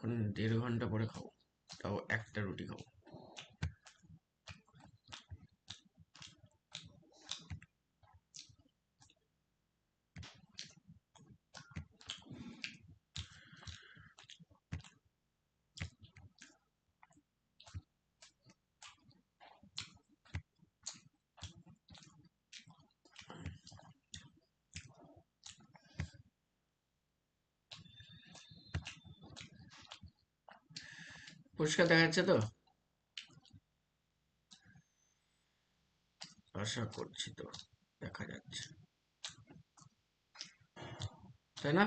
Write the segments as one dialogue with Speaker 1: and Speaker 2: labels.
Speaker 1: 1.5 ঘন্টা পরে খাবো, তাও একটা রুটি খাবো। পরিষ্কার দেখা যাচ্ছে তো? আশা করছি তো দেখা যাচ্ছে, তাই না?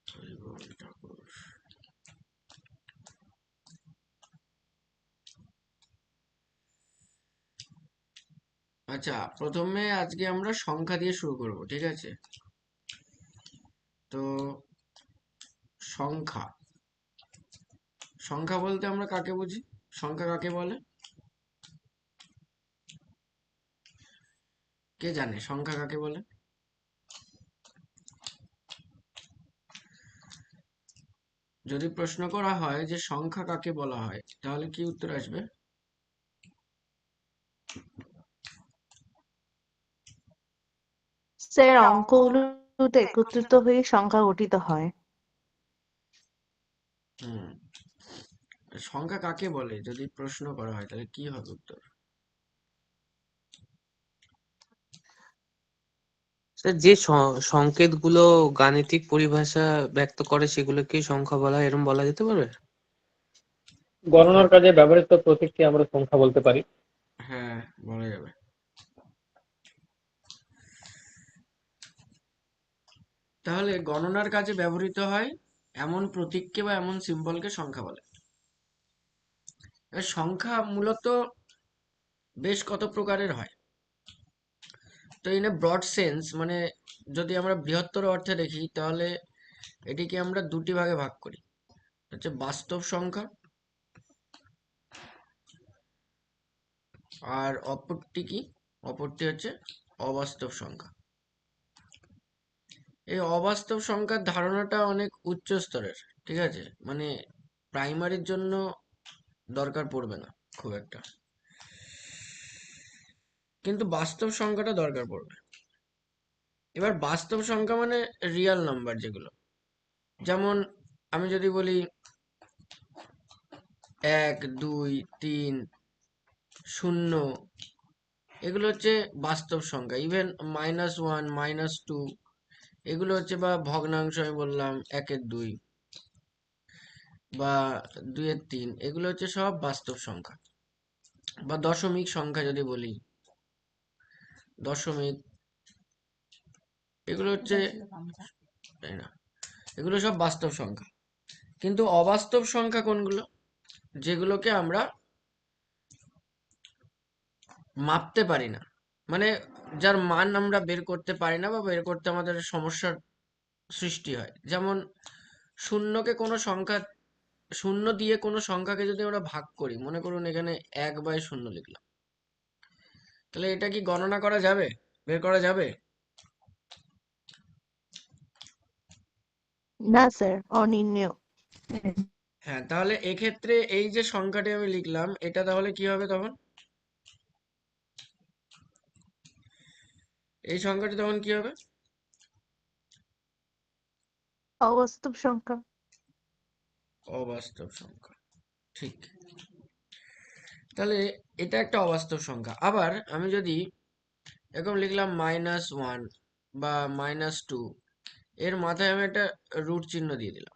Speaker 1: হরি বল ঠাকুর। আচ্ছা, প্রথমে আজকে আমরা সংখ্যা দিয়ে শুরু করব, ঠিক আছে? তো সংখ্যা, সংখ্যা বলতে আমরা কাকে বুঝি? সংখ্যা কাকে বলে? কে জানে সংখ্যা কাকে বলে? যদি প্রশ্ন করা হয় যে সংখ্যা কাকে বলা হয়, তাহলে কি উত্তর আসবে?
Speaker 2: স্যার, অঙ্কগুলোতে একত্রিত হয়ে সংখ্যা গঠিত হয়।
Speaker 1: হুম, সংখ্যা কাকে বলে যদি প্রশ্ন করা হয়, তাহলে কি হবে উত্তর?
Speaker 3: স্যার, যে সংকেতগুলো গাণিতিক পরিভাষা ব্যক্ত করে সেগুলোকে সংখ্যা বলা হয়, এরকম বলা যেতে পারবে?
Speaker 4: গণনার কাজে ব্যবহৃত প্রতীককে আমরা সংখ্যা বলতে পারি।
Speaker 1: হ্যাঁ, বলা যাবে। তাহলে গণনার কাজে ব্যবহৃত হয় এমন প্রতীককে বা এমন সিম্বলকে সংখ্যা বলে। এবার সংখ্যা মূলত বেশ কত প্রকারের হয়। তো ইন এ ব্রড সেন্স, মানে যদি আমরা বৃহত্তর অর্থে দেখি, তাহলে এটিকে আমরা দুটি ভাগে ভাগ করি। হচ্ছে বাস্তব সংখ্যা, আর অপরটি কি? অপরটি হচ্ছে অবাস্তব সংখ্যা। এই অবাস্তব সংখ্যার ধারণাটা অনেক উচ্চ স্তরের, ঠিক আছে? মানে প্রাইমারির জন্য দরকার পড়বে না খুব একটা, কিন্তু বাস্তব সংখ্যাটা দরকার পড়বে। এবার বাস্তব সংখ্যা মানে রিয়েল নাম্বার যেগুলো, যেমন আমি যদি বলি 1, 2, 3, 0, এগুলো হচ্ছে বাস্তব সংখ্যা। ইভেন -1, -2, এগুলো হচ্ছে, বা ভগ্নাংশ আমি বললাম 1-2 বা 2-3, এগুলো হচ্ছে সব বাস্তব সংখ্যা। বা দশমিক সংখ্যা যদি বলি, দশমিক, এগুলো হচ্ছে, তাই না, এগুলো সব বাস্তব সংখ্যা। কিন্তু অবাস্তব সংখ্যা কোনগুলো? যেগুলোকে আমরা মাপতে পারি না, মানে যার মান আমরা বের করতে পারি না বা বের করতে আমাদের সমস্যার সৃষ্টি হয়। যেমন শূন্যকে কোনো সংখ্যা, শূন্য দিয়ে কোনো সংখ্যাকে যদি আমরা ভাগ করি, মনে করুন এখানে 1/0 লিখলাম, তাহলে এটা কি গণনা করা যাবে, বের করা যাবে?
Speaker 2: না স্যার, অনির্ণেয়।
Speaker 1: হ্যাঁ, তাহলে এক্ষেত্রে এই যে সংখ্যাটি আমি লিখলাম, এটা তাহলে কি হবে তখন? এই সংখ্যাটি তখন কি হবে?
Speaker 2: অবাস্তব সংখ্যা।
Speaker 1: অবাস্তব সংখ্যা, ঠিক। তাহলে এটা একটা অবাস্তব সংখ্যা। আবার আমি যদি এরকম লিখলাম -1 বা -2, এর মাথায় আমি একটা রুট চিহ্ন দিয়ে দিলাম,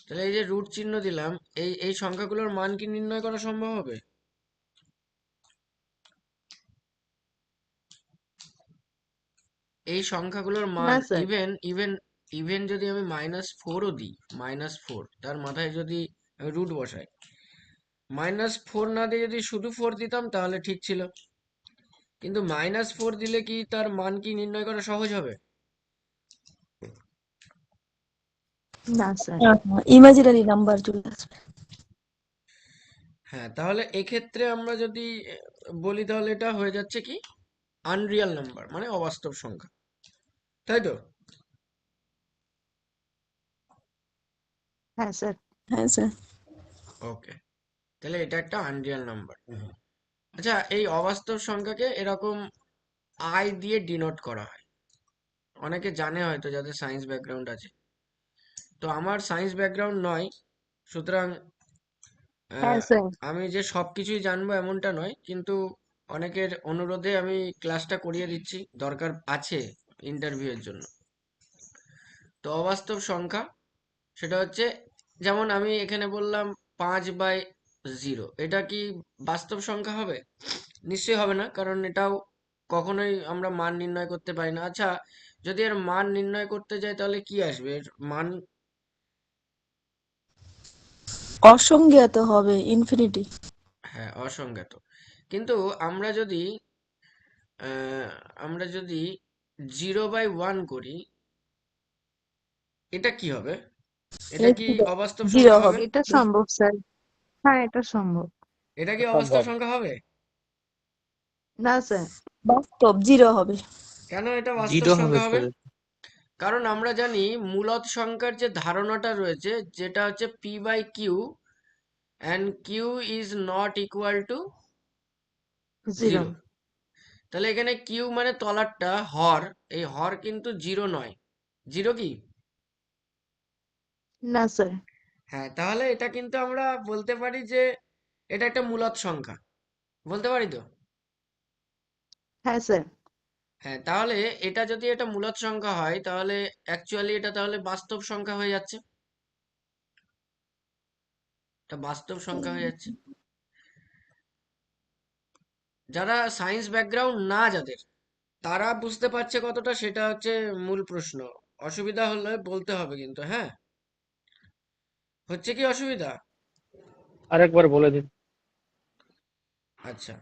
Speaker 1: তাহলে এই যে রুট চিহ্ন দিলাম, এই এই সংখ্যাগুলোর মান কি নির্ণয় করা সম্ভব হবে? এই সংখ্যাগুলোর মান
Speaker 2: না স্যার।
Speaker 1: ইভেন ইভেন ইভেন যদি আমি -4ও দিই, -4, তার মাথায় যদি আমি রুট বসাই, -4 না দিয়ে যদি শুধু 4 দিতাম তাহলে ঠিক ছিল, কিন্তু -4 দিলে কি তার মান কি নির্ণয় করা সহজ হবে?
Speaker 2: না স্যার।
Speaker 5: ইমাজিনারি নাম্বার চলে আসবে।
Speaker 1: হ্যাঁ, তাহলে এক্ষেত্রে আমরা যদি বলি তাহলে এটা হয়ে যাচ্ছে কি আনরিয়াল নাম্বার, মানে অবাস্তব সংখ্যা, তাই তো?
Speaker 2: হ্যাঁ স্যার।
Speaker 5: হ্যাঁ স্যার।
Speaker 1: ওকে, তাহলে এটা একটা আনরিয়াল নাম্বার। আচ্ছা, এই অবাস্তব সংখ্যাকে এরকম আই দিয়ে ডিনোট করা হয়, অনেকে জানে হয়তো যাদের সায়েন্স ব্যাকগ্রাউন্ড আছে। তো আমার সায়েন্স ব্যাকগ্রাউন্ড নয়, সুতরাং
Speaker 2: হ্যাঁ
Speaker 1: আহ,
Speaker 2: স্যার।
Speaker 1: আমি যে সবকিছুই জানবো এমনটা নয়, কিন্তু অনেকের অনুরোধে আমি ক্লাসটা করিয়ে দিচ্ছি, দরকার আছে ইন্টারভিউ এর জন্য। তো অবাস্তব সংখ্যা সেটা হচ্ছে, যেমন আমি এখানে বললাম 5/0, এটা কি বাস্তব সংখ্যা হবে? নিশ্চয়ই হবে না, কারণ এটাও কখনোই আমরা মান নির্ণয় করতে পারি না। আচ্ছা, যদি এর মান নির্ণয় করতে যাই তাহলে কি আসবে এর মান?
Speaker 5: অসংজ্ঞাত হবে, ইনফিনিটি।
Speaker 1: হ্যাঁ, অসংজ্ঞাত। কিন্তু আমরা যদি আহ, আমরা যদি 0/1 করি, এটা কি হবে? এটা কি অবাস্তব
Speaker 5: জিরো
Speaker 1: সংখ্যা হবে?
Speaker 5: হবে।
Speaker 2: এটা সম্ভব স্যার। হ্যাঁ, এটা সম্ভব।
Speaker 1: এটা কি অবাস্তব
Speaker 4: সম্ভব।
Speaker 1: সংখ্যা হবে?
Speaker 2: না স্যার।
Speaker 5: বাস্তব জিরো হবে।
Speaker 1: কেন এটা বাস্তব
Speaker 3: জিরো হবে
Speaker 1: সংখ্যা হবে?
Speaker 3: স্যার।
Speaker 1: কারণ আমরা জানি মূলদ সংখ্যার যে ধারণাটা রয়েছে, যেটা হচ্ছে p/q, and q is not equal to
Speaker 2: zero.
Speaker 1: 0। তাহলে এখানে q মানে তলারটা হর, এই হর কিন্তু 0 নয়। 0 কি?
Speaker 2: না স্যার।
Speaker 1: হ্যাঁ, তাহলে এটা কিন্তু আমরা বলতে পারি যে এটা একটা মূলদ সংখ্যা, বলতে পারি তো?
Speaker 2: হ্যাঁ স্যার।
Speaker 1: হ্যাঁ, তাহলে এটা যদি এটা মূলদ সংখ্যা হয় তাহলে অ্যাকচুয়ালি এটা তাহলে বাস্তব সংখ্যা হয়ে যাচ্ছে, এটা বাস্তব সংখ্যা হয়ে যাচ্ছে। যারা সায়েন্স ব্যাকগ্রাউন্ড না যাদের, তারা বুঝতে পারছে কতটা সেটা হচ্ছে মূল প্রশ্ন। অসুবিধা হলে বলতে হবে কিন্তু, হ্যাঁ? হচ্ছে কি অসুবিধা?
Speaker 4: আরেকবার বলে দিন।
Speaker 1: আচ্ছা,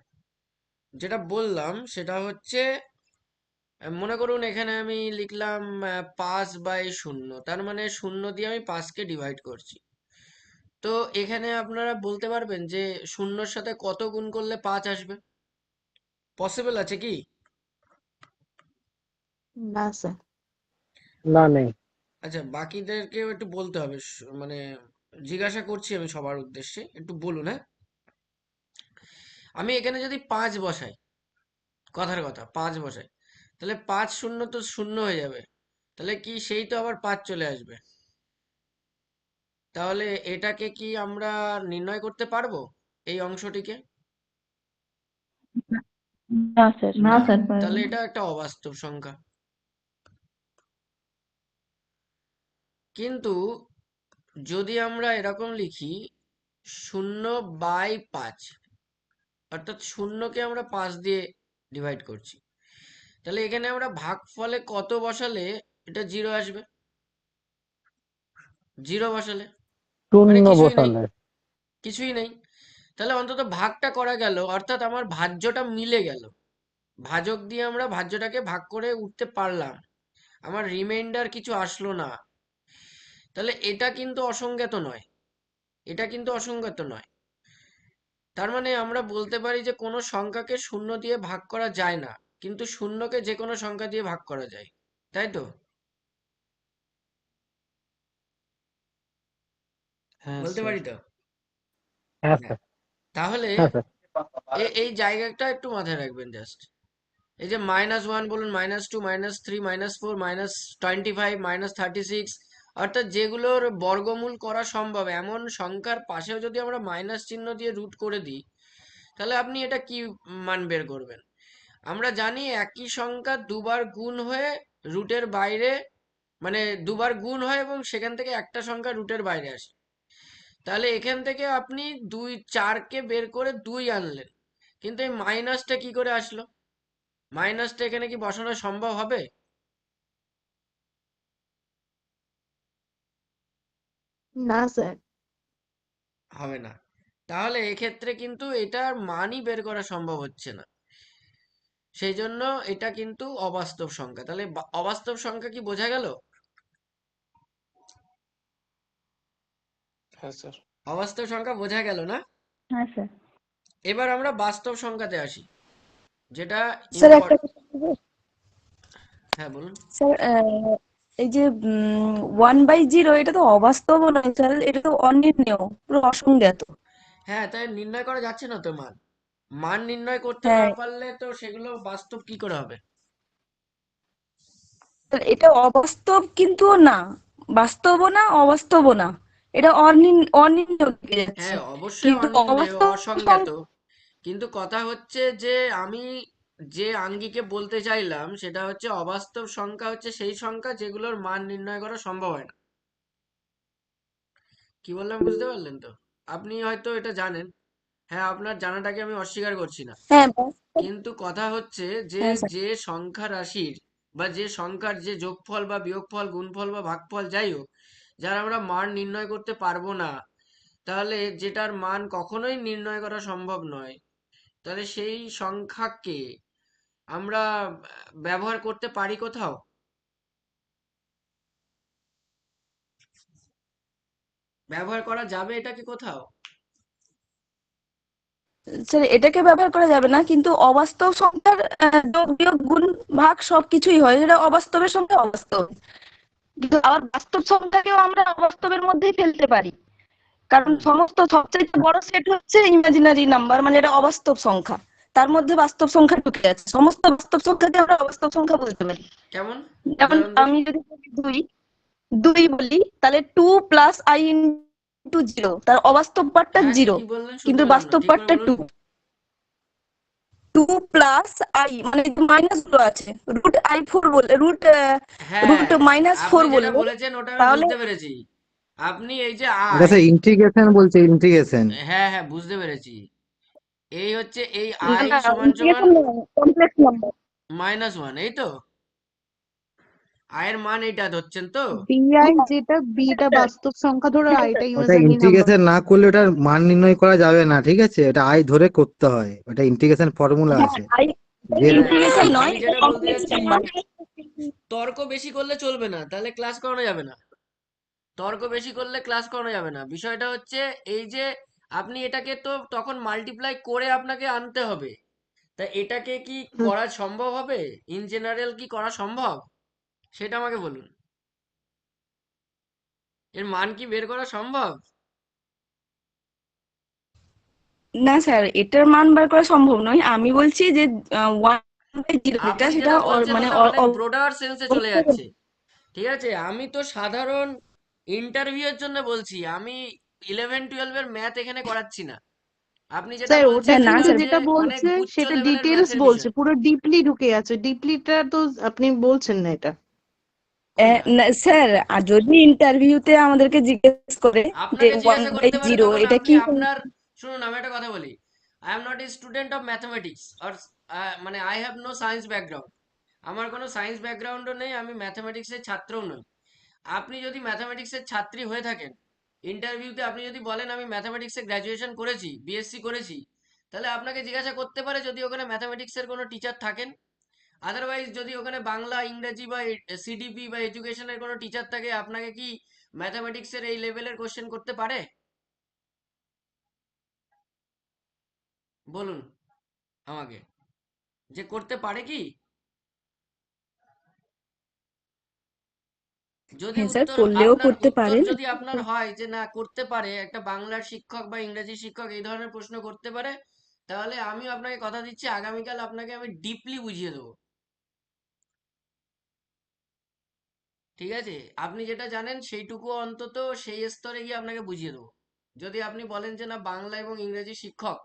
Speaker 1: যেটা বললাম সেটা হচ্ছে, মনে করুন এখানে আমি লিখলাম 5/0, তার মানে 0 দিয়ে আমি 5কে ডিভাইড করছি। তো এখানে আপনারা বলতে পারবেন যে 0-র সাথে কত গুণ করলে 5 আসবে? পসিবল আছে কি?
Speaker 2: না স্যার।
Speaker 4: না, নেই।
Speaker 1: আচ্ছা, বাকিদেরকেও একটু বলতে হবে, মানে জিজ্ঞাসা করছি আমি সবার উদ্দেশ্যে, একটু বলুন, হ্যাঁ? আমি এখানে যদি 5 বসাই, কথার কথা 5 বসাই, তাহলে 5 শূন্য তো শূন্য হয়ে যাবে, তাহলে কি সেই তো আবার 5 চলে আসবে। তাহলে এটাকে কি আমরা নির্ণয় করতে পারবো, এই অংশটিকে?
Speaker 5: না স্যার।
Speaker 1: না, তাহলে এটা একটা অবাস্তব সংখ্যা। কিন্তু যদি আমরা এরকম লিখি 0/5, অর্থাৎ শূন্যকে আমরা 5 দিয়ে ডিভাইড করছি, তাহলে এখানে আমরা ভাগফলে কত বসালে এটা 0 আসবে? 0 বসালে, মানে
Speaker 4: শূন্য
Speaker 1: কিছুই নেই,
Speaker 4: বসালে।
Speaker 1: কিছুই নেই। তাহলে অন্তত ভাগটা করা গেল, অর্থাৎ আমার ভাজ্যটা মিলে গেল, ভাজক দিয়ে আমরা ভাজ্যটাকে ভাগ করে উঠতে পারলাম, আমার রিমাইন্ডার কিছু আসলো না। তাহলে এটা কিন্তু অসংজ্ঞাত নয়, এটা কিন্তু অসংজ্ঞাত নয়। তার মানে আমরা বলতে পারি যে কোনো সংখ্যাকে শূন্য দিয়ে ভাগ করা যায় না, কিন্তু শূন্যকে যে কোনো সংখ্যা দিয়ে ভাগ করা যায়, তাই তো?
Speaker 3: হ্যাঁ
Speaker 1: বলতে
Speaker 3: স্যার।
Speaker 1: পারি তো?
Speaker 4: হ্যাঁ
Speaker 1: হ্যাঁ,
Speaker 4: স্যার।
Speaker 1: তাহলে
Speaker 4: হ্যাঁ স্যার।
Speaker 1: এই জায়গাটা একটু মাথায় রাখবেন জাস্ট। এই যে -1 বলুন, -2, -3, -4, -25, -36, অর্থাৎ যেগুলোর বর্গমূল করা সম্ভব এমন সংখ্যার পাশেও যদি আমরা মাইনাস চিহ্ন দিয়ে রুট করে দিই, তাহলে আপনি এটা কি মান বের করবেন? আমরা জানি একই সংখ্যা দুবার গুণ হয়ে রুটের বাইরে, মানে দুবার গুণ হয় এবং সেখান থেকে একটা সংখ্যা রুটের বাইরে আসে। তাহলে এখান থেকে আপনি 4কে বের করে 2 আনলেন, কিন্তু এই মাইনাসটা কি করে আসলো? মাইনাসটা এখানে কি বসানো সম্ভব হবে?
Speaker 2: না স্যার।
Speaker 1: হবে না। তাহলে এক্ষেত্রে কিন্তু এটার মানই বের করা সম্ভব হচ্ছে না। সেই জন্য এটা কিন্তু অবাস্তব সংখ্যা। তাহলে অবাস্তব সংখ্যা কি বোঝা গেল?
Speaker 3: হ্যাঁ স্যার।
Speaker 1: অবাস্তব সংখ্যা বোঝা গেল না?
Speaker 5: হ্যাঁ স্যার।
Speaker 1: এবার আমরা বাস্তব সংখ্যাতে আসি, যেটা
Speaker 5: স্যার একটা কথা বলবো?
Speaker 1: হ্যাঁ বলুন।
Speaker 5: স্যার এই যে 1/0 এটা তো অবাস্তব নয় স্যার, এটা তো অনির্ণেয়, পুরো অসংজ্ঞাত।
Speaker 1: হ্যাঁ, তাই নির্ণয় করা যাচ্ছে না তো মান। মান নির্ণয় করতে না
Speaker 5: হ্যাঁ,
Speaker 1: পারলে তো সেগুলো বাস্তব কি করে হবে?
Speaker 5: স্যার এটা অবাস্তব কিন্তু না, বাস্তবও না, অবাস্তবও না, এটা অনির্ণেয় দিকে যাচ্ছে।
Speaker 1: হ্যাঁ, অবশ্যই
Speaker 5: কিন্তু
Speaker 1: অনির্ণেয়,
Speaker 5: অবাস্তব
Speaker 1: অসংজ্ঞাত। কিন্তু কথা হচ্ছে যে আমি যে আঙ্গিকে বলতে চাইলাম সেটা হচ্ছে অবাস্তব সংখ্যা হচ্ছে সেই সংখ্যা যেগুলোর মান নির্ণয় করা সম্ভব হয় না। কি বললাম বুঝতে পারলেন তো? আপনি হয়তো এটা জানেন। হ্যাঁ, আপনার জানাটাকে আমি অস্বীকার করছি না।
Speaker 5: হ্যাঁ বাস্তব।
Speaker 1: কিন্তু কথা হচ্ছে যে
Speaker 5: হ্যাঁ স্যার।
Speaker 1: যে সংখ্যা রাশির বা যে সংখ্যার যে যোগফল বা বিয়োগফল, গুণফল বা ভাগফল যাই হোক, যার আমরা মান নির্ণয় করতে পারবো না, তাহলে যেটার মান কখনোই নির্ণয় করা সম্ভব নয়, তাহলে সেই সংখ্যাকে আমরা ব্যবহার করতে পারি কোথাও? ব্যবহার করা যাবে এটা কি কোথাও?
Speaker 5: স্যার এটাকে ব্যবহার করা যাবে না, কিন্তু অবাস্তব সংখ্যার যোগ বিয়োগ গুণ ভাগ সবকিছুই হয়, এটা অবাস্তবের সংখ্যা অবাস্তব। কিন্তু আবার বাস্তব সংখ্যাকেও আমরা অবাস্তবের মধ্যেই ফেলতে পারি, কারণ
Speaker 1: হুম।
Speaker 5: সবচাইতে বড় সেট হচ্ছে ইমাজিনারি নাম্বার, মানে এটা অবাস্তব সংখ্যা। তার মধ্যে বাস্তব সংখ্যা ঢুকে আছে, সমস্ত বাস্তব সংখ্যাকে আমরা অবাস্তব সংখ্যা বলতে পারি।
Speaker 1: কেমন?
Speaker 5: যেমন
Speaker 1: উদাহরণ দিন।
Speaker 5: আমি যদি বলি দুই, দুই বলি, তাহলে 2 + i ইন্টু 0, তার অবাস্তব পার্টটা
Speaker 1: হ্যাঁ,
Speaker 5: 0,
Speaker 1: কি বললেন শুনতে
Speaker 5: কিন্তু
Speaker 1: পেলাম না,
Speaker 5: বাস্তব
Speaker 1: ঠিক করে
Speaker 5: পার্টটা
Speaker 1: বলুন।
Speaker 5: 2। 2 + i মানে যে মাইনাস গুলো আছে, √i4 বলে, রুট
Speaker 1: হ্যাঁ,
Speaker 5: -4
Speaker 1: আপনি যেটা
Speaker 5: বললে,
Speaker 1: বলেছেন ওটা আমি
Speaker 5: তাহলে
Speaker 1: বুঝতে পেরেছি। আপনি এই যে
Speaker 6: এটা
Speaker 1: আই,
Speaker 6: স্যার ইন্টিগ্রেশন বলছে, ইন্টিগ্রেশন।
Speaker 1: হ্যাঁ হ্যাঁ বুঝতে পেরেছি। এই হচ্ছে এই
Speaker 5: না
Speaker 1: আই
Speaker 5: না
Speaker 1: সমান সমান
Speaker 5: ইন্টিগ্রেশন কমপ্লেক্স নাম্বার।
Speaker 1: -1, এই তো আয়ের মান এইটা ধরছেন তো?
Speaker 2: বিআই যেটা, বিটা বাস্তব সংখ্যা ধরো, আইটা
Speaker 6: ওটা
Speaker 2: ইমাজিনারি নাম্বার।
Speaker 6: ইন্টিগ্রেশন না করলে ওটার মান নির্ণয় করা যাবে না, ঠিক আছে? এটা আই ধরে করতে হয়, ওটা ইন্টিগ্রেশন ফর্মুলা
Speaker 5: হ্যাঁ
Speaker 6: আছে।
Speaker 5: আই
Speaker 6: যে
Speaker 1: হ্যাঁ,
Speaker 5: ইন্টিগ্রেশন নয়,
Speaker 1: আমি
Speaker 5: এটা
Speaker 1: যেটা বলতে
Speaker 5: কমপ্লেক্স
Speaker 1: যাচ্ছি,
Speaker 5: নাম্বার।
Speaker 1: তর্ক বেশি করলে চলবে না, তাহলে ক্লাস করানো যাবে না। তর্ক বেশি করলে ক্লাস করানো যাবে না। বিষয়টা হচ্ছে এই যে আপনি এটাকে তো তখন মাল্টিপ্লাই করে আপনাকে আনতে হবে। তা এটাকে কি করা সম্ভব হবে? ইন জেনারেল কি করা সম্ভব? সেটা আমাকে বলুন। এর মান কি বের করা সম্ভব?
Speaker 5: না স্যার, এটার মান বার করা সম্ভব নয়। আমি বলছি যে 1/0 যেটা,
Speaker 1: আপনি
Speaker 5: সেটা
Speaker 1: যেটা বলছেন
Speaker 5: মানে
Speaker 1: ওটা অনেক ব্রডার সেন্সে চলে যাচ্ছে। ঠিক আছে, আমি তো সাধারণ ইন্টারভিউ এর জন্য বলছি, আমি 11-12 এর ম্যাথ এখানে করাচ্ছি না। আপনি যেটা
Speaker 2: স্যার ওটা
Speaker 1: বলছেন
Speaker 5: না
Speaker 1: সেটা
Speaker 2: কিন্তু
Speaker 5: স্যার,
Speaker 1: হচ্ছে
Speaker 2: যেটা
Speaker 1: অনেক
Speaker 2: বলছে
Speaker 1: উচ্চ
Speaker 2: সেটা
Speaker 1: লেভেলের
Speaker 2: ডিটেলস
Speaker 1: ম্যাথের
Speaker 2: বলছে,
Speaker 1: বিষয়।
Speaker 2: পুরো ডিপলি ঢুকে আছে। ডিপলিটা তো আপনি বলছেন না এটা।
Speaker 1: কোনটা?
Speaker 5: স্যার, আর যদি ইন্টারভিউতে আমাদেরকে জিজ্ঞেস করে যে
Speaker 1: আপনাকে
Speaker 5: ওয়ান
Speaker 1: জিজ্ঞাসা
Speaker 5: বাই
Speaker 1: করতে পারে
Speaker 5: জিরো
Speaker 1: তখন
Speaker 5: এটা
Speaker 1: আপনি
Speaker 5: কি,
Speaker 1: আপনার, শুনুন আমি একটা কথা বলি। I am not a student of mathematics or, মানে I have no science background. আমার কোনো সায়েন্স ব্যাকগ্রাউন্ডও নেই, আমি ম্যাথমেটিক্সের ছাত্রও নই। আপনি যদি ম্যাথমেটিক্সের ছাত্রী হয়ে থাকেন, ইন্টারভিউতে আপনি যদি বলেন আমি ম্যাথমেটিক্সে গ্র্যাজুয়েশন করেছি, বিএসসি করেছি, তাহলে আপনাকে জিজ্ঞাসা করতে পারে যদি ওখানে ম্যাথমেটিক্সের কোনো টিচার থাকেন। আদারওয়াইজ যদি ওখানে বাংলা, ইংরেজি বা সিডিপি বা এডুকেশনের কোনো টিচার থাকে, আপনাকে কি ম্যাথমেটিক্সের এই লেভেলের কোশ্চেন করতে পারে? বলুন আমাকে, যে করতে পারে কি? যদি
Speaker 5: হ্যাঁ স্যার
Speaker 1: উত্তর
Speaker 5: করলেও
Speaker 1: আপনার
Speaker 5: করতে
Speaker 1: উত্তর
Speaker 5: পারেন।
Speaker 1: যদি আপনার হয় যে না করতে পারে, একটা বাংলার শিক্ষক বা ইংরেজি শিক্ষক এই ধরনের প্রশ্ন করতে পারে, তাহলে আমিও আপনাকে কথা দিচ্ছি আগামীকাল আপনাকে আমি ডিপলি বুঝিয়ে দেবো। ঠিক আছে, আপনি যেটা জানেন সেইটুকু অন্তত সেই স্তরে গিয়ে আপনাকে বুঝিয়ে দেবো। যদি আপনি বলেন যে না বাংলা এবং ইংরেজি শিক্ষক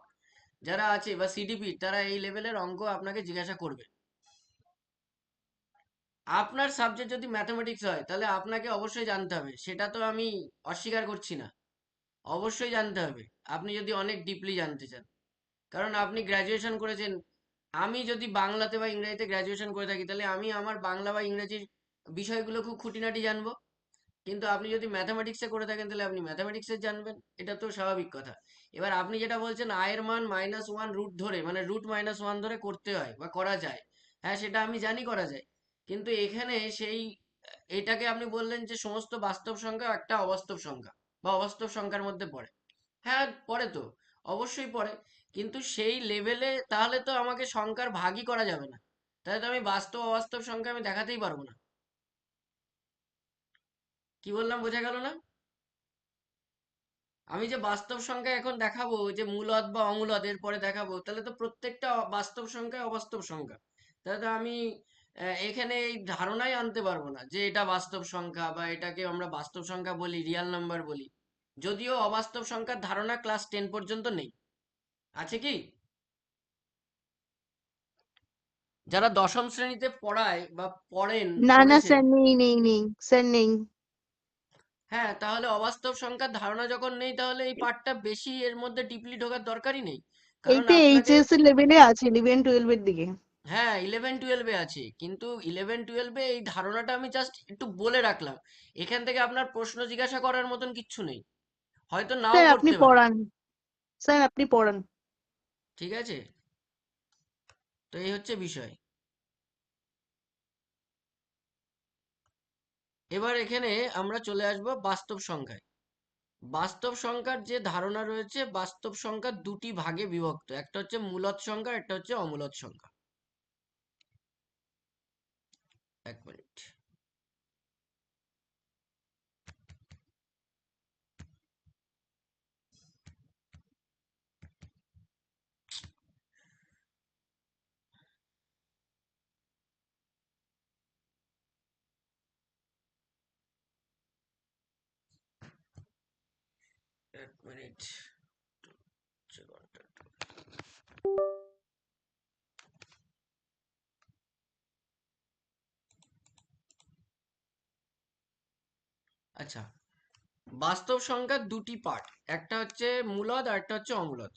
Speaker 1: যারা আছে বা সিডিপি তারা এই লেভেলের অঙ্ক আপনাকে জিজ্ঞাসা করবে। আপনার সাবজেক্ট যদি ম্যাথমেটিক্স হয় তাহলে আপনাকে অবশ্যই জানতে হবে, সেটা তো আমি অস্বীকার করছি না। অবশ্যই জানতে হবে, আপনি যদি অনেক ডিপলি জানতে চান। কারণ আপনি গ্র্যাজুয়েশন করেছেন, আমি যদি বাংলাতে বা ইংরেজিতে গ্র্যাজুয়েশন করে থাকি, তাহলে আমি আমার বাংলা বা ইংরেজির বিষয়গুলো খুব খুঁটিনাটি জানবো। কিন্তু আপনি যদি ম্যাথামেটিক্সে করে থাকেন তাহলে আপনি ম্যাথামেটিক্সে জানবেন, এটা তো স্বাভাবিক কথা। এবার আপনি যেটা বলছেন আয়ের মান -1 রুট ধরে, মানে রুট -1 ধরে করতে হয় বা করা যায়, হ্যাঁ সেটা আমি জানি করা যায়। কিন্তু এখানে সেই এটাকে আপনি বললেন যে সমস্ত বাস্তব সংখ্যা একটা অবাস্তব সংখ্যা বা অবাস্তব সংখ্যার মধ্যে পড়ে। হ্যাঁ পড়ে তো, অবশ্যই পড়ে। কিন্তু সেই লেভেলে তাহলে তো আমাকে সংখ্যার ভাগই করা যাবে না, তাহলে তো আমি বাস্তব অবাস্তব সংখ্যা আমি দেখাতেই পারবো না। কি বললাম বোঝা গেল না? আমি যে বাস্তব সংখ্যা এখন দেখাবো, যে মূলদ বা অমূলদ এর পরে দেখাবো, তাহলে তো প্রত্যেকটা বাস্তব সংখ্যা অবাস্তব সংখ্যা। তাহলে তো আমি এখানে এই ধারণাই আনতে পারবো না যে এটা বাস্তব সংখ্যা বা এটাকে আমরা বাস্তব সংখ্যা বলি, রিয়াল নাম্বার বলি। যদিও অবাস্তব সংখ্যার ধারণা ক্লাস 10 পর্যন্ত নেই, আছে কি? যারা দশম শ্রেণীতে পড়ায় বা পড়েন
Speaker 2: না না
Speaker 1: পড়েছেন,
Speaker 2: স্যার, নেই নেই নেই স্যার, নেই।
Speaker 1: হ্যাঁ তাহলে অবাস্তব সংখ্যার ধারণা যখন নেই, তাহলে এই পার্টটা বেশি এর মধ্যে ডিপলি ঢোকার দরকারই নেই। কারণ
Speaker 2: এইটা
Speaker 1: আপনাকে,
Speaker 2: এইচএস লেভেলে আছে, 11-12 এর দিকে।
Speaker 1: হ্যাঁ 11-12 আছে, কিন্তু 11-12 এই ধারণাটা আমি জাস্ট একটু বলে রাখলাম। এখান থেকে আপনার প্রশ্ন জিজ্ঞাসা করার মতন কিচ্ছু নেই, হয়তো নাও
Speaker 2: স্যার আপনি
Speaker 1: করতে পারে।
Speaker 2: পড়ান, স্যার আপনি পড়ান।
Speaker 1: ঠিক আছে, তো এই হচ্ছে বিষয়। এবার এখানে আমরা চলে আসবো বাস্তব সংখ্যায়। বাস্তব সংখ্যার যে ধারণা রয়েছে, বাস্তব সংখ্যা দুটি ভাগে বিভক্ত, একটা হচ্ছে মূলদ সংখ্যা, একটা হচ্ছে অমূলদ সংখ্যা। এক মিনিট। এক মিনিট। আচ্ছা, বাস্তব সংখ্যার দুটি পার্ট, একটা হচ্ছে মূলদ আর একটা হচ্ছে অমূলদ।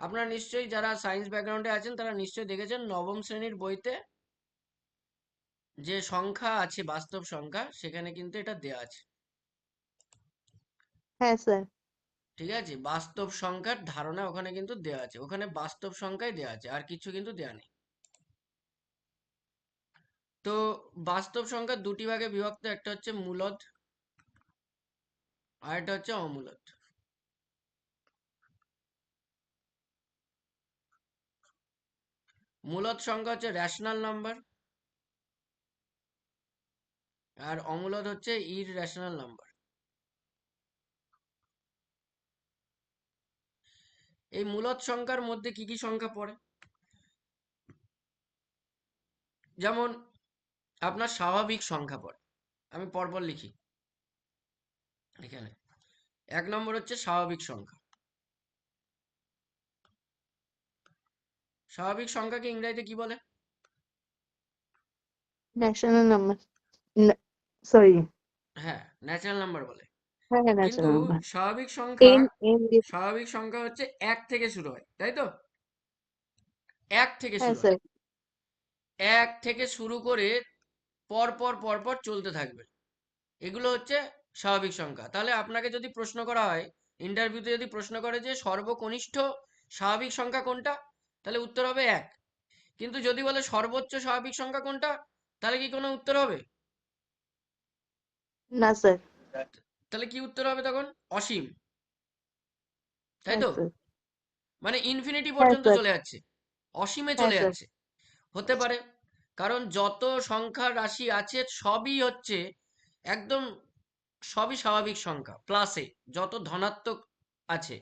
Speaker 1: আপনারা নিশ্চয়ই যারা সায়েন্স ব্যাকগ্রাউন্ডে আছেন তারা নিশ্চয়ই দেখেছেন নবম শ্রেণীর বইতে যে সংখ্যা আছে বাস্তব সংখ্যা, সেখানে কিন্তু এটা দেয়া আছে।
Speaker 2: হ্যাঁ স্যার।
Speaker 1: ঠিক আছে, বাস্তব সংখ্যার ধারণা ওখানে কিন্তু দেয়া আছে, ওখানে বাস্তব সংখ্যাই দেয়া আছে, আর কিছু কিন্তু দেয়া নেই। তো বাস্তব সংখ্যা দুটি ভাগে বিভক্ত, একটা হচ্ছে মূলদ আর একটা হচ্ছে অমূলদ। মূলদ সংখ্যা হচ্ছে রেশনাল নাম্বার, আর অমূলদ হচ্ছে ইররেশনাল নাম্বার। এই মূলদ সংখ্যার মধ্যে কি কি সংখ্যা পড়ে? যেমন আপনার স্বাভাবিক সংখ্যা পড়ে, আমি পরপর লিখি এখানে। এক নম্বর হচ্ছে স্বাভাবিক সংখ্যা। স্বাভাবিক সংখ্যাকে ইংরেজিতে কি বলে?
Speaker 2: National number, sorry.
Speaker 1: হ্যাঁ ন্যাচারাল নাম্বার বলে।
Speaker 2: হ্যাঁ হ্যাঁ,
Speaker 1: কিন্তু
Speaker 2: ন্যাশনাল নাম্বার।
Speaker 1: স্বাভাবিক সংখ্যা,
Speaker 2: এন এন
Speaker 1: স্বাভাবিক সংখ্যা হচ্ছে এক থেকে শুরু হয়, তাই তো? এক থেকে
Speaker 2: হ্যাঁ
Speaker 1: শুরু হয়,
Speaker 2: স্যার।
Speaker 1: এক থেকে শুরু করে পর পর পর পর চলতে থাকবে, এগুলো হচ্ছে স্বাভাবিক সংখ্যা। তাহলে আপনাকে যদি প্রশ্ন করা হয়, ইন্টারভিউতে যদি প্রশ্ন করে যে সর্বকনিষ্ঠ স্বাভাবিক সংখ্যা কোনটা, তাহলে উত্তর হবে এক। কিন্তু যদি বলে সর্বোচ্চ স্বাভাবিক সংখ্যা কোনটা, তাহলে কি কোনো উত্তর হবে?
Speaker 2: না স্যার।
Speaker 1: তাহলে কি উত্তর হবে তখন? অসীম, তাই
Speaker 2: হ্যাঁ
Speaker 1: তো?
Speaker 2: স্যার।
Speaker 1: মানে ইনফিনিটি
Speaker 2: হ্যাঁ
Speaker 1: পর্যন্ত
Speaker 2: স্যার।
Speaker 1: চলে যাচ্ছে, অসীমে
Speaker 2: হ্যাঁ
Speaker 1: চলে
Speaker 2: স্যার।
Speaker 1: যাচ্ছে। হতে পারে, কারণ যত সংখ্যার রাশি আছে সবই হচ্ছে একদম, সবই স্বাভাবিক সংখ্যা প্লাসে, যত ধনাত্মক আছে।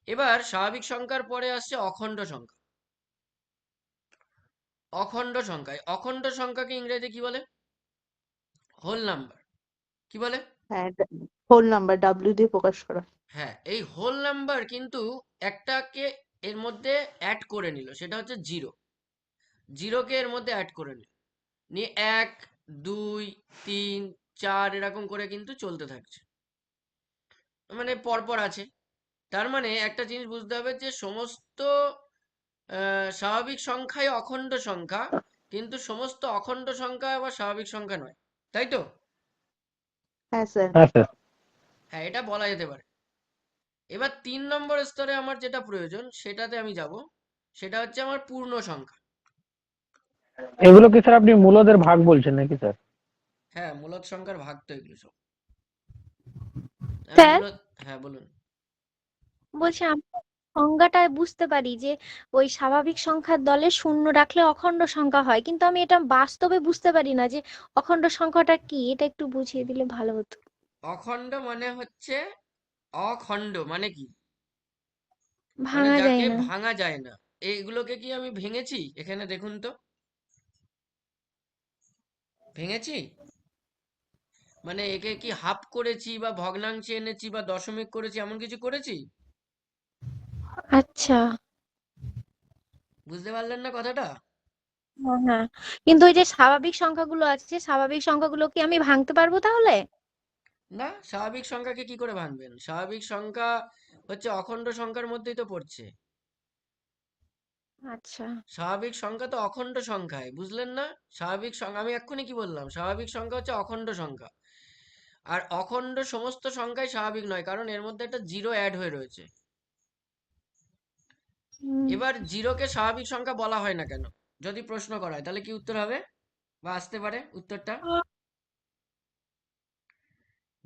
Speaker 1: এবার স্বাভাবিক সংখ্যার পরে আসছে অখণ্ড সংখ্যা। অখণ্ড সংখ্যায়, অখণ্ড সংখ্যাকে ইংরেজিতে কি বলে? Whole number. কি বলে?
Speaker 2: হ্যাঁ, হোল নাম্বার, ডাব্লিউ দিয়ে প্রকাশ করা।
Speaker 1: হ্যাঁ, এই হোল নাম্বার কিন্তু একটাকে এর মধ্যে অ্যাড করে নিল, সেটা হচ্ছে জিরো। জিরোকে এর মধ্যে অ্যাড করে নিল, নিয়ে 1 2 3 4 এরকম করে কিন্তু চলতে থাকছে, মানে পরপর আছে। তার মানে একটা জিনিস বুঝতে হবে যে সমস্ত স্বাভাবিক সংখ্যাই অখণ্ড সংখ্যা, কিন্তু সমস্ত অখণ্ড সংখ্যা আবার স্বাভাবিক সংখ্যা নয়, তাই তো?
Speaker 2: হ্যাঁ স্যার।
Speaker 4: হ্যাঁ স্যার।
Speaker 1: হ্যাঁ, এটা বলা যেতে পারে। এবার 3 নম্বর স্তরে আমার যেটা প্রয়োজন সেটাতে আমি যাব, সেটা হচ্ছে আমার পূর্ণ সংখ্যা।
Speaker 4: এগুলো কি স্যার আপনি মূলদের ভাগ বলছেন নাকি স্যার?
Speaker 1: হ্যাঁ, মূলদ সংখ্যার ভাগ তো এগুলো সব।
Speaker 7: স্যার
Speaker 1: মূলদ, হ্যাঁ বলুন।
Speaker 7: বলছি আমরা সংজ্ঞাটা বুঝতে পারি যে ওই স্বাভাবিক সংখ্যার দলে শূন্য রাখলে অখণ্ড সংখ্যা হয়, কিন্তু আমি এটা বাস্তবে বুঝতে পারি না যে অখণ্ড সংখ্যাটা কি, এটা একটু বুঝিয়ে দিলে ভালো হতো।
Speaker 1: অখণ্ড মানে হচ্ছে, অখণ্ড মানে কি, মানে
Speaker 7: ভাঙা যায়
Speaker 1: যাকে
Speaker 7: না।
Speaker 1: ভাঙা যায় না। এইগুলোকে কি আমি ভেঙেছি? এখানে দেখুন তো, ভেঙেছি? মানে একে কি হাফ করেছি বা ভগ্নাংশে এনেছি বা দশমিক করেছি, এমন কিছু করেছি?
Speaker 7: আচ্ছা।
Speaker 1: বুঝতে পারলেন না কথাটা?
Speaker 7: হ্যাঁ হ্যাঁ, কিন্তু ওই যে স্বাভাবিক সংখ্যাগুলো আছে, স্বাভাবিক সংখ্যাগুলো কি আমি ভাঙতে পারবো তাহলে?
Speaker 1: না, স্বাভাবিক সংখ্যাকে কি করে ভাঙবেন? স্বাভাবিক সংখ্যা হচ্ছে অখণ্ড সংখ্যার মধ্যেই তো পড়ছে।
Speaker 7: আচ্ছা।
Speaker 1: স্বাভাবিক সংখ্যা তো অখণ্ড সংখ্যায়, বুঝলেন না? স্বাভাবিক সংখ্যা, আমি এক্ষুনি কি বললাম, স্বাভাবিক সংখ্যা হচ্ছে অখণ্ড সংখ্যা। আর অখণ্ড সমস্ত সংখ্যাই স্বাভাবিক নয়, কারণ এর মধ্যে একটা জিরো অ্যাড হয়ে রয়েছে।
Speaker 7: হুম।
Speaker 1: এবার জিরোকে স্বাভাবিক সংখ্যা বলা হয় না কেন, যদি প্রশ্ন করা হয় তাহলে কি উত্তর হবে বা আসতে পারে উত্তরটা?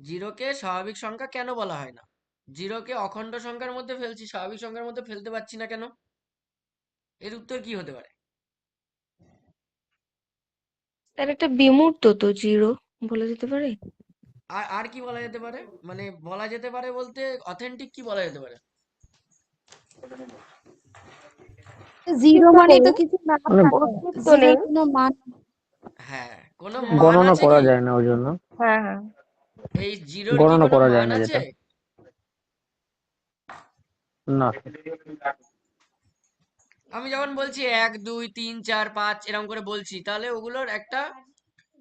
Speaker 1: জিরোকে স্বাভাবিক সংখ্যা কেন বলা হয় না? জিরোকে অখণ্ড সংখ্যার মধ্যে ফেলছি, স্বাভাবিক সংখ্যার মধ্যে ফেলতে পারছি না কেন? এর উত্তর কি হতে পারে?
Speaker 5: তার একটা বিমূর্ত তো জিরো বলা যেতে পারে।
Speaker 1: আর আর কি বলা যেতে পারে? মানে বলা যেতে পারে বলতে অথেন্টিক কি বলা যেতে পারে?
Speaker 5: জিরো মানে তো কিছু না
Speaker 4: মানে
Speaker 5: থাকা,
Speaker 2: অস্তিত্ব
Speaker 5: জিরোর
Speaker 2: নেই।
Speaker 5: কোনো মান।
Speaker 1: হ্যাঁ, কোনো
Speaker 5: হ্যাঁ
Speaker 1: মান
Speaker 4: গণনা
Speaker 1: আছে
Speaker 4: করা
Speaker 1: কি?
Speaker 4: যায় না ওই জন্য।
Speaker 5: হ্যাঁ হ্যাঁ।
Speaker 1: এই জিরোর কি
Speaker 4: গণনা
Speaker 1: কোনো
Speaker 4: করা যায়
Speaker 1: মান
Speaker 4: না
Speaker 1: আছে?
Speaker 4: যেটা। না।
Speaker 1: আমি যখন বলছি 1 2 3 4 5 এরকম করে বলছি, তাহলে ওগুলোর একটা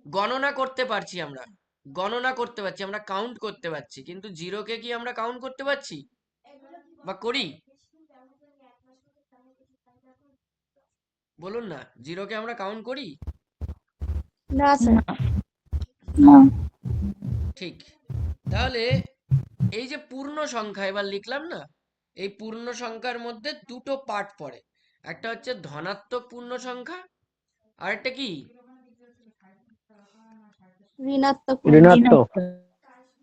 Speaker 1: গণনা করতে পারছি আমরা। গণনা করতে পারছি, আমরা কাউন্ট করতে পারছি। কিন্তু জিরোকে কি আমরা কাউন্ট করতে পারছি বা করি? বলুন না, জিরোকে আমরা কাউন্ট করি?
Speaker 7: না স্যার।
Speaker 1: ঠিক। তাহলে এই যে পূর্ণ সংখ্যা এবার লিখলাম না, এই পূর্ণ সংখ্যার মধ্যে দুটো পার্ট পড়ে। একটা হচ্ছে ধনাত্মক পূর্ণ সংখ্যা, আর একটা কি,
Speaker 2: ঋণাত্মক পূর্ণ
Speaker 4: ঋণাত্মক।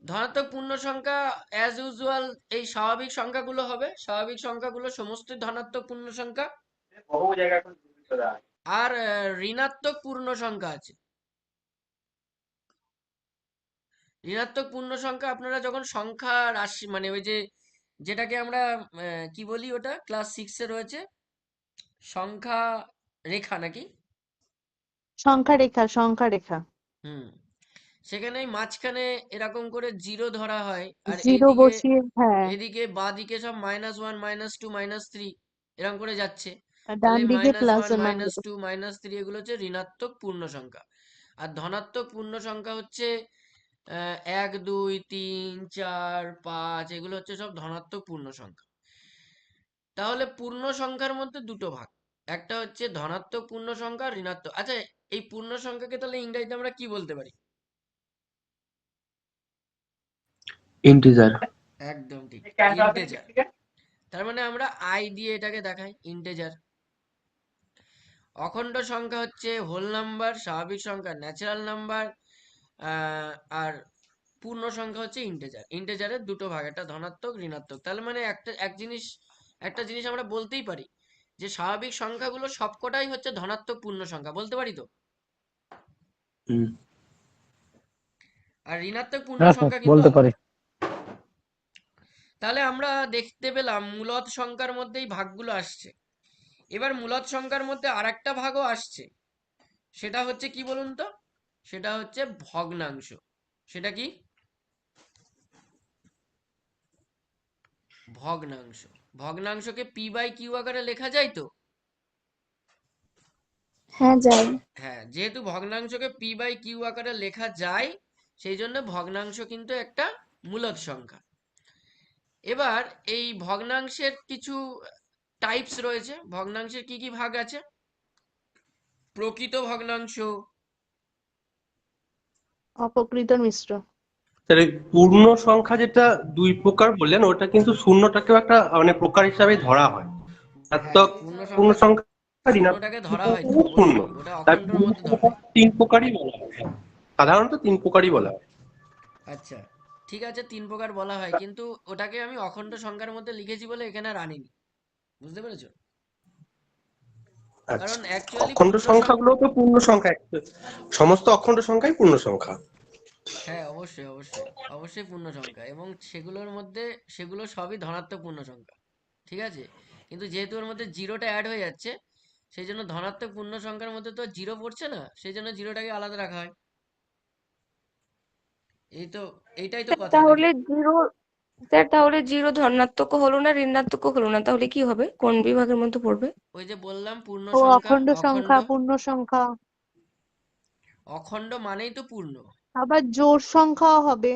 Speaker 1: ধনাত্মক পূর্ণ সংখ্যা অ্যাজ ইউজুয়াল এই স্বাভাবিক সংখ্যাগুলো হবে। স্বাভাবিক সংখ্যাগুলো সমস্ত ধনাত্মক পূর্ণ সংখ্যা। আর ঋণাত্মক পূর্ণ সংখ্যা আছে। ঋণাত্মক পূর্ণ সংখ্যা আপনারা যখন সংখ্যা রাশি, মানে ওই যে যেটাকে আমরা কি বলি, ওটা ক্লাস 6-এ রয়েছে, সংখ্যা রেখা নাকি?
Speaker 2: সংখ্যা রেখা, সংখ্যা রেখা।
Speaker 1: হুম, সেখানে এই মাঝখানে এরকম করে জিরো ধরা হয়, আর
Speaker 2: জিরো
Speaker 1: এইদিকে,
Speaker 2: বসিয়ে, হ্যাঁ,
Speaker 1: এদিকে বাঁদিকে সব -1 -2 -3 এরকম করে যাচ্ছে।
Speaker 2: আর
Speaker 1: তাহলে
Speaker 2: ডান দিকে প্লাস
Speaker 1: -1
Speaker 2: আর মাইনাস।
Speaker 1: -2 -3 এগুলো হচ্ছে ঋণাত্মক পূর্ণ সংখ্যা। আর ধনাত্মক পূর্ণ সংখ্যা হচ্ছে 1 2 3 4 5, এগুলো হচ্ছে সব ধনাত্মক পূর্ণ সংখ্যা। তাহলে পূর্ণ সংখ্যার মধ্যে দুটো ভাগ, একটা হচ্ছে ধনাত্মক পূর্ণ সংখ্যা আর ঋণাত্মক। আচ্ছা, এই পূর্ণ সংখ্যাকে তাহলে ইংরেজিতে আমরা কি বলতে পারি?
Speaker 3: ইন্টিজার।
Speaker 1: একদম ঠিক, ইন্টেজার। তার মানে আমরা আই দিয়ে এটাকে দেখাই, ইন্টেজার। অখণ্ড সংখ্যা হচ্ছে হোল নাম্বার, স্বাভাবিক সংখ্যা ন্যাচারাল নাম্বার, আর পূর্ণ সংখ্যা হচ্ছে ইন্টেজার। ইন্টেজারের দুটো ভাগ, একটা ধনাত্মক ঋণাত্মক। তাহলে মানে একটা জিনিস আমরা বলতেই পারি যে স্বাভাবিক সংখ্যাগুলো সবকটাই হচ্ছে ধনাত্মক পূর্ণ সংখ্যা, বলতে পারি তো?
Speaker 3: হুম।
Speaker 1: আর ঋণাত্মক পূর্ণ
Speaker 4: হ্যাঁ স্যার,
Speaker 1: সংখ্যা কিন্তু
Speaker 4: বলতে
Speaker 1: আলাদা।
Speaker 4: পারি।
Speaker 1: তাহলে আমরা দেখতে পেলাম মূলদ সংখ্যার মধ্যেই ভাগগুলো আসছে। এবার মূলদ সংখ্যার মধ্যে আরেকটা ভাগও আসছে, সেটা হচ্ছে কি বলুন তো? সেটা হচ্ছে ভগ্নাংশ। সেটা কি? ভগ্নাংশ। ভগ্নাংশকে p/q আকারে লেখা যায় তো?
Speaker 7: হ্যাঁ যাই।
Speaker 1: হ্যাঁ, যেহেতু ভগ্নাংশকে p/q আকারে লেখা যায়, সেই জন্য ভগ্নাংশ কিন্তু একটা মূলদ সংখ্যা। এবার এই ভগ্নাংশের কিছু টাইপস রয়েছে। ভগ্নাংশের কি কি ভাগ আছে? প্রকৃত ভগ্নাংশ,
Speaker 2: অপকৃত মিশ্র।
Speaker 8: তাহলে পূর্ণ সংখ্যা যেটা দুই প্রকার বললেন, ওটা কিন্তু শূন্যটাকেও একটা মানে প্রকার হিসাবে ধরা হয়।
Speaker 1: হ্যাঁ,
Speaker 8: ঋণাত্মক
Speaker 1: পূর্ণ
Speaker 8: পূর্ণ
Speaker 1: সংখ্যা
Speaker 8: সংখ্যা, ঋণাত্মক
Speaker 1: শূন্যটাকে ধরা হয় তো
Speaker 8: শূন্য।
Speaker 1: অবশ্যই, ওটা
Speaker 8: তাই
Speaker 1: অখণ্ডর
Speaker 8: পূর্ণ
Speaker 1: মধ্যে ধরা
Speaker 8: সংখ্যা
Speaker 1: হয়।
Speaker 8: তিন প্রকারই বলা হয়, হ্যাঁ। সাধারণত তিন প্রকারই বলা হয়।
Speaker 1: আচ্ছা, ঠিক আছে, তিন প্রকার বলা হয়, কিন্তু ওটাকে আমি অখণ্ড সংখ্যার মধ্যে লিখেছি বলে এখানে আর আনিনি, বুঝতে পেরেছো?
Speaker 8: আচ্ছা,
Speaker 1: কারণ অ্যাকচুয়ালি
Speaker 8: অখণ্ড
Speaker 1: পূর্ণ
Speaker 8: সংখ্যাগুলো তো পূর্ণ সংখ্যা, সমস্ত অখণ্ড সংখ্যাই পূর্ণ সংখ্যা।
Speaker 1: হ্যাঁ, অবশ্যই অবশ্যই অবশ্যই পূর্ণ সংখ্যা, এবং সেগুলোর মধ্যে সেগুলো সবই ধনাত্মক পূর্ণ সংখ্যা, ঠিক আছে? কিন্তু যেহেতু ওর মধ্যে জিরোটা অ্যাড হয়ে যাচ্ছে, সেই জন্য ধনাত্মক পূর্ণ সংখ্যার মধ্যে তো জিরো পড়ছে না, সেই জন্য জিরোটাকে আলাদা রাখা হয়। এই তো, এইটাই তো কথা নাকি?
Speaker 5: তাহলে জিরো, স্যার তাহলে জিরো ধনাত্মক হলো না ঋণাত্মক হলো না, তাহলে কি হবে, কোন বিভাগের মধ্যে পড়বে?
Speaker 1: ওই যে বললাম পূর্ণ
Speaker 2: ও
Speaker 1: সংখ্যা,
Speaker 2: অখণ্ড
Speaker 1: অখণ্ড।
Speaker 2: সংখ্যা, পূর্ণ সংখ্যা,
Speaker 1: অখণ্ড মানেই তো পূর্ণ।
Speaker 2: আবার জোড় সংখ্যাও হবে।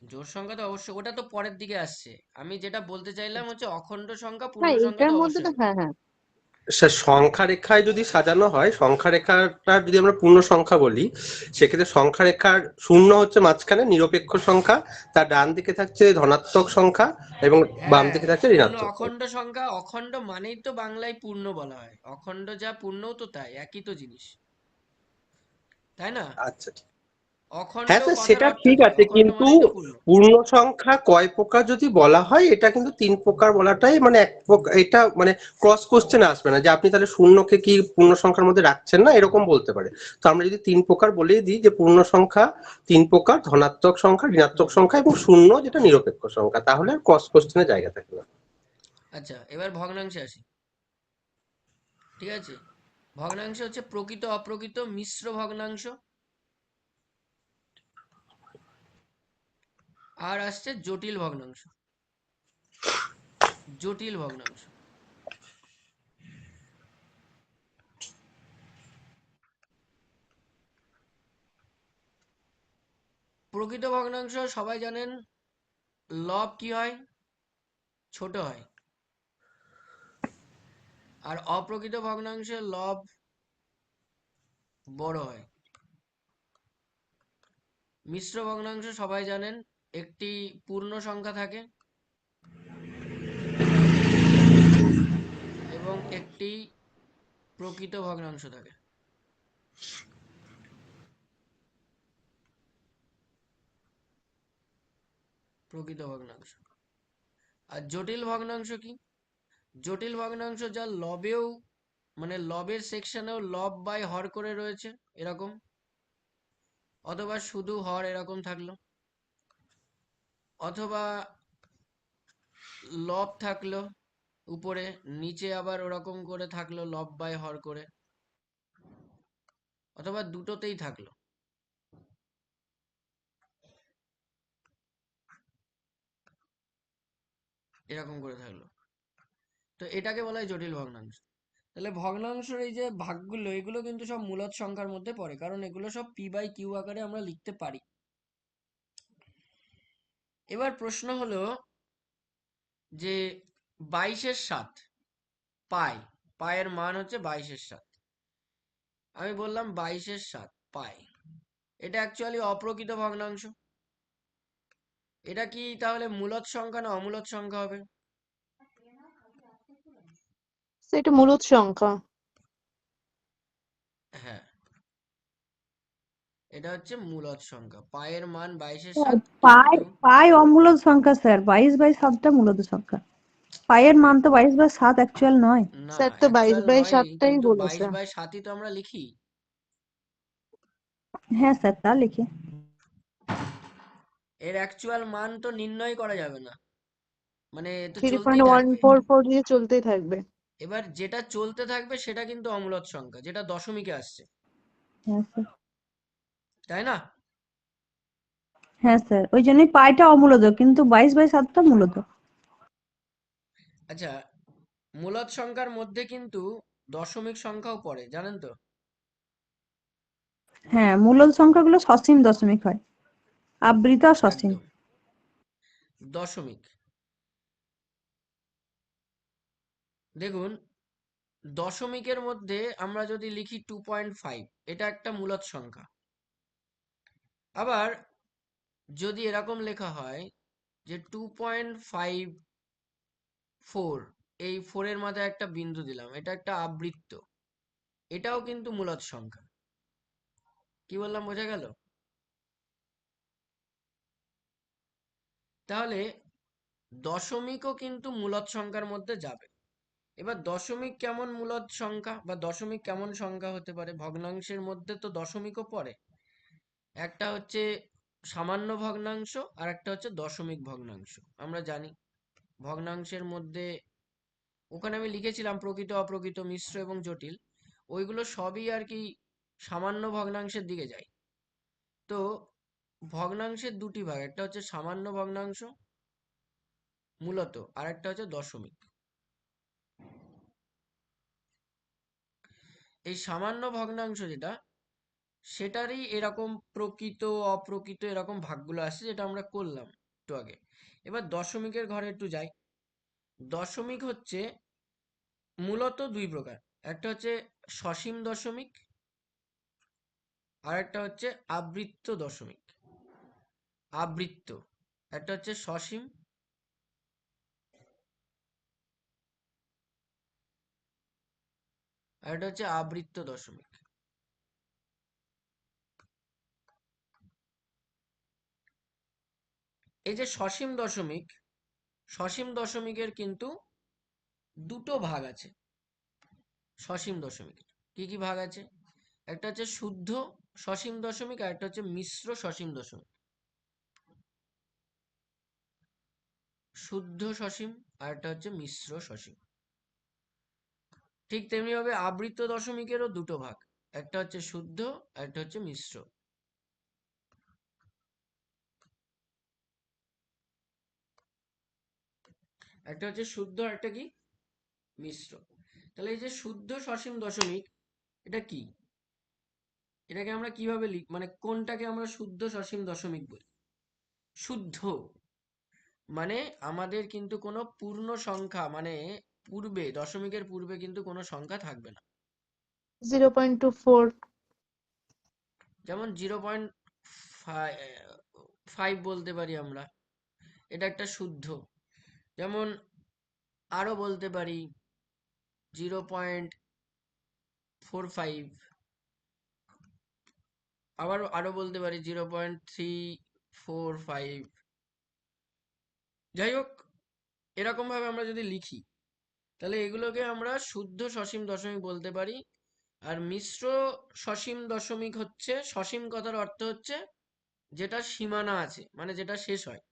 Speaker 1: জোড় সংখ্যা তো অবশ্যই, ওটা তো পরের দিকে আসছে। আমি যেটা বলতে চাইলাম হচ্ছে অখণ্ড সংখ্যা,
Speaker 2: না,
Speaker 1: পূর্ণ সংখ্যা
Speaker 2: এইটার
Speaker 1: তো
Speaker 2: মধ্যে
Speaker 1: অবশ্যই
Speaker 2: তো
Speaker 1: হবে।
Speaker 2: হ্যাঁ হ্যাঁ।
Speaker 8: সে সংখ্যা রেখায় যদি সাজানো হয়, সংখ্যা রেখাটা যদি আমরা পূর্ণ সংখ্যা বলি, সেক্ষেত্রে সংখ্যা রেখার শূন্য হচ্ছে মাঝখানে নিরপেক্ষ সংখ্যা, তার ডান দিকে থাকছে ধনাত্মক সংখ্যা এবং বাম
Speaker 1: হ্যাঁ,
Speaker 8: দিকে থাকছে
Speaker 1: পূর্ণ
Speaker 8: ঋণাত্মক
Speaker 1: অখণ্ড
Speaker 8: সংখ্যা।
Speaker 1: সংখ্যা, অখণ্ড মানেই তো বাংলায় পূর্ণ বলা হয়, অখণ্ড যা পূর্ণও তো তাই, একই তো জিনিস, তাই না?
Speaker 8: আচ্ছা,
Speaker 1: অখণ্ড
Speaker 8: হ্যাঁ স্যার,
Speaker 1: কথার
Speaker 8: সেটা
Speaker 1: অর্থ
Speaker 8: ঠিক
Speaker 1: কি?
Speaker 8: আছে,
Speaker 1: অখণ্ড
Speaker 8: কিন্তু
Speaker 1: মানেই তো পূর্ণ।
Speaker 8: পূর্ণ সংখ্যা কয় প্রকার যদি বলা হয়, এটা কিন্তু তিন প্রকার বলাটাই মানে এক প্রকার, এটা মানে ক্রস কোশ্চেন আসবে না যে আপনি তাহলে শূন্যকে কি পূর্ণ সংখ্যার মধ্যে রাখছেন না, এরকম বলতে পারে। তো আমরা যদি তিন প্রকার বলেই দিই যে পূর্ণ সংখ্যা তিন প্রকার, ধনাত্মক সংখ্যা, ঋণাত্মক সংখ্যা এবং শূন্য যেটা নিরপেক্ষ সংখ্যা, তাহলে আর ক্রস কোশ্চেনের জায়গা থাকে না।
Speaker 1: আচ্ছা, এবার ভগ্নাংশে আসি, ঠিক আছে? ভগ্নাংশ হচ্ছে প্রকৃত অপ্রকৃত মিশ্র ভগ্নাংশ, আর আসছে জটিল ভগ্নাংশ। জটিল ভগ্নাংশ, প্রকৃত ভগ্নাংশ সবাই জানেন, লব কি হয়? ছোট হয়। আর অপ্রকৃত ভগ্নাংশে লব বড় হয়। মিশ্র ভগ্নাংশ সবাই জানেন, একটি পূর্ণ সংখ্যা থাকে এবং একটি প্রকৃত ভগ্নাংশ থাকে। প্রকৃত ভগ্নাংশ। আর জটিল ভগ্নাংশ কি? জটিল ভগ্নাংশ যা লবেও, মানে লবের সেকশনেও লব বাই হর করে রয়েছে এরকম, অথবা শুধু হর এরকম থাকলো, অথবা লব থাকলো উপরে, নিচে আবার ওরকম করে থাকলো লব বাই হর করে, অথবা দুটোতেই থাকলো, এরকম করে থাকলো। তো এটাকে বলা হয় জটিল ভগ্নাংশ। তাহলে ভগ্নাংশের এই যে ভাগগুলো, এগুলো কিন্তু সব মূলদ সংখ্যার মধ্যে পড়ে, কারণ এগুলো সব পি বাই কিউ আকারে আমরা লিখতে পারি। এবার প্রশ্ন হলো যে 22/7 পাই, পায়ের মান হচ্ছে 22/7। আমি বললাম 22/7 পাই, এটা অ্যাকচুয়ালি অপ্রকৃত ভগ্নাংশ। এটা কি তাহলে মূলদ সংখ্যা না অমূলদ সংখ্যা হবে?
Speaker 2: সেটা মূলদ সংখ্যা।
Speaker 1: হ্যাঁ, এটা হচ্ছে মূলদ সংখ্যা, পায়ের মান 22/7
Speaker 9: স্যার, পাই
Speaker 1: কিন্তু
Speaker 9: পাই অমূলদ সংখ্যা স্যার, 22/7টা মূলদ সংখ্যা। পাইয়ের মান তো 22/7 অ্যাকচুয়াল নয়।
Speaker 1: না,
Speaker 2: স্যার তো বাইশ
Speaker 1: অ্যাকচুয়াল
Speaker 2: বাই
Speaker 1: নয়,
Speaker 2: সাতটাই
Speaker 1: কিন্তু
Speaker 2: বলেছে।
Speaker 1: 22/7ই তো আমরা লিখি।
Speaker 9: হ্যাঁ স্যার, তা লিখে।
Speaker 1: এর অ্যাকচুয়াল মান তো নির্ণয় করা যাবে না, মানে এ তো
Speaker 2: থ্রি
Speaker 1: চলতেই
Speaker 2: পয়েন্ট ওয়ান
Speaker 1: থাকবে।
Speaker 2: ফোর ফোর দিয়ে চলতেই থাকবে।
Speaker 1: এবার যেটা চলতে থাকবে সেটা কিন্তু অমূলদ সংখ্যা, যেটা দশমিকে আসছে,
Speaker 9: হ্যাঁ স্যার।
Speaker 1: তাই না?
Speaker 9: হ্যাঁ স্যার, ওই জন্যই পাইটা অমূলদ, কিন্তু 22/7টা মূলদ।
Speaker 1: আচ্ছা, মূলদ সংখ্যার মধ্যে কিন্তু দশমিক সংখ্যাও পড়ে, জানেন তো?
Speaker 9: হ্যাঁ, মূলদ সংখ্যাগুলো সসীম দশমিক হয়, আবৃত আর সসীম।
Speaker 1: একদম, দশমিক। দেখুন, দশমিকের মধ্যে আমরা যদি লিখি 2.5, এটা একটা মূলদ সংখ্যা। আবার যদি এরকম লেখা হয় যে 2.54, এই 4-এর মাথায় একটা বিন্দু দিলাম, এটা একটা আবৃত্ত, এটাও কিন্তু মূলদ সংখ্যা। কি বললাম, বোঝা গেল? তাহলে দশমিকও কিন্তু মূলদ সংখ্যার মধ্যে যাবে। এবার দশমিক কেমন মূলদ সংখ্যা বা দশমিক কেমন সংখ্যা হতে পারে? ভগ্নাংশের মধ্যে তো দশমিকও পড়ে। একটা হচ্ছে সামান্য ভগ্নাংশ আর একটা হচ্ছে দশমিক ভগ্নাংশ। আমরা জানি ভগ্নাংশের মধ্যে, ওখানে আমি লিখেছিলাম প্রকৃত, অপ্রকৃত, মিশ্র এবং জটিল, ওইগুলো সবই আর কি সামান্য ভগ্নাংশের দিকে যায়। তো ভগ্নাংশের দুটি ভাগ, একটা হচ্ছে সামান্য ভগ্নাংশ মূলত, আর একটা হচ্ছে দশমিক। এই সামান্য ভগ্নাংশ যেটা, সেটারই এরকম প্রকৃত, অপ্রকৃত এরকম ভাগগুলো আসছে, যেটা আমরা করলাম একটু আগে। এবার দশমিকের ঘরে একটু যাই। দশমিক হচ্ছে মূলত দুই প্রকার, একটা হচ্ছে সসীম দশমিক আর একটা হচ্ছে আবৃত্ত দশমিক। আবৃত্ত, একটা হচ্ছে সসীম আর একটা হচ্ছে আবৃত্ত দশমিক। এই যে সসীম দশমিক, সসীম দশমিকের কিন্তু দুটো ভাগ আছে। সসীম দশমিকের কি কি ভাগ আছে? একটা হচ্ছে শুদ্ধ সসীম দশমিক আর একটা হচ্ছে মিশ্র সসীম দশমিক। শুদ্ধ সসীম আর একটা হচ্ছে মিশ্র সসীম। ঠিক তেমনি ভাবে আবৃত্ত দশমিকেরও দুটো ভাগ, একটা হচ্ছে শুদ্ধ আর একটা হচ্ছে মিশ্র। একটা হচ্ছে শুদ্ধ আর একটা কি মিশ্র। তাহলে এই যে শুদ্ধ সসীম দশমিক, এটা কি? এটাকে আমরা কিভাবে মানে কোনটাকে আমরা শুদ্ধ সসীম দশমিক বলি? শুদ্ধ মানে আমাদের কিন্তু কোনো পূর্ণ সংখ্যা, মানে পূর্বে, দশমিকের পূর্বে কিন্তু কোনো সংখ্যা থাকবে না।
Speaker 2: 0.24।
Speaker 1: যেমন 0.5 বলতে পারি আমরা, এটা একটা শুদ্ধ। যেমন আরো বলতে পারি 0.45, আবার আরো বলতে পারি 0.345। যাই হোক, এরকম ভাবে আমরা যদি লিখি, তাহলে এগুলোকে আমরা শুদ্ধ সসীম দশমিক বলতে পারি। আর মিশ্র সসীম দশমিক হচ্ছে, সসীম কথার অর্থ হচ্ছে যেটা সীমানা আছে, মানে যেটা শেষ হয়।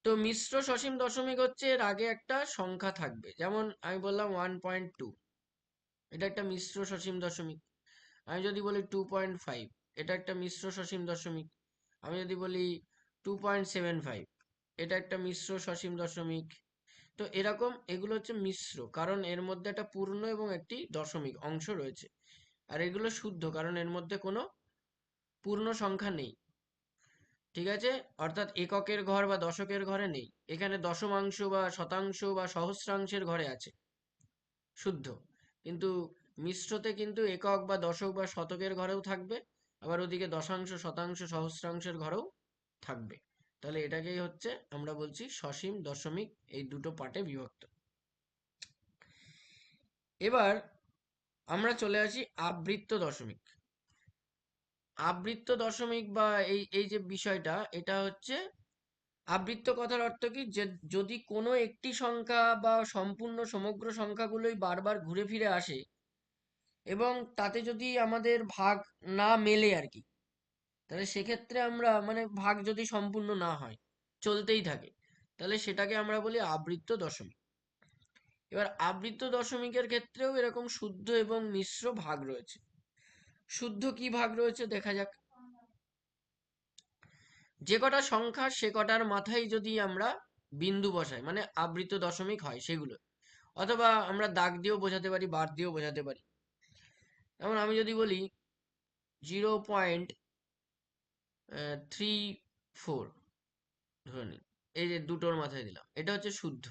Speaker 1: তো মিশ্র সসীম দশমিক হচ্ছে এর আগে একটা সংখ্যা থাকবে। যেমন আমি বললাম 1.2, এটা একটা মিশ্র সসীম দশমিক। আমি যদি বলি 2.5, এটা একটা মিশ্র সসীম দশমিক। আমি যদি বলি 2.75, এটা একটা মিশ্র সসীম দশমিক। তো এরকম এগুলো হচ্ছে মিশ্র, কারণ এর মধ্যে একটা পূর্ণ এবং একটি দশমিক অংশ রয়েছে। আর এগুলো শুদ্ধ, কারণ এর মধ্যে কোনো পূর্ণ সংখ্যা নেই। ঠিক আছে? অর্থাৎ এককের ঘর বা দশকের ঘরে নেই, এখানে দশমাংশ বা শতাংশ বা সহস্রাংশের ঘরে আছে, শুদ্ধ। কিন্তু মিশ্রতে কিন্তু একক বা দশক বা শতকের ঘরেও থাকবে, আবার ওদিকে দশাংশ, শতাংশ, সহস্রাংশের ঘরেও থাকবে। তাহলে এটাকেই হচ্ছে আমরা বলছি সসীম দশমিক, এই দুটো পার্টে বিভক্ত। এবার আমরা চলে আসি আবৃত্ত দশমিক। আবৃত্ত দশমিক বা এই এই যে বিষয়টা, এটা হচ্ছে আবৃত্ত কথার অর্থ কি, যে যদি কোনো একটি সংখ্যা বা সম্পূর্ণ সমগ্র সংখ্যাগুলোই বারবার ঘুরে ফিরে আসে এবং তাতে যদি আমাদের ভাগ না মেলে আর কি, তাহলে সেক্ষেত্রে আমরা, মানে ভাগ যদি সম্পূর্ণ না হয়, চলতেই থাকে, তাহলে সেটাকে আমরা বলি আবৃত্ত দশমিক। এবার আবৃত্ত দশমিকের ক্ষেত্রেও এরকম শুদ্ধ এবং মিশ্র ভাগ রয়েছে। শুদ্ধ কি ভাগ রয়েছে দেখা যাক। যে কটা সংখ্যা সে কটার মাথায় যদি আমরা বিন্দু বসাই, মানে আবৃত্ত দশমিক হয় সেগুলো। অথবা আমরা দাগ দিয়েও বোঝাতে পারি, বার দিয়েও বোঝাতে পারি। যেমন আমি যদি বলি 0.34, ধরে নিন, এই যে দুটোর মাথায় দিলাম, এটা হচ্ছে শুদ্ধ।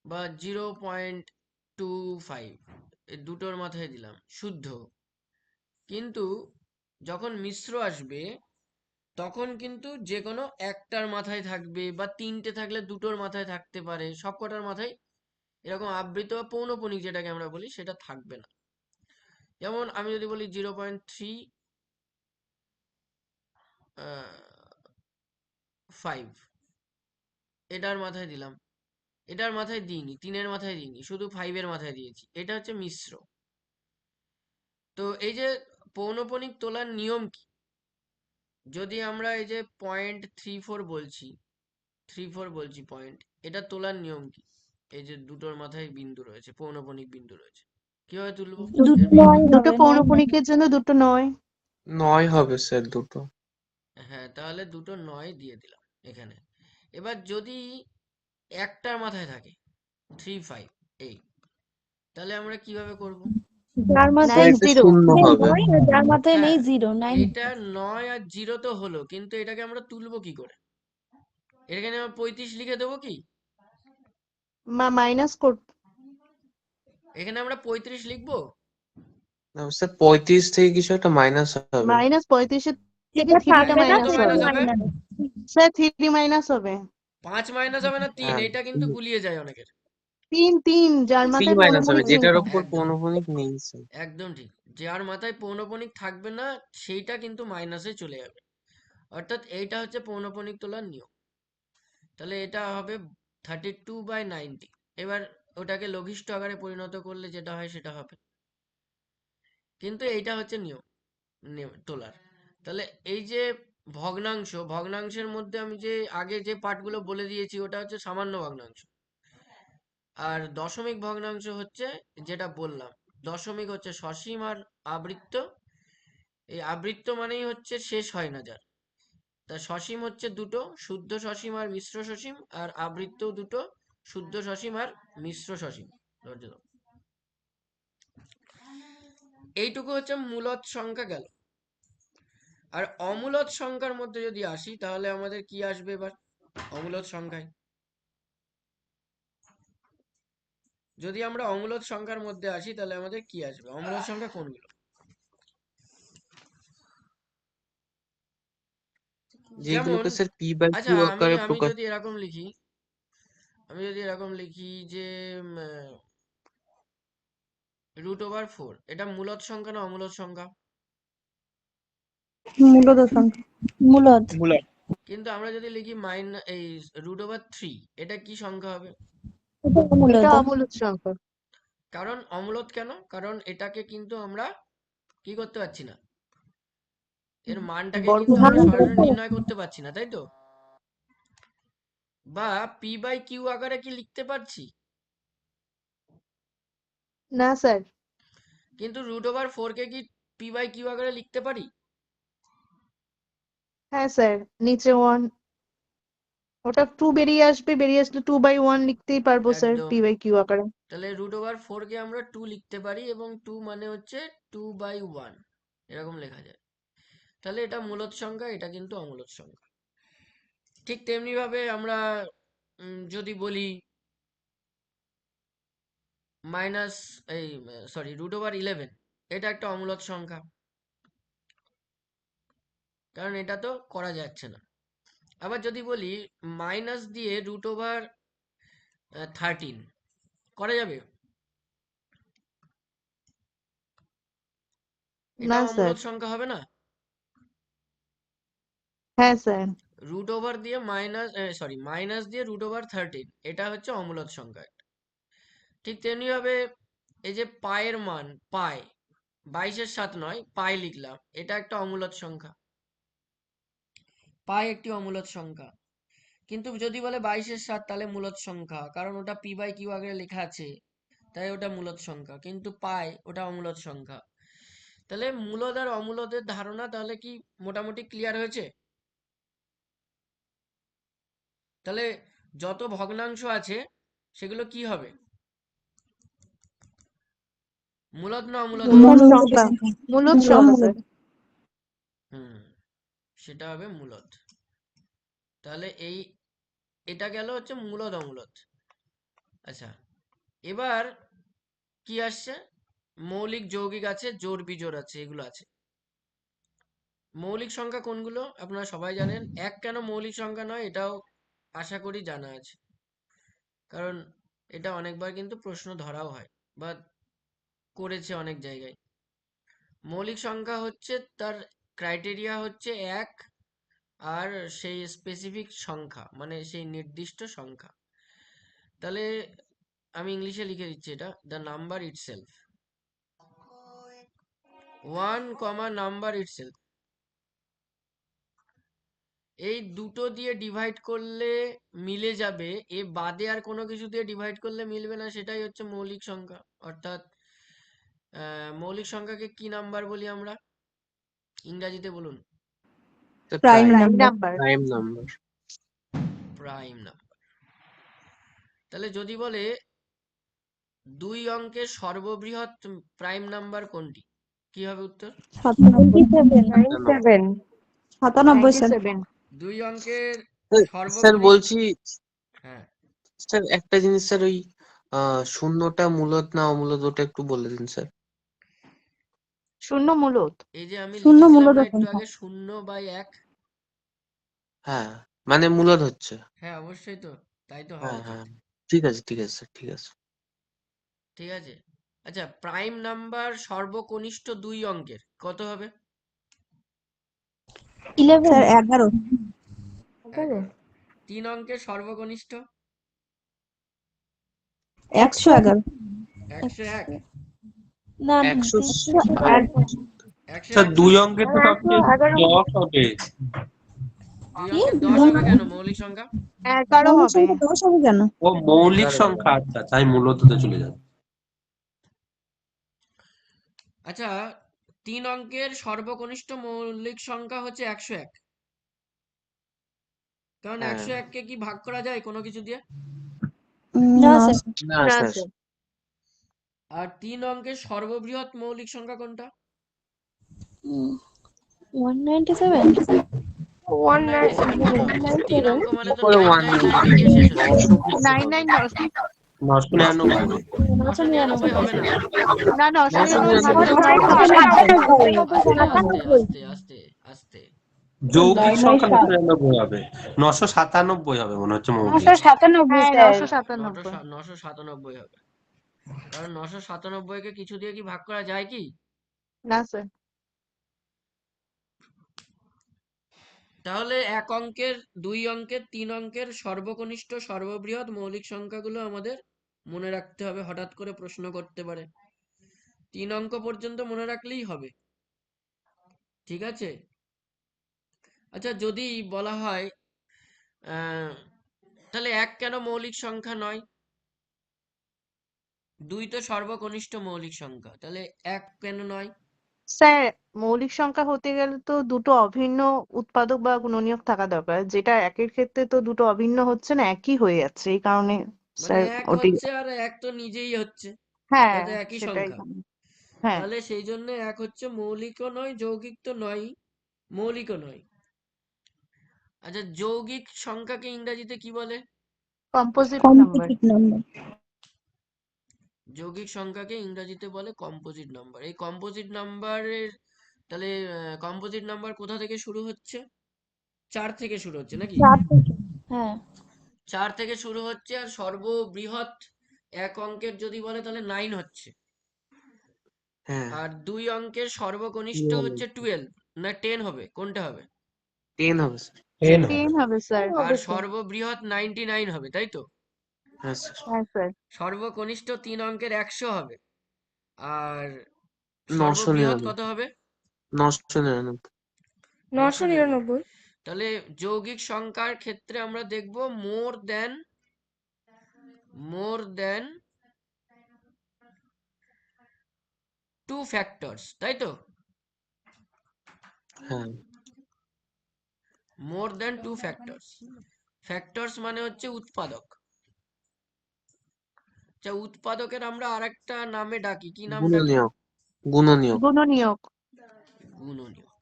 Speaker 1: বা 0.25, এই দুটোর মাথায় দিলাম, শুদ্ধ। কিন্তু যখন মিশ্র আসবে, তখন কিন্তু যে কোনো একটার মাথায় থাকবে, বা তিনটে থাকলে দুটোর মাথায় থাকতে পারে, সব কটার মাথায় এরকম আবৃত বা পৌনঃপুনিক যেটাকে আমরা বলি সেটা থাকবে না। যেমন আমি যদি বলি 0.35, এটার মাথায় দিলাম, এটার মাথায় দিইনি, 3-এর মাথায় দিইনি, শুধু 5-এর মাথায় দিয়েছি, এটা হচ্ছে মিশ্র। তো এই যে পৌনঃপুনিক তোলার নিয়ম কি, যদি আমরা এই যে 0.34 বলছি পয়েন্ট, এটা তোলার নিয়ম কি, এই যে দুটোর মাথায় বিন্দু রয়েছে, পৌনঃপুনিক বিন্দু রয়েছে, কিভাবে তুলবো
Speaker 5: দুটো
Speaker 1: এর বিন্দু?
Speaker 5: নয়
Speaker 2: দুটো
Speaker 5: হবে, 9 হবে।
Speaker 2: পৌনঃপুনিকের জন্য দুটো নয়।
Speaker 3: 9 হবে স্যার দুটো।
Speaker 1: হ্যাঁ, তাহলে দুটো 9 দিয়ে দিলাম এখানে। এবার যদি একটার মাথায় থাকে 3-5-8, তাহলে আমরা কিভাবে করব?
Speaker 5: যার
Speaker 3: স্যার
Speaker 5: মাথায়
Speaker 2: 9
Speaker 3: এটা
Speaker 2: 0।
Speaker 3: শূন্য হবে।
Speaker 5: 9 আর যার মাথায় নেই
Speaker 1: হ্যাঁ,
Speaker 5: 0, 9
Speaker 1: এটা 9 আর 0 তো হলো, কিন্তু এটাকে আমরা তুলবো কি করে? এখানে আমরা 35 লিখে দেবো কি?
Speaker 2: Minus code.
Speaker 1: এখানে আমরা 35 লিখবো?
Speaker 3: না স্যার 35 থেকে কিছু একটা মাইনাস হবে।
Speaker 2: মাইনাস 35 থেকে
Speaker 5: যেটা
Speaker 2: 3টা
Speaker 5: থাকবে না
Speaker 1: কত
Speaker 2: মাইনাস
Speaker 5: সেটা
Speaker 2: হবে।
Speaker 1: মাইনাস হবে?
Speaker 5: মাইনাস।
Speaker 2: স্যার 3 মাইনাস হবে।
Speaker 1: 5 মাইনাস হবে না 3?
Speaker 3: হ্যাঁ
Speaker 1: এটা কিন্তু গুলিয়ে যায় অনেকের।
Speaker 2: 3 যার
Speaker 3: 3
Speaker 2: মাথায়
Speaker 3: মাইনাস হবে
Speaker 2: পৌনঃপুনিক নেই।
Speaker 3: যেটার উপর
Speaker 1: একদম,
Speaker 3: পৌনঃপুনিক নেই স্যার।
Speaker 1: একদম ঠিক। যার মাথায় পৌনঃপুনিক থাকবে না সেইটা কিন্তু মাইনাসে চলে যাবে। অর্থাৎ এইটা হচ্ছে পৌনঃপুনিক তোলার নিয়ম। তাহলে এটা হবে 32/90। এবার ওটাকে লঘিষ্ঠ আকারে পরিণত করলে যেটা হয় সেটা হবে, কিন্তু এইটা হচ্ছে নিয়ম তোলার। তাহলে এই যে ভগ্নাংশের মধ্যে আমি যে আগে যে পার্টগুলো বলে দিয়েছি ওটা হচ্ছে সামান্য ভগ্নাংশ, আর দশমিক ভগ্নাংশ হচ্ছে যেটা বললাম, দশমিক হচ্ছে সসীম আর আবৃত্ত। এই আবৃত্ত মানেই হচ্ছে শেষ হয় না যার। তা সসীম হচ্ছে দুটো, শুদ্ধ সসীম আর মিশ্র সসীম, আর আবৃত্তও দুটো, শুদ্ধ সসীম আর মিশ্র সসীম। ধৈর্য ধরো। এইটুকু হচ্ছে মূলদ সংখ্যা গেল। আর অমূলদ সংখ্যার মধ্যে যদি আসি তাহলে আমাদের কি আসবে এবার? অমূলদ সংখ্যায় যদি আমরা অমূলদ সংখ্যার মধ্যে আসি তাহলে আমাদের কি আসবে? অমূলদ সংখ্যা কোনগুলো? যেমন,
Speaker 3: যেগুলোকে স্যার পি বাই
Speaker 1: আচ্ছা,
Speaker 3: কিউ
Speaker 1: আমি
Speaker 3: আকারে
Speaker 1: আমি
Speaker 3: প্রকাশ।
Speaker 1: যদি এরকম লিখি, যে √4, এটা মূলদ সংখ্যা না অমূলদ সংখ্যা?
Speaker 9: মূলত সংখ্যা।
Speaker 5: মূলদ।
Speaker 4: মূলদ।
Speaker 1: কিন্তু আমরা যদি লিখি এই √3, এটা কি সংখ্যা হবে?
Speaker 5: এটা মূলদ।
Speaker 2: এটা অমূলদ সংখ্যা।
Speaker 1: কারণ অমূলদ কেন? কারণ এটাকে কিন্তু আমরা কি করতে পারছি না, এর মানটাকে কিন্তু আমরা
Speaker 2: বর্গমূল
Speaker 1: সরাসরি নির্ণয় করতে পারছি না, তাই তো? বা p/q আকারে কি লিখতে পারছি?
Speaker 2: না স্যার।
Speaker 1: কিন্তু √4 কে কি p/q আকারে লিখতে পারি?
Speaker 2: হ্যাঁ স্যার, নিচে 1, ওটা 2 বেরিয়ে আসলে 2/1 লিখতেই পারবো স্যার,
Speaker 1: একদম।
Speaker 2: p/q আকারে।
Speaker 1: তাহলে √4 কে আমরা 2 লিখতে পারি, এবং 2 মানে হচ্ছে 2/1, এরকম লেখা যায়। তাহলে এটা মূলদ সংখ্যা, এটা কিন্তু অমূলদ সংখ্যা। ঠিক তেমনি ভাবে আমরা যদি বলি মাইনাস এই সরি √11, এটা একটা অমূলদ সংখ্যা, কারণ এটা তো করা যাচ্ছে না। আবার যদি বলি মাইনাস দিয়ে √13, করা যাবে?
Speaker 2: না
Speaker 1: এটা
Speaker 2: স্যার।
Speaker 1: অমূলদ সংখ্যা হবে না?
Speaker 2: হ্যাঁ স্যার।
Speaker 1: মাইনাস দিয়ে √13, এটা হচ্ছে অমূলদ সংখ্যা। ঠিক তেমনি ভাবে এই যে পায়ের মান, 22/7 নয়, পাই লিখলাম, এটা একটা অমূলদ সংখ্যা। পাই একটি অমূলদ সংখ্যা। কিন্তু যদি বলে 22/7 তাহলে মূলদ সংখ্যা, কারণ ওটা p/q আগে লেখা আছে, তাই ওটা মূলদ সংখ্যা। কিন্তু পাই ওটা অমূলদ সংখ্যা। তাহলে মূলদ আর অমূলদের ধারণা তাহলে কি মোটামুটি ক্লিয়ার হয়েছে? তাহলে যত ভগ্নাংশ আছে সেগুলো কি হবে? মূলদ না অমূলদ হবে?
Speaker 2: মূলদ সংখ্যা। মূলদ সংখ্যা স্যার।
Speaker 1: হুম, সেটা হবে মূলদ। তাহলে এটা গেল হচ্ছে মূলদ অমূলদ। আচ্ছা, এবার কি আসছে? মৌলিক যৌগিক আছে, জোড় বিজোড় আছে, এগুলো আছে। মৌলিক সংখ্যা কোনগুলো আপনারা সবাই জানেন। এক কেন মৌলিক সংখ্যা নয় এটাও আশা করি জানা আছে, কারণ এটা অনেকবার কিন্তু প্রশ্ন ধরাও হয় বা করেছে অনেক জায়গায়। মৌলিক সংখ্যা হচ্ছে তার ক্রাইটেরিয়া হচ্ছে এক, আর সেই স্পেসিফিক সংখ্যা মানে সেই নির্দিষ্ট সংখ্যা। তাহলে আমি ইংলিশে লিখে দিচ্ছি এটা, the number itself, 1, number itself. এই দুটো দিয়ে ডিভাইড করলে মিলে যাবে, এ বাদে আর কোনো কিছু দিয়ে ডিভাইড করলে মিলবে না, সেটাই হচ্ছে মৌলিক সংখ্যা। অর্থাৎ মৌলিক সংখ্যাকে কি নাম্বার বলি আমরা? ইংরাজিতে বলুন।
Speaker 9: Prime
Speaker 3: prime
Speaker 9: number.
Speaker 2: Number.
Speaker 3: Prime number.
Speaker 1: Prime number. তাহলে যদি বলে 2 অঙ্কের সর্ববৃহৎ প্রাইম নাম্বার কোনটি, কি হবে উত্তর?
Speaker 9: 97 স্যার।
Speaker 2: 97
Speaker 1: 2 অঙ্কের
Speaker 3: স্যার
Speaker 1: সর্বকনিষ্ঠ।
Speaker 3: বলছি,
Speaker 1: হ্যাঁ,
Speaker 3: স্যার একটা জিনিস স্যার, ওই শূন্যটা মূলদ না অমূলদ ওটা একটু বলে দিন স্যার।
Speaker 2: শূন্য মূলদ।
Speaker 1: এই যে আমি
Speaker 9: শূন্য
Speaker 1: লিখেছিলাম
Speaker 9: মূলদ
Speaker 1: না একটু
Speaker 9: সংখ্যা।
Speaker 1: আগে 0/1।
Speaker 3: হ্যাঁ, মানে মূলদ হচ্ছে।
Speaker 1: হ্যাঁ অবশ্যই, তো তাই তো হওয়া
Speaker 3: হ্যাঁ
Speaker 1: উচিত।
Speaker 3: হ্যাঁ, ঠিক আছে ঠিক আছে স্যার, ঠিক আছে।
Speaker 1: ঠিক আছে। আচ্ছা, প্রাইম নাম্বার সর্বকনিষ্ঠ 2 অঙ্কের কত হবে?
Speaker 9: 11 স্যার 11।
Speaker 1: 11। 3 অঙ্কের সর্বকনিষ্ঠ?
Speaker 9: 111।
Speaker 1: 101।
Speaker 5: না
Speaker 3: 100
Speaker 8: স্যার
Speaker 1: 101
Speaker 8: 2
Speaker 1: নয়।
Speaker 8: অঙ্কের তো সবচেয়ে 10 হবে।
Speaker 1: 2 অঙ্কের 10 হবে কেন মৌলিক সংখ্যা?
Speaker 2: 11
Speaker 9: মৌলিক
Speaker 2: হবে।
Speaker 9: সংখ্যা 10 হবে কেন?
Speaker 8: ও মৌলিক
Speaker 3: 11
Speaker 8: সংখ্যা, আচ্ছা তাই মূলততে চলে যাবে।
Speaker 1: আচ্ছা, 3 অঙ্কের সর্বকনিষ্ঠ মৌলিক সংখ্যা হচ্ছে 101, কারণ
Speaker 3: হ্যাঁ।
Speaker 1: 101 কে কি ভাগ করা যায় কোনো কিছু দিয়ে?
Speaker 5: না
Speaker 9: না
Speaker 5: স্যার।
Speaker 3: না
Speaker 2: না
Speaker 3: স্যার,
Speaker 2: স্যার।
Speaker 1: আর 3 অঙ্কের সর্ববৃহৎ মৌলিক সংখ্যা কোনটা?
Speaker 5: 197।
Speaker 1: 197। 3 অঙ্ক মানে
Speaker 3: কি
Speaker 1: তো
Speaker 3: করে
Speaker 1: 999 দিয়ে শেষ হচ্ছে।
Speaker 3: 199?
Speaker 8: 999।
Speaker 1: 999 হবে না।
Speaker 2: না
Speaker 3: 999
Speaker 1: আস্তে আস্তে আস্তে।
Speaker 8: যৌগিক সংখ্যা 999 হবে, 997 হবে মনে হচ্ছে মৌলিক।
Speaker 9: 997
Speaker 2: হ্যাঁ
Speaker 9: স্যার।
Speaker 2: 997।
Speaker 1: 997 হবে, কারণ 997 কে কিছু দিয়ে কি ভাগ করা যায় কি?
Speaker 2: না স্যার।
Speaker 1: তাহলে 1 অঙ্কের, 2 অঙ্কের, 3 অঙ্কের সর্বকনিষ্ঠ সর্ববৃহৎ মৌলিক সংখ্যাগুলো আমাদের মনে রাখতে হবে, হঠাৎ করে প্রশ্ন করতে পারে। 3 অঙ্ক পর্যন্ত মনে রাখলেই হবে, ঠিক আছে? আচ্ছা, যদি বলা হয় তাহলে 1 কেন মৌলিক সংখ্যা নয়? 2 তো সর্বকনিষ্ঠ মৌলিক সংখ্যা, তাহলে 1 কেন নয়?
Speaker 2: স্যার মৌলিক সংখ্যা হতে গেলে তো দুটো অভিন্ন উৎপাদক বা গুণনীয়ক থাকা দরকার, যেটা একের ক্ষেত্রে তো দুটো অভিন্ন হচ্ছে না, একই হয়ে যাচ্ছে, এই কারণে
Speaker 1: মানে
Speaker 2: স্যার
Speaker 1: 1
Speaker 2: ওটি।
Speaker 1: হচ্ছে আর 1 তো নিজেই হচ্ছে,
Speaker 2: হ্যাঁ
Speaker 1: এটা তো একই
Speaker 2: সেটাই।
Speaker 1: সংখ্যা।
Speaker 2: হ্যাঁ
Speaker 1: তাহলে সেই জন্য 1 হচ্ছে মৌলিকও নয়, যৌগিক তো নয়, মৌলিকও নয়। আচ্ছা, যৌগিক সংখ্যাকে ইংরেজিতে কি বলে?
Speaker 2: Composite number.
Speaker 9: Competitive number.
Speaker 1: যৌগিক সংখ্যাকে ইংরেজিতে বলে কম্পোজিট নাম্বার। এই কম্পোজিট নাম্বারের তাহলে কম্পোজিট নাম্বার কোথা থেকে শুরু হচ্ছে? 4 থেকে শুরু হচ্ছে নাকি?
Speaker 5: হ্যাঁ।
Speaker 1: 4 থেকে শুরু হচ্ছে, আর সর্ববৃহৎ 1 অঙ্কের যদি বলে তাহলে 9 হচ্ছে,
Speaker 3: হ্যাঁ,
Speaker 1: আর 2 অঙ্কের সর্বকনিষ্ঠ হচ্ছে 12 না 10 হবে, কোনটা হবে?
Speaker 3: 10 হবে স্যার।
Speaker 8: 10 হবে।
Speaker 2: 10 হবে স্যার।
Speaker 1: আর সর্ববৃহৎ 99 হবে, তাই তো?
Speaker 3: হ্যাঁ স্যার।
Speaker 2: হ্যাঁ স্যার।
Speaker 1: সর্বকনিষ্ঠ 3 অঙ্কের 100 হবে, আর
Speaker 3: 999।
Speaker 1: সর্ববৃহৎ কত হবে?
Speaker 3: 999।
Speaker 1: 999। তাহলে যৌগিক সংখ্যার ক্ষেত্রে আমরা দেখব মোর দেন 2 ফ্যাক্টরস, তাই তো?
Speaker 3: হ্যাঁ,
Speaker 1: মোর দেন 2 ফ্যাক্টরস। ফ্যাক্টরস মানে হচ্ছে উৎপাদক। আচ্ছা, উৎপাদকের আমরা আরেকটা নামে ডাকি, কি নাম ডাকি?
Speaker 3: গুণনীয়ক। গুণনীয়ক।
Speaker 2: গুণনীয়ক।
Speaker 1: গুণনীয়ক।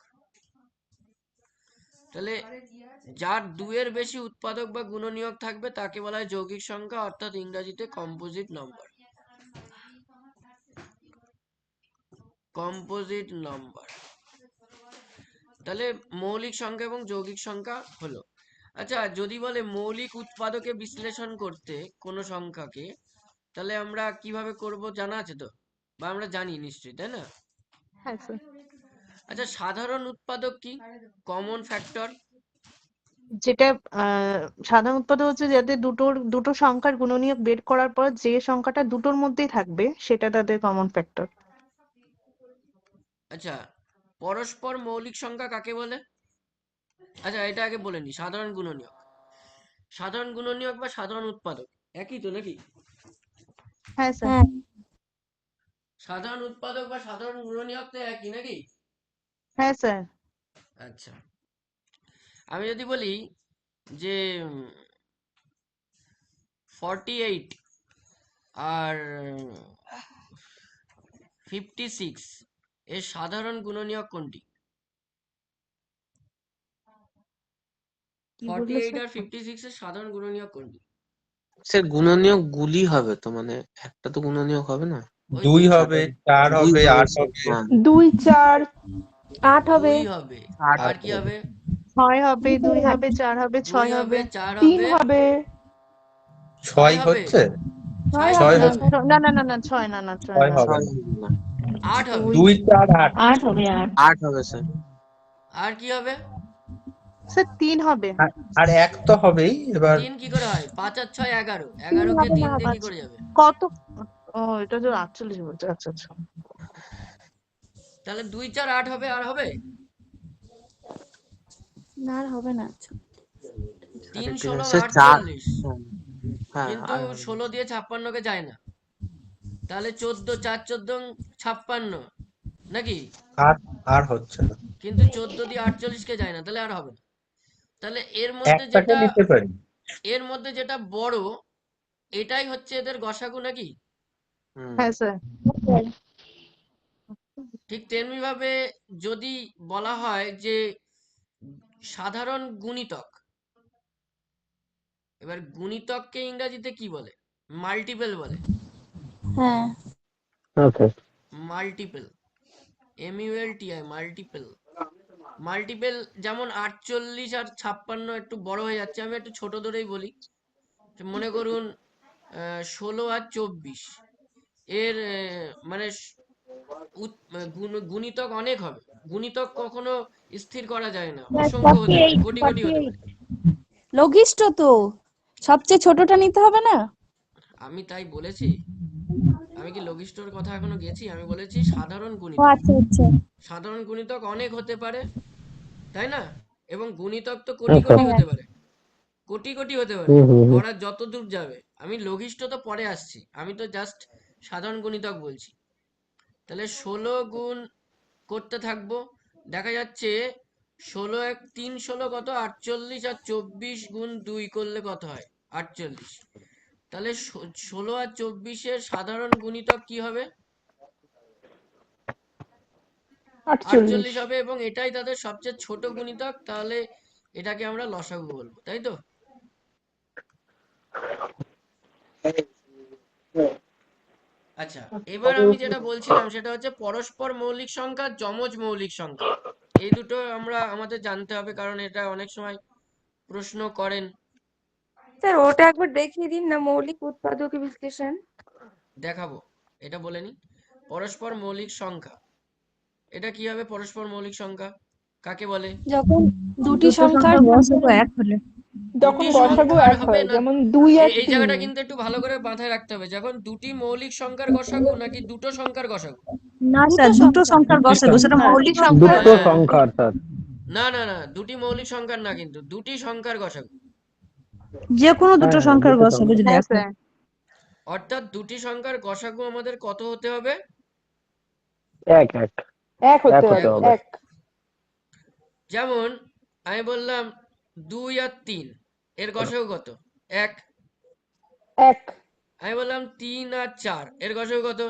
Speaker 1: তাহলে যার 2 এর বেশি উৎপাদক বা গুণনীয়ক থাকবে তাকে বলা হয় যৌগিক সংখ্যা, অর্থাৎ ইংরেজিতে কম্পোজিট নাম্বার। Composite number. তাহলে মৌলিক সংখ্যা এবং যৌগিক সংখ্যা হলো। আচ্ছা, যদি বলে মৌলিক উৎপাদকে বিশ্লেষণ করতে কোনো সংখ্যাকে, তাহলে আমরা কিভাবে করব জানা আছে তো, বা আমরা জানি নিশ্চয়ই, তাই না?
Speaker 2: হ্যাঁ স্যার।
Speaker 1: আচ্ছা, সাধারণ উৎপাদক কি? Common factor.
Speaker 2: যেটা সাধারণ উৎপাদক হচ্ছে যাতে দুটো সংখ্যার গুণনীয়ক বের করার পর যে সংখ্যাটা দুটোর মধ্যেই থাকবে সেটা তাদের কমন ফ্যাক্টর।
Speaker 1: আচ্ছা, পরস্পর মৌলিক সংখ্যা কাকে বলে? আচ্ছা, এটা আগে বলে নি। সাধারণ গুণনীয়ক, সাধারণ গুণনীয়ক বা সাধারণ উৎপাদক একই তো নাকি?
Speaker 2: হ্যাঁ স্যার।
Speaker 5: হ্যাঁ
Speaker 1: সাধারণ উৎপাদক বা সাধারণ গুণনীয়ক তো একই নাকি?
Speaker 2: হ্যাঁ স্যার।
Speaker 1: আচ্ছা, আমি যদি বলি যে 48 আর 56 এর সাধারণ গুণনীয়ক কোনটি?
Speaker 9: কি বললো
Speaker 1: 48
Speaker 9: স্যার?
Speaker 1: আর 56 এর সাধারণ গুণনীয়ক কোনটি?
Speaker 3: স্যার গুণনীয়ক গুলি হবে তো, মানে একটা তো গুণনীয়ক হবে না।
Speaker 1: ওই
Speaker 8: 2
Speaker 1: তো
Speaker 8: হবে, 4
Speaker 3: দুই
Speaker 8: হবে,
Speaker 3: হবে
Speaker 8: 8
Speaker 3: স্যার,
Speaker 8: হবে।
Speaker 3: হ্যাঁ।
Speaker 9: 2 4 8 হবে,
Speaker 1: 2 হবে,
Speaker 3: আট
Speaker 1: আর কি হবে?
Speaker 2: 6 হবে, 2 হবে, 4 হবে,
Speaker 1: 2
Speaker 2: 6
Speaker 1: হবে,
Speaker 2: হবে।
Speaker 1: 4
Speaker 9: 3
Speaker 1: হবে,
Speaker 9: হবে,
Speaker 1: 6
Speaker 8: 6
Speaker 1: হবে,
Speaker 8: হচ্ছে,
Speaker 1: 6
Speaker 8: ছয়
Speaker 1: হবে,
Speaker 8: হবে,
Speaker 2: না না না না 6 না না 6
Speaker 8: 6
Speaker 2: না।
Speaker 8: হবে
Speaker 3: 6
Speaker 8: না।
Speaker 3: হবে না,
Speaker 1: 8 হবে,
Speaker 2: 2
Speaker 8: 2 4 8
Speaker 9: 8 হবে, 8
Speaker 3: 8 হবে স্যার।
Speaker 1: আর কি হবে?
Speaker 2: স্যার 3 হবে।
Speaker 8: আর 1 তো হবেই। এবার
Speaker 1: 3 কি করে হয়? 5 আর 6 11,
Speaker 9: 3
Speaker 1: 11 কে
Speaker 9: হবে
Speaker 1: 3
Speaker 9: না,
Speaker 1: দিয়ে কি
Speaker 2: আচ্ছা,
Speaker 1: করে যাবে?
Speaker 2: কত? ও এটা তো 48 বলছে। আচ্ছা আচ্ছা।
Speaker 1: তাহলে 2 4 8 হবে, আর হবে
Speaker 5: না আর হবে না।
Speaker 1: 3
Speaker 3: আরেকটা
Speaker 1: 16
Speaker 3: স্যার 4,
Speaker 1: 48,
Speaker 3: হ্যাঁ
Speaker 1: কিন্তু
Speaker 3: আর হবে
Speaker 1: 16 দিয়ে 56 কে যায় না। তাহলে 14 4 14 56 নাকি?
Speaker 8: আর আর হচ্ছে না।
Speaker 1: কিন্তু 14 দিয়ে 48 কে যায় না, তাহলে আর হবে না। তাহলে
Speaker 8: একটাকে নিতে পারি।
Speaker 1: এর মধ্যে যেটা বড়, এটাই হচ্ছে এদের গসাগু নাকি?
Speaker 3: হুম।
Speaker 2: হ্যাঁ স্যার।
Speaker 1: ঠিক তেমনি ভাবে যদি বলা হয় যে সাধারণ গুণিতক, এবার গুণিতককে ইংরেজিতে কি বলে? মাল্টিপল বলে।
Speaker 5: হ্যাঁ
Speaker 8: okay.
Speaker 1: Multiple, MULTI, multiple. Multiple যেমন 48 আর 56 একটু বড় হয়ে যাচ্ছে, আমি একটু ছোট ধরেই বলি। তো মনে করুন 16 আর 24 এর মানে গুণিতক অনেক হবে। গুণিতক কখনো স্থির করা যায় না, অসংখ্য হতে পারে,
Speaker 5: 48
Speaker 1: কোটি কোটি হতে
Speaker 5: 48
Speaker 1: পারে।
Speaker 5: লঘিষ্ঠ তো, সবচেয়ে ছোটটা নিতে হবে না?
Speaker 1: আমি তাই বলেছি? আমি কি লঘিষ্ঠর কথা এখনো গেছি? আমি বলেছি সাধারণ
Speaker 5: ও
Speaker 1: গুণিতক।
Speaker 5: আচ্ছা আচ্ছা।
Speaker 1: সাধারণ গুণিতক অনেক হতে পারে, তাই না? এবং গুণিতক তো কোটি
Speaker 8: আচ্ছা।
Speaker 1: কোটি
Speaker 5: হ্যাঁ
Speaker 1: হতে পারে, কোটি কোটি হতে পারে,
Speaker 8: হুম হুম হুম।
Speaker 1: পড়া যত দূর যাবে। আমি লঘিষ্ঠ তো পরে আসছি, আমি তো জাস্ট সাধারণ গুণিতক বলছি। তাহলে 16 গুণ করতে থাকবো, দেখা যাচ্ছে 16 এক 3 16 কত 48, আর 24 গুণ 2 করলে কত হয়? 48। তাহলে 16 আর 24 সাধারণ গুণিতক কি হবে? 48 হবে, এবং এটাই তাদের সবচেয়ে ছোট গুণিতক। তাহলে এটাকে আমরা লসাগু বলবো, তাই তো? আচ্ছা, এবার আমি যেটা বলছিলাম সেটা হচ্ছে পরস্পর মৌলিক সংখ্যা, যমজ মৌলিক সংখ্যা। এই দুটো আমরা আমাদের জানতে হবে, কারণ এটা অনেক সময় প্রশ্ন করেন।
Speaker 5: স্যার ওটা একবার দেখিয়ে দিন না, মৌলিক উৎপাদক বিশ্লেষণ।
Speaker 1: দেখাবো, এটা বলে নি। পরস্পর মৌলিক সংখ্যা, এটা কি হবে? পরস্পর মৌলিক সংখ্যা কাকে বলে?
Speaker 5: যখন দুটি
Speaker 9: দুটো
Speaker 5: সংখ্যার
Speaker 9: সংখ্যার গসাগু 1 হলে।
Speaker 1: দুটি সংখ্যার হবে না, এই জায়গাটা কিন্তু একটু ভালো করে মাথায় রাখতে হবে। যখন দুটি মৌলিক সংখ্যার গসাগু নাকি দুটো সংখ্যার গসাগু?
Speaker 9: না
Speaker 5: দুটো
Speaker 9: স্যার, দুটো
Speaker 5: সংখ্যা।
Speaker 9: সংখ্যার গসাগু, সেটা
Speaker 2: হ্যাঁ,
Speaker 9: মৌলিক সংখ্যা।
Speaker 8: দুটো
Speaker 1: হ্যাঁ,
Speaker 8: সংখ্যা অর্থাৎ
Speaker 1: না না না, দুটি মৌলিক সংখ্যার না, কিন্তু দুটি সংখ্যার গসাগু।
Speaker 9: যে কোনো
Speaker 8: হ্যাঁ
Speaker 9: দুটো
Speaker 8: হ্যাঁ
Speaker 9: সংখ্যার
Speaker 8: দুটো
Speaker 9: গসাগু
Speaker 8: সংখ্যা।
Speaker 9: যদি
Speaker 2: হ্যাঁ
Speaker 9: 1 হয়।
Speaker 2: স্যার।
Speaker 1: অর্থাৎ দুটি সংখ্যার গসাগু আমাদের কত হতে হবে?
Speaker 8: এক এক এক হতে হবে।
Speaker 1: যেমন আমি বললাম 2 আর 3 এর গসাগু কত? 1। আমি বললাম 3 আর 4 এর গসাগু কত?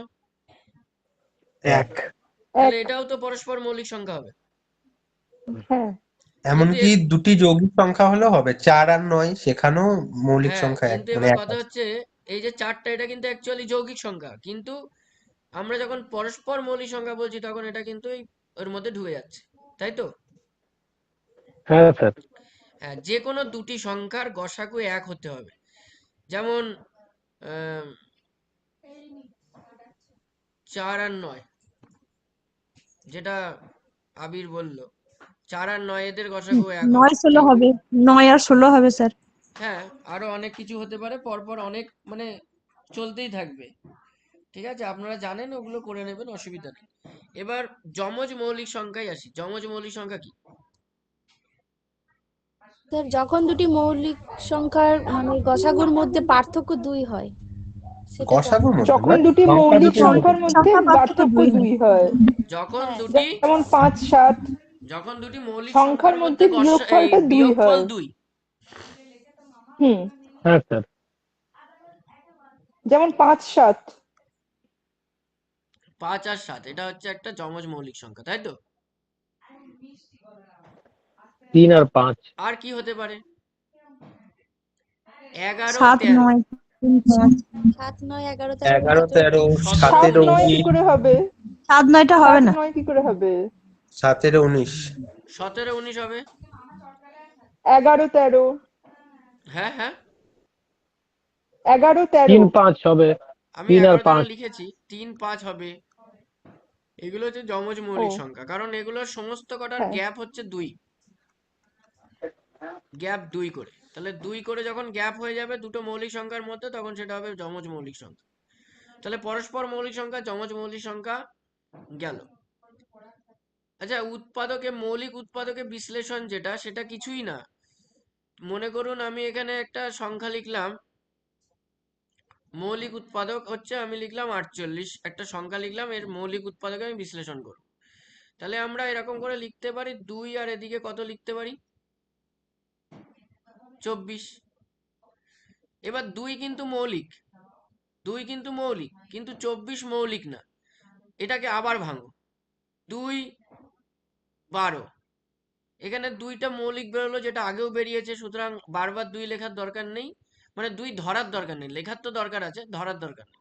Speaker 8: এক।
Speaker 1: তাহলে এটাও তো পরস্পর মৌলিক সংখ্যা হবে। কিন্তু
Speaker 8: এমনকি দুটি যৌগিক সংখ্যা হলেও হবে, 4 আর 9, সেখানেও মৌলিক
Speaker 1: হ্যাঁ,
Speaker 8: সংখ্যা এক,
Speaker 1: কিন্তু
Speaker 8: মানে
Speaker 1: এবার
Speaker 8: এক
Speaker 1: কথা
Speaker 8: আছে।
Speaker 1: হচ্ছে এই যে 4টা, এটা কিন্তু অ্যাকচুয়ালি যৌগিক সংখ্যা, কিন্তু আমরা যখন পরস্পর মৌলিক সংখ্যা বলছি তখন এটা কিন্তু ওর মধ্যে ঢুকে যাচ্ছে, তাই তো?
Speaker 4: হ্যাঁ স্যার।
Speaker 1: হ্যাঁ, যে কোনো দুটি সংখ্যার গসাগু 1 হতে হবে। যেমন আহ, 4 আর 9, যেটা আবির বলল, 4 আর 9 এদের গসাগু 1 হবে।
Speaker 9: 9 16 হবে, 9 আর 16 হবে স্যার।
Speaker 1: হ্যাঁ, আরো অনেক কিছু হতে পারে, পরপর অনেক, মানে চলতেই থাকবে। ঠিক আছে, আপনারা জানেন, ওগুলো করে নেবেন, অসুবিধা নেই। এবার যমজ মৌলিক সংখ্যায় আসি। যমজ মৌলিক সংখ্যা কি?
Speaker 5: স্যার, যখন দুটি মৌলিক সংখ্যার মানে গসাগুর মধ্যে পার্থক্য 2 হয়, সেটা
Speaker 8: গসাগুর মধ্যে
Speaker 10: যখন
Speaker 8: না,
Speaker 10: দুটি
Speaker 4: সংখ্যা
Speaker 10: মৌলিক
Speaker 4: দুটির মধ্যে।
Speaker 10: সংখ্যার মধ্যে
Speaker 9: সংখ্যা পার্থক্য
Speaker 10: পার্থক্য
Speaker 9: 2 হয়।
Speaker 10: 2 হয়,
Speaker 1: যখন
Speaker 5: হ্যাঁ,
Speaker 1: দুটি
Speaker 10: যেমন 5 7
Speaker 1: যখন দুটি মৌলিক
Speaker 10: সংখ্যার
Speaker 1: সংখ্যার
Speaker 10: মধ্যে
Speaker 1: মধ্যে এই
Speaker 10: বিয়োগফলটা 2
Speaker 1: বিয়োগফল
Speaker 10: হয়।
Speaker 1: 2।
Speaker 10: হুম,
Speaker 4: হ্যাঁ স্যার।
Speaker 10: যেমন 5 7।
Speaker 1: 5 আর 7 এটা হচ্ছে একটা যমজ মৌলিক সংখ্যা, তাই তো?
Speaker 4: 3 আর 5।
Speaker 1: আর কি হতে পারে? 11
Speaker 9: 7
Speaker 1: 13,
Speaker 9: 9 3 5।
Speaker 5: 7 9 11 13
Speaker 8: 11 13
Speaker 1: 17
Speaker 10: 7
Speaker 8: 17
Speaker 10: 9
Speaker 1: 19,
Speaker 10: কি
Speaker 8: 19
Speaker 10: করে হবে?
Speaker 9: 7 9টা হবে
Speaker 10: 7
Speaker 9: না।
Speaker 10: 9 কি করে হবে?
Speaker 8: 17 19
Speaker 1: 17 19 হবে।
Speaker 10: 11 13
Speaker 1: হ্যাঁ হ্যাঁ,
Speaker 10: 11
Speaker 4: 3
Speaker 10: 13।
Speaker 4: 5 হবে।
Speaker 1: আমি
Speaker 4: 3 আর
Speaker 1: 11 13
Speaker 4: 5।
Speaker 1: লিখেছি, 3 5 হবে। এগুলো হচ্ছে যমজ
Speaker 10: ও
Speaker 1: মৌলিক সংখ্যা, কারণ এগুলোর সমস্ত কটার
Speaker 10: হ্যাঁ,
Speaker 1: গ্যাপ হচ্ছে 2, গ্যাপ 2 করে। তাহলে 2 করে যখন গ্যাপ হয়ে যাবে দুটো মৌলিক সংখ্যার মধ্যে, তখন সেটা হবে যমজ মৌলিক সংখ্যা। তাহলে পরস্পর মৌলিক সংখ্যা, যমজ মৌলিক সংখ্যা গেল। আচ্ছা, উৎপাদকে, মৌলিক উৎপাদকে বিশ্লেষণ যেটা, সেটা কিছুই না। মনে করুন আমি এখানে একটা সংখ্যা লিখলাম, মৌলিক উৎপাদক হচ্ছে, আমি লিখলাম 48, একটা সংখ্যা লিখলাম, এর মৌলিক উৎপাদকে আমি বিশ্লেষণ করব। তাহলে আমরা এরকম করে লিখতে পারি, 2 আর এদিকে কত লিখতে পারি? 24। এবার 2 কিন্তু মৌলিক, 2 কিন্তু মৌলিক, কিন্তু 24 মৌলিক না। এটাকে আবার ভাঙো, 2 12, এখানে 2টা মৌলিক বেরোলো, যেটা আগেও বেরিয়েছে, সুতরাং বারবার 2 লেখার দরকার নেই, মানে 2 ধরার দরকার নেই, লেখার তো দরকার আছে, ধরার দরকার নেই।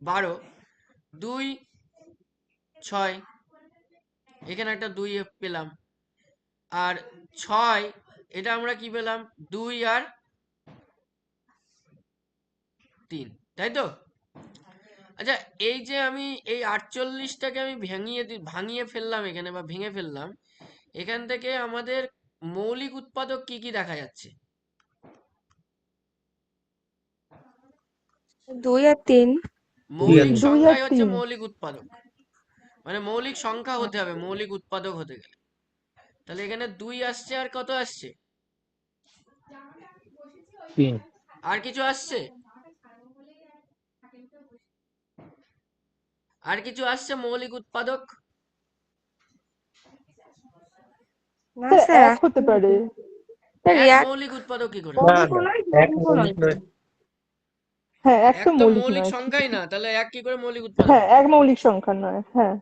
Speaker 1: 12 2 6, এখানে একটা 2 পেলাম। আর 6, এটা আমরা কি পেলাম? 2 আর 3, তাই তো? আচ্ছা, এই যে আমি এই 48টাকে আমি ভাঙিয়ে ফেললাম এখানে, বা ভেঙে ফেললাম, এখান থেকে আমাদের মৌলিক উৎপাদক কি কি দেখা যাচ্ছে?
Speaker 5: 2 আর 3।
Speaker 8: 2 আর
Speaker 1: মৌলিক
Speaker 8: 3
Speaker 10: 2 আর
Speaker 1: সংখ্যাই হচ্ছে
Speaker 10: 3।
Speaker 1: মৌলিক উৎপাদক, মানে মৌলিক সংখ্যা হতে হবে মৌলিক উৎপাদক হতে গেলে। তাহলে এখানে 2 আসছে, আর কত আসছে?
Speaker 4: 3।
Speaker 1: আর কিছু আসছে? আর কিছু আসছে মৌলিক উৎপাদক?
Speaker 5: না
Speaker 10: স্যার
Speaker 5: স্যার,
Speaker 10: 1 হতে পারে।
Speaker 5: স্যার
Speaker 1: এক
Speaker 5: এক
Speaker 1: মৌলিক উৎপাদক কি করে হবে?
Speaker 8: না
Speaker 5: মৌলিকও
Speaker 8: না,
Speaker 5: নয়,
Speaker 8: এক
Speaker 5: যৌগিকও
Speaker 8: মৌলিক
Speaker 5: নয়।
Speaker 8: নয়।
Speaker 10: হ্যাঁ, 1
Speaker 1: এক
Speaker 10: তো
Speaker 1: তো
Speaker 10: মৌলিক
Speaker 1: মৌলিক
Speaker 10: নয়।
Speaker 1: সংখ্যাই না, তাহলে এক কি করে মৌলিক উৎপাদক
Speaker 10: হ্যাঁ,
Speaker 1: হবে?
Speaker 10: 1 মৌলিক সংখ্যা নয়। হ্যাঁ,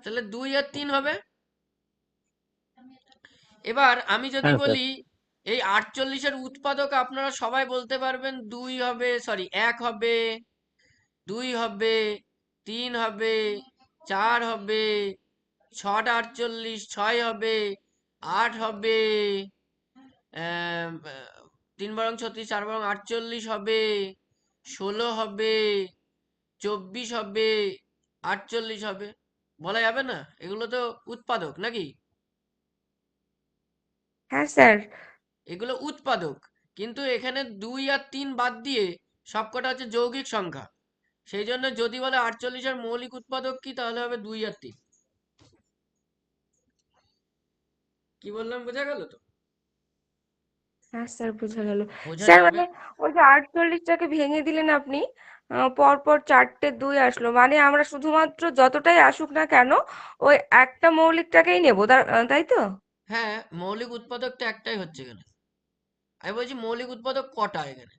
Speaker 1: তাহলে 2 আর 3 হবে। এবার আমি যদি
Speaker 4: হ্যাঁ স্যার।
Speaker 1: বলি এই 48-এর উৎপাদক, আপনারা সবাই বলতে পারবেন 2 হবে, সরি 1 হবে, 2 হবে, 3 হবে, 4 হবে, 6টা 48, 6 হবে, 8 হবে, 3 বারং 36, 4 বারং 48 হবে, 16 হবে, 24 হবে, 48 হবে। বলা যাবে না? এগুলো তো উৎপাদক নাকি?
Speaker 5: হ্যাঁ স্যার।
Speaker 1: এগুলো উৎপাদক, কিন্তু এখানে 2 আর 3 বাদ দিয়ে সবকটা হচ্ছে যৌগিক সংখ্যা। সেই জন্য যদি বলে 48-এর মৌলিক উৎপাদক কি, তাহলে হবে 2 আর 3। কি বললাম, বোঝা গেল তো?
Speaker 5: হ্যাঁ স্যার, বোঝা গেল।
Speaker 1: বোঝা
Speaker 5: স্যার
Speaker 1: যাবে।
Speaker 5: মানে ওই যে 48টাকে ভেঙে দিলেন আপনি, পরপর 4টে 2 আসলো, মানে আমরা শুধুমাত্র যতটাই আসুক না কেন ওই একটা মৌলিকটাকেই নেব, তাই তো?
Speaker 1: হ্যাঁ, মৌলিক উৎপাদকটা একটাই হচ্ছে এখানে। আমি বলছি মৌলিক উৎপাদক কটা এখানে।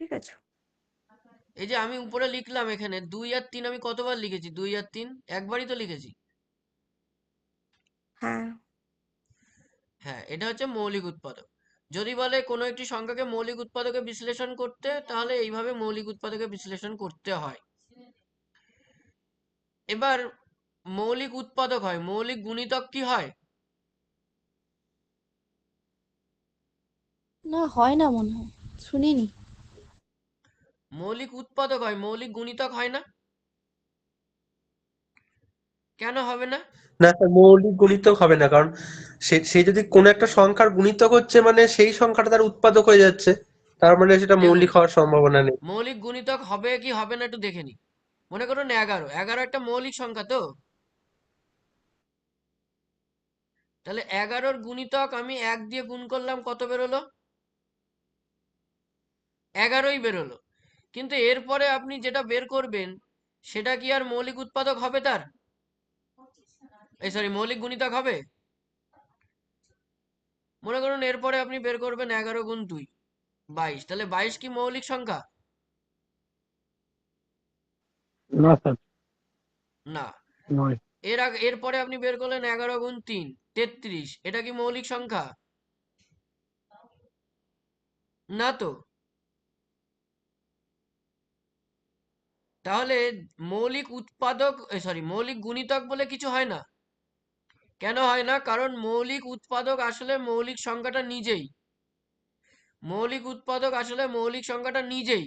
Speaker 5: ঠিক আছে।
Speaker 1: এই যে আমি উপরে লিখলাম, এখানে 2 আর 3 আমি কতবার লিখেছি? 2 আর 3 একবারই তো লিখেছি।
Speaker 5: হ্যাঁ
Speaker 1: হ্যাঁ, এটা হচ্ছে মৌলিক উৎপাদক। যদি বলে কোনো একটি সংখ্যাকে মৌলিক উৎপাদকে বিশ্লেষণ করতে, তাহলে এইভাবে মৌলিক উৎপাদকে বিশ্লেষণ করতে হয়। এবার মৌলিক উৎপাদক হয়, মৌলিক গুণিতক কি হয়?
Speaker 5: না, হয় না মনে হয়, শুনিনি।
Speaker 1: মৌলিক উৎপাদক হয়, মৌলিক গুণিতক হয় না। কেন হবে না?
Speaker 8: না স্যার, মৌলিক গুণিতক হবে না, কারণ সে যদি কোনো একটা সংখ্যার গুণিতক হচ্ছে মানে সেই সংখ্যাটা তার উৎপাদক হয়ে যাচ্ছে, তার মানে সেটা
Speaker 1: দেখুন,
Speaker 8: মৌলিক হওয়ার সম্ভাবনা নেই।
Speaker 1: মৌলিক গুণিতক হবে কি হবে না একটু দেখে নি। মনে করুন 11, 11 একটা মৌলিক সংখ্যা তো। তাহলে 11-র গুণিতক আমি 1 দিয়ে গুণ করলাম, কত বেরোলো? 11ই বেরোলো। কিন্তু এরপরে আপনি যেটা বের করবেন সেটা কি আর মৌলিক উৎপাদক হবে তার? সরি, মৌলিক গুণিতক হবে? মনে করুন এরপরে আপনি বের করবেন 11 গুণ 2, 22। তাহলে 22 কি মৌলিক সংখ্যা?
Speaker 4: না স্যার,
Speaker 1: না।
Speaker 4: নয়।
Speaker 1: এরপরে আপনি বের করলেন 11 গুণ 3, 33। এটা কি মৌলিক সংখ্যা? না তো। তাহলে মৌলিক উৎপাদক, সরি, মৌলিক গুণিতক বলে কিছু হয় না। কেন হয় না? কারণ মৌলিক উৎপাদক আসলে মৌলিক সংখ্যাটা নিজেই। মৌলিক উৎপাদক আসলে মৌলিক সংখ্যাটা নিজেই।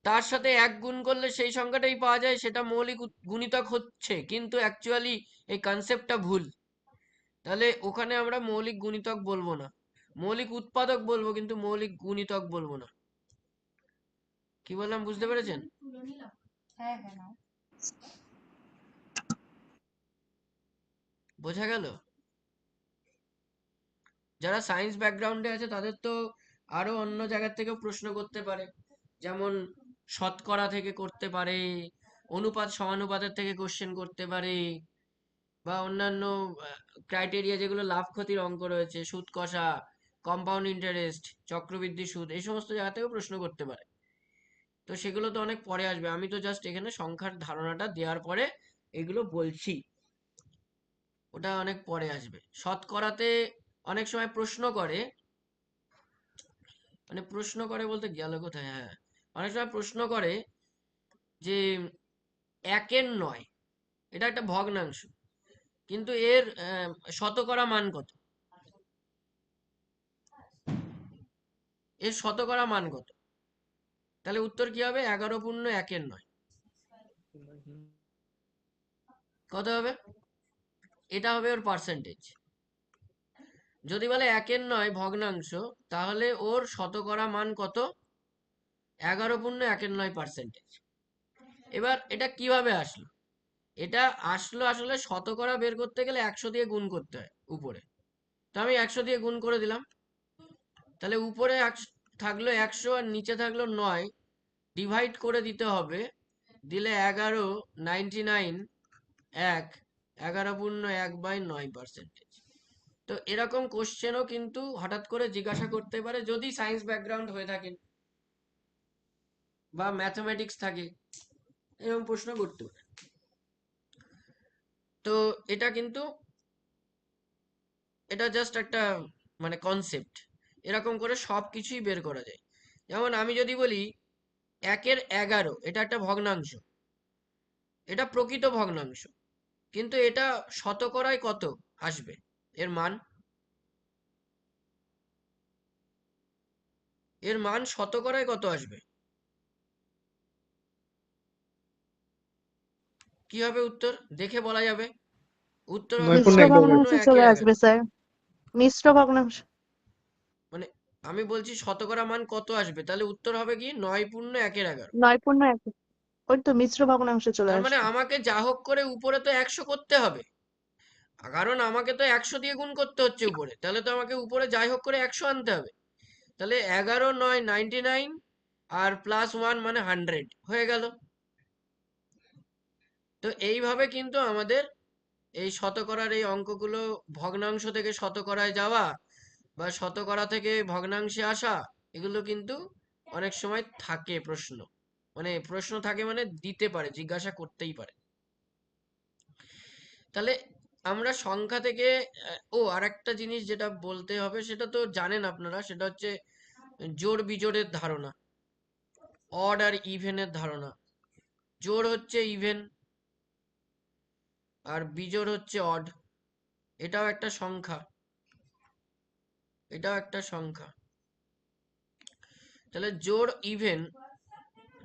Speaker 1: তার সাথে 1 গুণ করলে সেই সংখ্যাটাই পাওয়া যায়, সেটা মৌলিক গুণিতক হচ্ছে, কিন্তু অ্যাকচুয়ালি এই কনসেপ্টটা ভুল। তাহলে ওখানে আমরা মৌলিক গুণিতক বলবো না, মৌলিক উৎপাদক বলবো, কিন্তু মৌলিক গুণিতক বলবো না। কি বললাম বুঝতে পেরেছেন? বোঝা গেল? যারা সায়েন্স ব্যাকগ্রাউন্ডে আছে তাদের তো আরো অন্য জায়গা থেকেও প্রশ্ন করতে পারে, যেমন শতকরা থেকে করতে পারে, অনুপাত সমানুপাতের থেকে কোশ্চেন করতে পারে, বা অন্যান্য ক্রাইটেরিয়া যেগুলো লাভ ক্ষতির অঙ্ক রয়েছে, সুদ কষা, কম্পাউন্ড ইন্টারেস্ট, চক্রবৃদ্ধি সুদ, এই সমস্ত জায়গা থেকেও প্রশ্ন করতে পারে। তো সেগুলো তো অনেক পরে আসবে, আমি তো জাস্ট এখানে সংখ্যার ধারণাটা দেওয়ার পরে এগুলো বলছি, ওটা অনেক পরে আসবে। শতকরাতে অনেক সময় প্রশ্ন করে, মানে প্রশ্ন করে বলতে গেল কোথায়, হ্যাঁ, অনেক সময় প্রশ্ন করে যে 1-এর 9, এটা একটা ভগ্নাংশ, কিন্তু এর শতকরা মান কত? এর শতকরা মান কত? তাহলে উত্তর কি হবে? 11 পূর্ণ 1-এর 9 কত হবে? এটা হবে ওর পার্সেন্টেজ। যদি বলে 1-এর 9 ভগ্নাংশ, তাহলে ওর শতকরা মান কত? 11 পূর্ণ 1-এর 9%। এবার এটা কিভাবে আসলো? এটা আসলো আসলে শতকরা বের করতে গেলে 100 দিয়ে গুণ করতে হয় উপরে। তো আমি 100 দিয়ে গুণ করে দিলাম। তাহলে উপরে থাকলো 100 আর নিচে থাকলো 9, ডিভাইড করে দিতে হবে। দিলে 11, 99, 1, 11/1/9%। তো এরকম কোশ্চেনও কিন্তু হঠাৎ করে জিজ্ঞাসা করতে পারে, যদি সায়েন্স ব্যাকগ্রাউন্ড হয়ে থাকেন বা ম্যাথমেটিক্স থাকে, এরকম প্রশ্ন করতে পারে। তো এটা কিন্তু, এটা জাস্ট একটা মানে কনসেপ্ট, এরকম করে সব কিছুই বের করা যায়। যেমন আমি যদি বলি 1-এর 11, এটা একটা ভগ্নাংশ, এটা প্রকৃত ভগ্নাংশ, কিন্তু এটা শতকরায় কত আসবে এর মান? এর মান শতকরায় কত আসবে? কি হবে উত্তর? দেখে বলা যাবে। উত্তর হবে
Speaker 4: 9 পূর্ণ 1
Speaker 2: মিশ্র
Speaker 4: এর
Speaker 1: 9 পূর্ণ
Speaker 2: ভগ্নাংশে চলে
Speaker 1: 1-এর 11।
Speaker 2: আসবে স্যার, মিশ্র ভগ্নাংশ।
Speaker 1: মানে আমি বলছি শতকরা মান কত আসবে, তাহলে উত্তর হবে কি 9 পূর্ণ 1-এর 11।
Speaker 2: 9 পূর্ণ 1, ওই তো মিশ্র ভগ্নাংশে চলে
Speaker 1: তার মানে
Speaker 2: আসবে।
Speaker 1: আমাকে যা হোক করে উপরে তো 100 করতে হবে, কারণ আমাকে তো 100 দিয়ে গুণ করতে হচ্ছে উপরে, তাহলে তো আমাকে উপরে যাই হোক করে 100 আনতে হবে। তাহলে 11, 9, 99 আর +1 মানে 100 হয়ে গেল। তো এইভাবে কিন্তু আমাদের এই শতকরার এই অঙ্কগুলো, ভগ্নাংশ থেকে শতকরায় যাওয়া বা শতকরা থেকে ভগ্নাংশে আসা, এগুলো কিন্তু অনেক সময় থাকে প্রশ্ন, মানে প্রশ্ন থাকে মানে দিতে পারে, জিজ্ঞাসা করতেই পারে। তাহলে আমরা সংখ্যা থেকে আরেকটা জিনিস যেটা বলতে হবে, সেটা তো জানেন আপনারা, সেটা হচ্ছে জোড় বিজোড়ের ধারণা, অড আর ইভেনের ধারণা। জোড় হচ্ছে ইভেন আর বিজোড় হচ্ছে অড, এটাও একটা সংখ্যা, এটাও একটা সংখ্যা। তাহলে জোড় ইভেন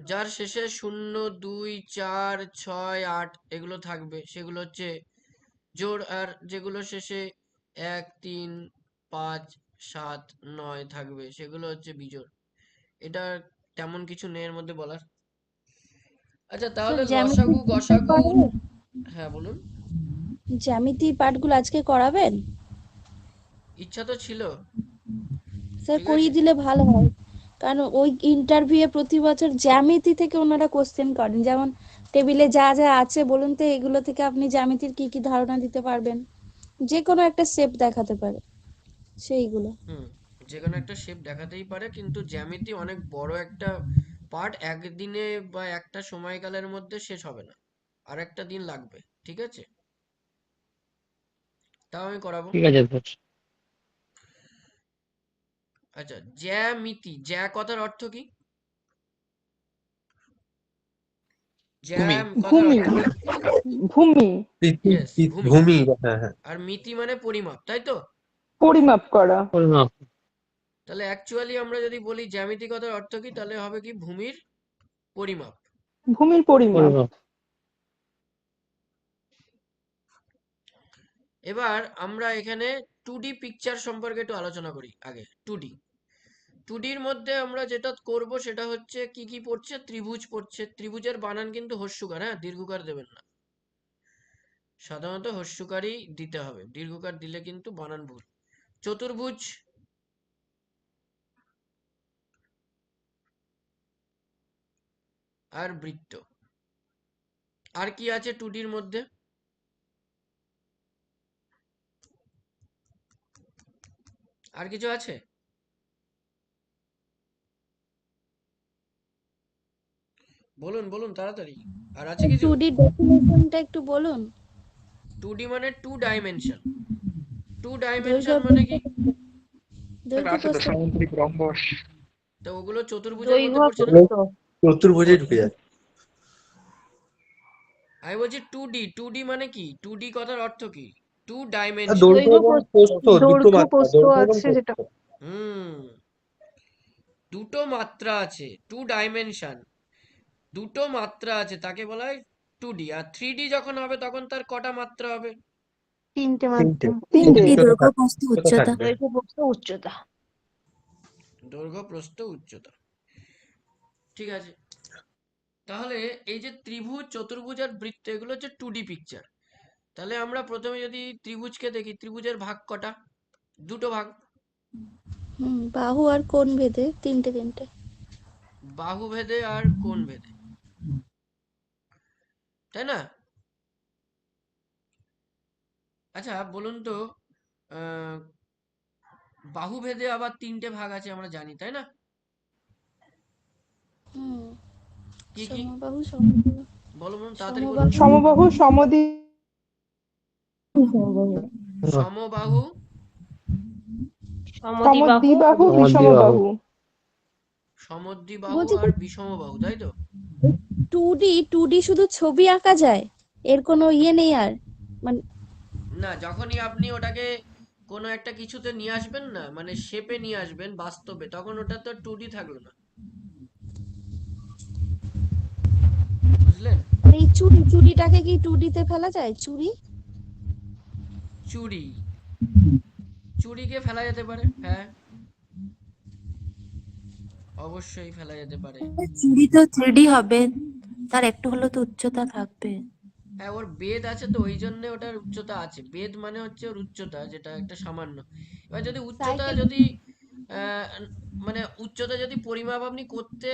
Speaker 1: যার শেষে 0, 2, 4, 6, 8 এগুলো থাকবে সেগুলো হচ্ছে জোড়, আর যেগুলো শেষে 1, 3, 5, 7, 9 থাকবে সেগুলো হচ্ছে বিজোড়। এটা তেমন কিছু নেই এর মধ্যে বলার। আচ্ছা
Speaker 5: স্যার
Speaker 1: তাহলে
Speaker 5: জ্যামিতি
Speaker 1: লসাগু গসাগু, হ্যাঁ বলুন।
Speaker 5: জ্যামিতি পাঠগুলো আজকে করাবেন?
Speaker 1: ইচ্ছা তো ছিল,
Speaker 5: স্যার
Speaker 1: ঠিক আছে।
Speaker 5: করিয়ে দিলে ভালো হয়, কারণ ওই ইন্টারভিউয়ে প্রতি বছর জ্যামিতি থেকে ওনারা কোশ্চেন করেন। যেমন টেবিলে যা যা আছে বলুন তো, এগুলো থেকে আপনি জ্যামিতির কি কি ধারণা দিতে পারবেন, যে কোনো একটা শেপ দেখাতে পারে সেইগুলো।
Speaker 1: যে কোনো একটা শেপ দেখাতেই পারে, কিন্তু জ্যামিতি অনেক বড় একটা পার্ট, একদিনে বা একটা সময়কালের মধ্যে শেষ হবে না, আর একটা দিন লাগবে, ঠিক আছে। তাও আমি করাবো।
Speaker 4: ঠিক আছে স্যার।
Speaker 1: আচ্ছা, জ্যামিতি, জ্যা কথার অর্থ কি?
Speaker 8: ভূমি।
Speaker 1: জ্যাম কথার
Speaker 10: ভূমি,
Speaker 1: অর্থ কি?
Speaker 10: ভূমি,
Speaker 1: ইয়েস, ভূমি।
Speaker 8: ভূমি, হ্যাঁ হ্যাঁ।
Speaker 1: আর মিতি মানে পরিমাপ, তাই তো?
Speaker 10: পরিমাপ করা।
Speaker 4: পরিমাপ।
Speaker 1: তাহলে অ্যাকচুয়ালি আমরা যদি বলি জ্যামিতি কথার অর্থ কি, তাহলে হবে কি ভূমির পরিমাপ।
Speaker 10: ভূমির পরিমাপ।
Speaker 4: পরিমাপ।
Speaker 1: এবার আমরা এখানে 2D পিকচার সম্পর্কে একটু আলোচনা করি আগে। 2Dর মধ্যে আমরা যেটা করব সেটা হচ্ছে কি কি পড়ছে, ত্রিভুজ পড়ছে। ত্রিভুজের বানান কিন্তু হস্যকার, হ্যাঁ, দীর্ঘকার দেবেন না, সাধারণত হস্যকারই দিতে হবে, দীর্ঘকার দিলে কিন্তু বানান ভুল। চতুর্ভুজ, আর বৃত্ত। আর কি আছে 2Dর মধ্যে? আর কিছু আছে? বলুন বলুন তাড়াতাড়ি, আর আছে কিছু?
Speaker 5: 2D ডেফিনেশনটা একটু বলুন।
Speaker 1: 2D মানে 2 ডাইমেনশন। 2
Speaker 5: দৈর্ঘ্য
Speaker 1: ডাইমেনশন মানে কি?
Speaker 5: দৈর্ঘ্য প্রস্থ।
Speaker 10: সামুদ্রিক রম্বস।
Speaker 1: তো ওগুলো চতুর্ভুজের মধ্যে
Speaker 2: দৈর্ঘ্য
Speaker 1: পড়ছে না?
Speaker 2: প্রস্থ।
Speaker 8: চতুর্ভুজে ঢুকে যাচ্ছে।
Speaker 1: আমি বলছি 2D, 2D মানে কি? 2D কথার অর্থ কি? 2
Speaker 8: আর
Speaker 1: ডাইমেনশন।
Speaker 8: দৈর্ঘ্য
Speaker 2: দৈর্ঘ্য
Speaker 8: এবং
Speaker 2: প্রস্থ,
Speaker 8: প্রস্থ দুটো
Speaker 2: দৈর্ঘ্য
Speaker 8: মাত্রা,
Speaker 2: প্রস্থ
Speaker 8: দৈর্ঘ্য এবং
Speaker 2: আছে যেটা।
Speaker 8: প্রস্থ।
Speaker 1: হুম, দুটো মাত্রা আছে, 2 ডাইমেনশন, দুটো মাত্রা আছে, তাকে বলা হয় 2D। আর 3D যখন হবে তখন তার কটা মাত্রা হবে?
Speaker 2: 3টে
Speaker 8: তিনটে।
Speaker 2: মাত্রা।
Speaker 10: তিনটে।
Speaker 5: দৈর্ঘ্য প্রস্থ
Speaker 8: উচ্চতা
Speaker 5: উচ্চতা।
Speaker 8: থাকবে।
Speaker 2: দৈর্ঘ্য প্রস্থ উচ্চতা।
Speaker 1: দৈর্ঘ্য প্রস্থ উচ্চতা, ঠিক আছে। তাহলে এই যে ত্রিভুজ, চতুর্ভুজ আর বৃত্ত, এগুলো হচ্ছে 2D পিকচার। তাহলে আমরা প্রথমে যদি ত্রিভুজকে দেখি, ত্রিভুজের ভাগ কটা? দুটো ভাগ,
Speaker 5: বাহু আর কোণ ভেদে তিনটে তিনটে।
Speaker 1: বাহু ভেদে আর কোণ ভেদে, তাই না? আচ্ছা বলুন তো, আহ, বাহু ভেদে আবার তিনটে ভাগ আছে আমরা জানি, তাই না?
Speaker 5: হুম,
Speaker 1: কি কি?
Speaker 5: সমবাহু সমদ্বিবাহু।
Speaker 1: বলো বলুন তাড়াতাড়ি বলুন।
Speaker 10: সমবাহু, সমদ্বি,
Speaker 1: সমবাহু,
Speaker 2: সমদ্বিবাহু,
Speaker 10: সমদ্বিবাহু, বিষমবাহু।
Speaker 1: সমদ্বিবাহু
Speaker 5: বলছি
Speaker 1: আর বিষমবাহু, তাই তো?
Speaker 5: 2D শুধু ছবি আঁকা যায়, এর কোনো ইয়ে নেই আর, মানে
Speaker 1: না, যখনই আপনি ওটাকে কোনো একটা কিছুতে নিয়ে আসবেন না, মানে শেপে নিয়ে আসবেন বাস্তবে, তখন ওটা তো 2D থাকলো না, বুঝলেন?
Speaker 5: এই চুড়িটাকে কি 2D তে ফেলা যায়?
Speaker 1: চুড়ি, চুড়িকে ফেলা যেতে পারে, হ্যাঁ, অবশ্যই ফেলা যেতে পারে।
Speaker 11: চুড়ি তো 3D হবে, তার একটু হলেও তো উচ্চতা থাকবে।
Speaker 1: হ্যাঁ, ওর বেদ আছে তো, ওই জন্য ওটার উচ্চতা আছে। বেদ মানে হচ্ছে ওর উচ্চতা, যেটা একটা সামান্য। এবার যদি উচ্চতা
Speaker 5: সাইকেল।
Speaker 1: যদি আহ, মানে উচ্চতা যদি পরিমাপ আপনি করতে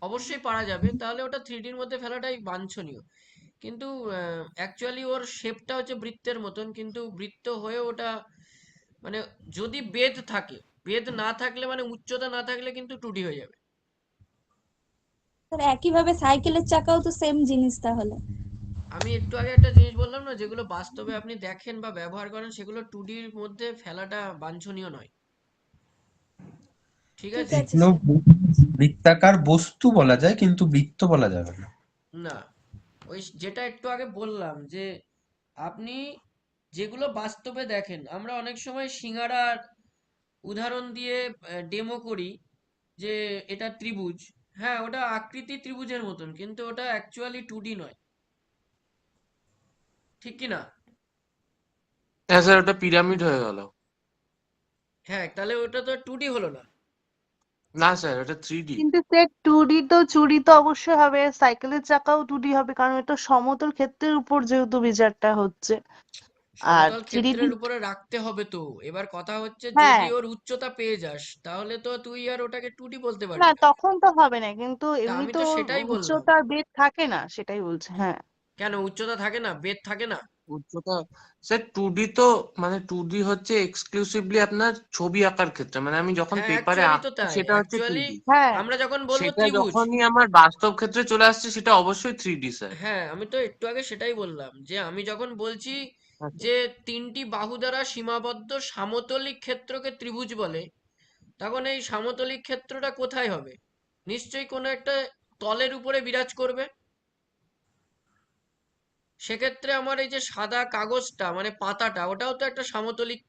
Speaker 1: অবশ্যই পারা যাবে, তাহলে ওটা 3Dর মধ্যে ফেলাটাই বাঞ্ছনীয়। কিন্তু অ্যাকচুয়ালি ওর শেপটা হচ্ছে বৃত্তের মতন, কিন্তু বৃত্ত হয়ে ওটা মানে যদি বেদ থাকে, বেদ না থাকলে মানে উচ্চতা না থাকলে কিন্তু 2D হয়ে যাবে।
Speaker 5: একইভাবে সাইকেলের চাকাও তো সেম জিনিস তাহলে।
Speaker 1: আমি একটু আগে একটা জিনিস বললাম না, যেগুলো বাস্তবে আপনি দেখেন বা ব্যবহার করেন সেগুলো 2Dর মধ্যে ফেলাটা বাঞ্ছনীয় নয়, ঠিক
Speaker 5: ঠিক
Speaker 1: আছে?
Speaker 5: আছে স্যার।
Speaker 8: বৃত্তাকার বস্তু বলা যায় কিন্তু বৃত্ত বলা যাবে না।
Speaker 1: না, ওই যেটা একটু আগে বললাম যে আপনি যেগুলো বাস্তবে দেখেন, আমরা অনেক সময় সিঙ্গারার উদাহরণ দিয়ে ডেমো করি যে এটা ত্রিভুজ। হ্যাঁ, ওটা আকৃতি ত্রিভুজের মতন, কিন্তু ওটা অ্যাকচুয়ালি 2D নয়, ঠিক কি না?
Speaker 3: হ্যাঁ স্যার, ওটা পিরামিড হয়ে গেল।
Speaker 1: হ্যাঁ, তাহলে ওটা তো 2D হলো না।
Speaker 3: না স্যার, ওটা 3D।
Speaker 2: কিন্তু স্যার টুডি তো চুড়ি তো অবশ্যই হবে, সাইকেলের চাকাও টুডি হবে, কারণ এটা সমতল ক্ষেত্রের উপর যেহেতু বিচারটা হচ্ছে। আর
Speaker 1: সমতল
Speaker 2: থ্রি ডি,
Speaker 1: ক্ষেত্রের উপরে রাখতে হবে তো। এবার কথা হচ্ছে,
Speaker 2: হ্যাঁ,
Speaker 1: যদি ওর উচ্চতা পেয়ে যাস তাহলে তো তুই আর ওটাকে 2D বলতে
Speaker 2: না
Speaker 1: পারবি না।
Speaker 2: তখন তো হবে না, কিন্তু
Speaker 1: তা
Speaker 2: এমনি
Speaker 1: আমি
Speaker 2: তো
Speaker 1: তো সেটাই বললাম।
Speaker 2: উচ্চতার বেদ থাকে না, সেটাই বলছে। হ্যাঁ,
Speaker 1: কেন উচ্চতা থাকে না, বেধ থাকে না?
Speaker 3: উচ্চতা স্যার 2D তো, মানে 2D হচ্ছে এক্সক্লুসিভলি আপনার ছবি আঁকার ক্ষেত্রে, মানে আমি যখন
Speaker 1: হ্যাঁ,
Speaker 3: পেপারে
Speaker 1: অ্যাকচুয়ালি তো
Speaker 3: আঁকছি
Speaker 1: তাই।
Speaker 3: সেটা হচ্ছে
Speaker 1: অ্যাকচুয়ালি
Speaker 3: 2D।
Speaker 2: হ্যাঁ,
Speaker 1: আমরা যখন বলবো
Speaker 3: সেটা
Speaker 1: ত্রিভুজ,
Speaker 3: যখনই আমার বাস্তব ক্ষেত্রে চলে আসছে সেটা অবশ্যই 3D স্যার।
Speaker 1: হ্যাঁ আমি তো একটু আগে সেটাই বললাম, যে আমি যখন বলছি
Speaker 3: আচ্ছা।
Speaker 1: যে তিনটি বাহু দ্বারা সীমাবদ্ধ সামতলিক ক্ষেত্রকে ত্রিভুজ বলে, তখন এই সামতলিক ক্ষেত্রটা কোথায় হবে? নিশ্চয়ই কোনো একটা তলের উপরে বিরাজ করবে। সেক্ষেত্রে আমার এই যে সাদা কাগজটা মানে পাতাটা, ওটাও তো একটা সামতলিক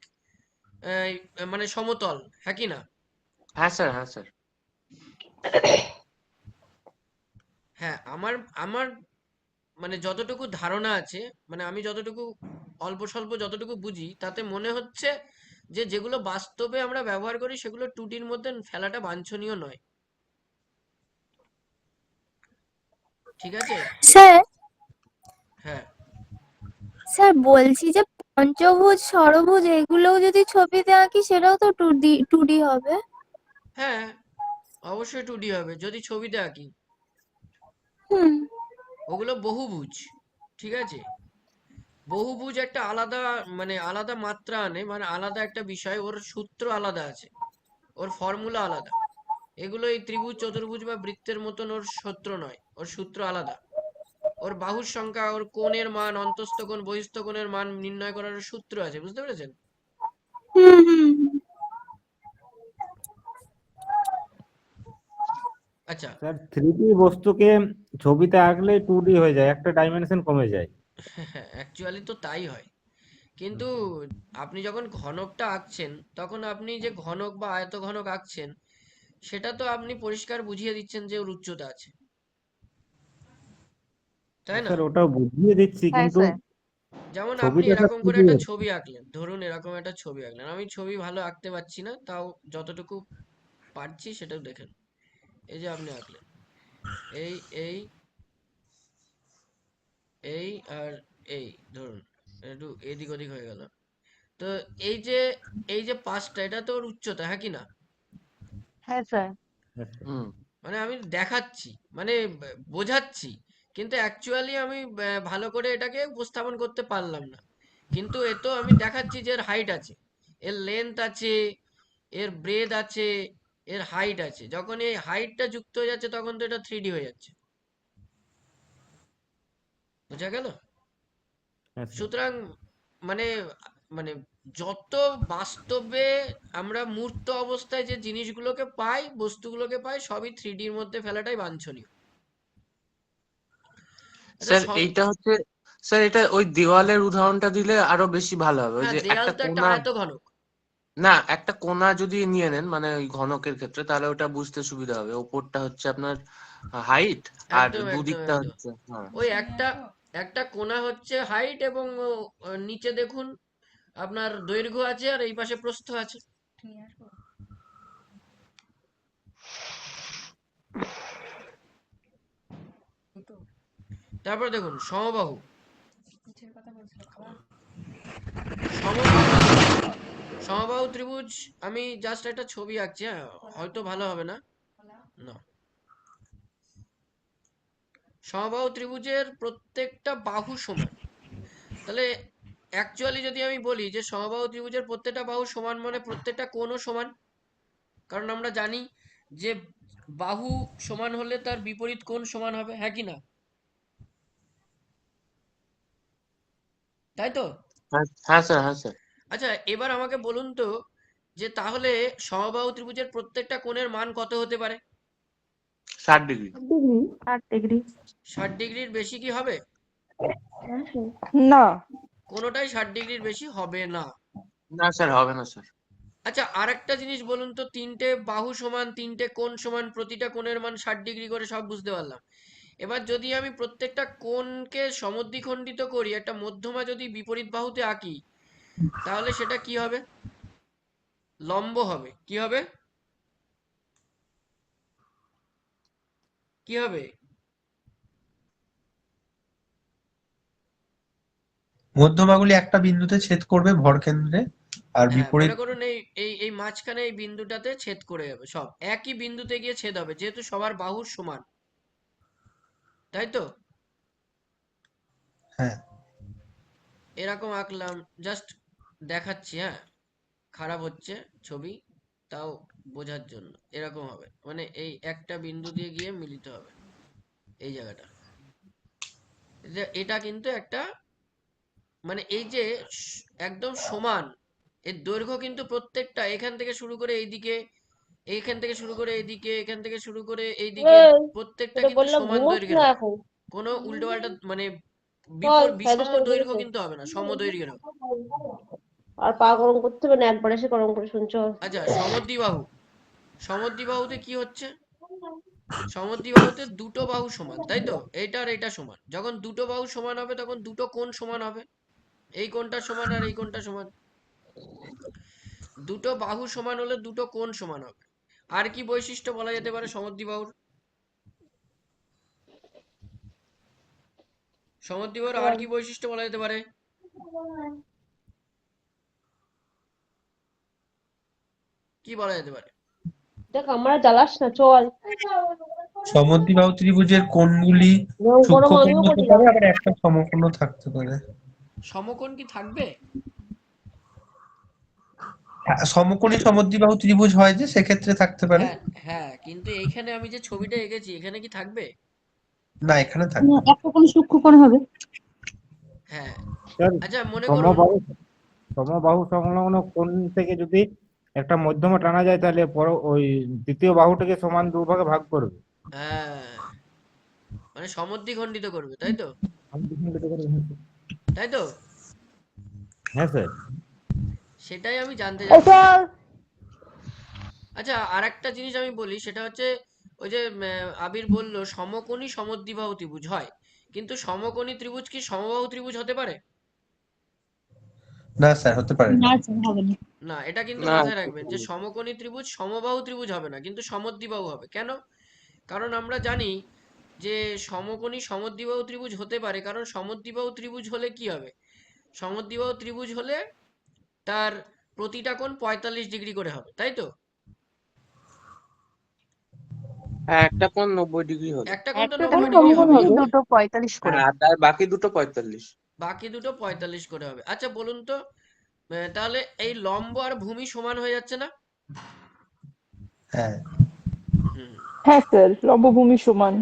Speaker 1: আহ, মানে সমতল, হ্যাঁ কি না?
Speaker 3: হ্যাঁ স্যার, হ্যাঁ স্যার।
Speaker 1: হ্যাঁ, আমার আমার মানে যতটুকু ধারণা আছে, মানে আমি যতটুকু অল্প স্বল্প যতটুকু বুঝি, তাতে মনে হচ্ছে যে যেগুলো বাস্তবে আমরা ব্যবহার করি সেগুলো 2Dর মধ্যে ফেলাটা বাঞ্ছনীয় নয়। ঠিক আছে?
Speaker 7: স্যার,
Speaker 1: হ্যাঁ,
Speaker 7: স্যার বলছি যে পঞ্চভুজ ষড়ভুজ এগুলোও যদি ছবিতে আঁকি সেটাও তো টু ডি হবে।
Speaker 1: হ্যাঁ, অবশ্যই 2D হবে যদি ছবিতে আঁকি।
Speaker 7: হুম।
Speaker 1: ওগুলো বহুভুজ, ঠিক আছে? বহুভুজ একটা আলাদা, মানে আলাদা মাত্রা আনে, মানে আলাদা একটা বিষয়, ওর সূত্র আলাদা আছে, ওর ফর্মুলা আলাদা। এগুলো এই ত্রিভুজ চতুর্ভুজ বা বৃত্তের মতন ওর সূত্র নয়, ওর সূত্র আলাদা। ওর বাহুর সংখ্যা, ওর কোণের মান, অন্তস্থ কোণ বহিস্থ কোণের মান নির্ণয় করার সূত্র আছে, বুঝতে পেরেছেন?
Speaker 7: হুম হুম হুম।
Speaker 1: আচ্ছা,
Speaker 12: স্যার 3D বস্তুকে ছবিতে আঁকলে 2D হয়ে যায়, একটা ডাইমেনশন কমে যায়।
Speaker 1: অ্যাকচুয়ালি তো তাই হয়, কিন্তু আপনি যখন ঘনকটা আঁকছেন তখন আপনি যে ঘনক বা আয়ত ঘনক আঁকছেন, সেটা তো আপনি পরিষ্কার বুঝিয়ে দিচ্ছেন যে ওর উচ্চতা আছে, তাই না?
Speaker 12: স্যার ওটাও বুঝিয়ে দিচ্ছি,
Speaker 2: হ্যাঁ
Speaker 12: কিন্তু
Speaker 2: স্যার,
Speaker 1: যেমন আপনি
Speaker 12: ছবিটা স্যার
Speaker 1: এরকম করে
Speaker 12: 3D
Speaker 1: একটা
Speaker 12: হচ্ছে।
Speaker 1: ছবি আঁকলেন, ধরুন এরকম একটা ছবি আঁকলেন, আমি ছবি ভালো আঁকতে পারছি না, তাও যতটুকু পারছি সেটা দেখেন। এই যে আপনি আঁকলেন, এই এই এই আর এই, ধরুন একটু এদিক ওদিক হয়ে গেল। তো এই যে এই যে পাঁচটা, এটা তো ওর উচ্চতা, হ্যাঁ কি না?
Speaker 2: হ্যাঁ স্যার,
Speaker 3: হুম।
Speaker 1: মানে আমি দেখাচ্ছি, মানে বোঝাচ্ছি, কিন্তু অ্যাকচুয়ালি আমি ভালো করে এটাকে উপস্থাপন করতে পারলাম না। কিন্তু এ তো আমি দেখাচ্ছি যে এর হাইট আছে, এর লেন্থ আছে, এর ব্রেথ আছে, এর হাইট আছে। যখন এই হাইটটা যুক্ত হয়ে যাচ্ছে তখন তো এটা 3D হয়ে যাচ্ছে। বোঝা গেল?
Speaker 12: হ্যাঁ স্যার।
Speaker 1: সুতরাং মানে মানে যত বাস্তবে আমরা মূর্ত অবস্থায় যে জিনিসগুলোকে পাই, বস্তুগুলোকে পাই, সবই 3Dর মধ্যে ফেলাটাই বাঞ্ছনীয়। আচ্ছা
Speaker 3: স্যার এইটা হচ্ছে, স্যার এটা ওই দেওয়ালের উদাহরণটা দিলে আরো বেশি ভালো হবে। ওই
Speaker 1: হ্যাঁ,
Speaker 3: যে
Speaker 1: দেয়াল
Speaker 3: একটা
Speaker 1: তো একটা
Speaker 3: কোণা,
Speaker 1: আয়ত ঘনক।
Speaker 3: না একটা কোণা যদি নিয়ে নেন মানে ওই ঘনকের ক্ষেত্রে, তাহলে ওটা বুঝতে সুবিধা হবে। ওপরটা হচ্ছে আপনার হাইট, আর
Speaker 1: একদম একদম
Speaker 3: দুদিকটা
Speaker 1: একদম।
Speaker 3: হচ্ছে, হ্যাঁ।
Speaker 1: ওই একটা একটা কোণা হচ্ছে হাইট, এবং নিচে দেখুন আপনার দৈর্ঘ্য আছে, আর এই পাশে প্রস্থ আছে। তারপর দেখুন সমবাহু, সমবাহু সমবাহু ত্রিভুজ। আমি জাস্ট একটা ছবি আঁকছি, হ্যাঁ, হয়তো ভালো হবে না। না, সমবাহু ত্রিভুজের প্রত্যেকটা বাহু সমান। তাহলে অ্যাকচুয়ালি যদি আমি বলি যে সমবাহু ত্রিভুজের প্রত্যেকটা বাহু সমান, মানে প্রত্যেকটা কোণও সমান। কারণ আমরা জানি যে বাহু সমান হলে তার বিপরীত কোণ সমান হবে, হ্যাঁ কি না? তাই তো?
Speaker 3: হ্যাঁ হ্যাঁ স্যার, হ্যাঁ স্যার।
Speaker 1: আচ্ছা, এবার আমাকে বলুন তো, যে তাহলে সমবাহু ত্রিভুজের প্রত্যেকটা কোণের মান কত হতে পারে?
Speaker 3: 60 ডিগ্রি।
Speaker 9: ডিগ্রি।
Speaker 2: 8 ডিগ্রি।
Speaker 1: 60 ডিগ্রির বেশি কি হবে?
Speaker 10: না,
Speaker 1: কোনোটাই 60 ডিগ্রির বেশি হবে না।
Speaker 3: না স্যার, হবে না স্যার।
Speaker 1: আচ্ছা, আর একটা জিনিস বলুন তো, তিনটে বাহু সমান, তিনটে কোণ সমান, প্রতিটা কোণের মান 60 ডিগ্রি করে, সব বুঝতে পারলাম। এবার যদি আমি প্রত্যেকটা কোণকে সমদ্বিখণ্ডিত করি, একটা মধ্যমা যদি বিপরীত বাহুতে আঁকি, তাহলে সেটা কি হবে? লম্ব হবে। কি হবে? কি হবে?
Speaker 8: মধ্যমাগুলি একটা বিন্দুতে ছেদ করবে ভরকেন্দ্রে, আর
Speaker 1: হ্যাঁ,
Speaker 8: বিপরীত
Speaker 1: মনে করুন এই এই এই মাঝখানে এই বিন্দুটাতে ছেদ করে যাবে, সব একই বিন্দুতে গিয়ে ছেদ হবে, যেহেতু সবার বাহুর সমান, তাই তো?
Speaker 8: হ্যাঁ।
Speaker 1: এরকম আঁকলাম, জাস্ট দেখাচ্ছি, হ্যাঁ, খারাপ হচ্ছে ছবি, তাও বোঝার জন্য। এরকম হবে, মানে এই একটা বিন্দু দিয়ে গিয়ে মিলিত হবে এই জায়গাটা। এটা কিন্তু একটা, মানে এই যে একদম সমান, এর দৈর্ঘ্য কিন্তু প্রত্যেকটা এখান থেকে শুরু করে এইদিকে, এইখান থেকে শুরু করে এইদিকে, এখান থেকে শুরু করে এইদিকে, প্রত্যেকটা কিন্তু সমান দৈর্ঘ্যের হবে। কোনো উল্টো পাল্টা মানে বিষম দৈর্ঘ্য কিন্তু হবে না, সমদৈর্ঘ্যের হবে।
Speaker 13: আর পা গরম করতে হবে না, একবার এসে গরম করে শুনছো।
Speaker 1: আচ্ছা, সমদ্বিবাহু, সমদ্বিবাহুতে কি হচ্ছে? সমদ্বিবাহুতে দুটো বাহু সমান, তাই তো? এইটা আর এইটা সমান। যখন দুটো বাহু সমান হবে, তখন দুটো কোণ সমান হবে। এই কোণটা সমান আর এই কোণটা সমান। দুটো বাহু সমান হলে দুটো কোণ সমান হবে। আর কি বৈশিষ্ট্য বলা যেতে পারে সমদ্বিবাহুর? সমদ্বিবাহুর আর কি বৈশিষ্ট্য বলা যেতে পারে? কি বলা যেতে পারে?
Speaker 13: দেখ আমরা জ্বালাস না, চল।
Speaker 8: সমদ্বিবাহু ত্রিভুজের কোণগুলি
Speaker 13: গরম
Speaker 8: সূক্ষ্মকোণ
Speaker 13: আমিও
Speaker 8: হতে
Speaker 13: করছিলাম।
Speaker 8: পারে, আবার একটা সমকোণও থাকতে পারে।
Speaker 1: সমকোণ কি থাকবে?
Speaker 8: সমকোণী সমদ্বিবাহু ত্রিভুজ হয় যে, সেক্ষেত্রে থাকতে পারে।
Speaker 1: হ্যাঁ হ্যাঁ, কিন্তু এইখানে আমি যে ছবিটা এঁকেছি, এখানে কি থাকবে?
Speaker 8: না, এখানে থাকবে না।
Speaker 9: একটা কোণ সূক্ষ্মকোণ হবে।
Speaker 1: হ্যাঁ।
Speaker 12: স্যার,
Speaker 1: আচ্ছা, মনে করুন,
Speaker 12: সমবাহু সংলগ্ন কোণ থেকে যদি একটা মধ্যমা টানা যায়, তাহলে ওই দ্বিতীয় বাহুটাকে সমান দুভাগে ভাগ করবে।
Speaker 1: হ্যাঁ, মানে সমদ্বিখণ্ডিত করবে, তাই তো? তাই তো?
Speaker 12: হ্যাঁ স্যার।
Speaker 1: সেটাই আমি জানতে চাচ্ছি। আচ্ছা, আর একটা জিনিস আমি বলি, সেটা হচ্ছে ওই যে আবির বলল সমকোণী সমদ্বিবাহু ত্রিভুজ হয়, কিন্তু সমকোণী ত্রিভুজ কি সমবাহু ত্রিভুজ হতে পারে?
Speaker 8: না স্যার, হতে পারে না।
Speaker 9: না স্যার, হবে না।
Speaker 1: না, এটা কিন্তু
Speaker 3: না,
Speaker 1: মাথায় রাখবেন যে সমকোণী ত্রিভুজ সমবাহু ত্রিভুজ হবে না, কিন্তু সমদ্বিবাহু হবে। কেন? কারণ আমরা জানি যে সমকোণী সমদ্বিবাহু ত্রিভুজ হতে পারে, কারণ সমদ্বিবাহু ত্রিভুজ হলে কি হবে? সমদ্বিবাহু ত্রিভুজ হলে তার প্রতিটা কোণ 45 ডিগ্রি করে হবে, তাই তো?
Speaker 3: হ্যাঁ, একটা কোণ 90 ডিগ্রি হবে।
Speaker 1: একটা কোণ তো
Speaker 2: একটা
Speaker 1: 90 ডিগ্রি
Speaker 2: কোণ
Speaker 1: হবে,
Speaker 2: দুটো 45 করে।
Speaker 3: হ্যাঁ, আর তার বাকি দুটো 45।
Speaker 1: বাকি দুটো 45 করে হবে। আচ্ছা বলুন তো, তাহলে এই লম্ব আর ভূমি সমান হয়ে যাচ্ছে না?
Speaker 8: হ্যাঁ।
Speaker 1: হুম।
Speaker 10: হ্যাঁ স্যার, লম্বভূমি সমান।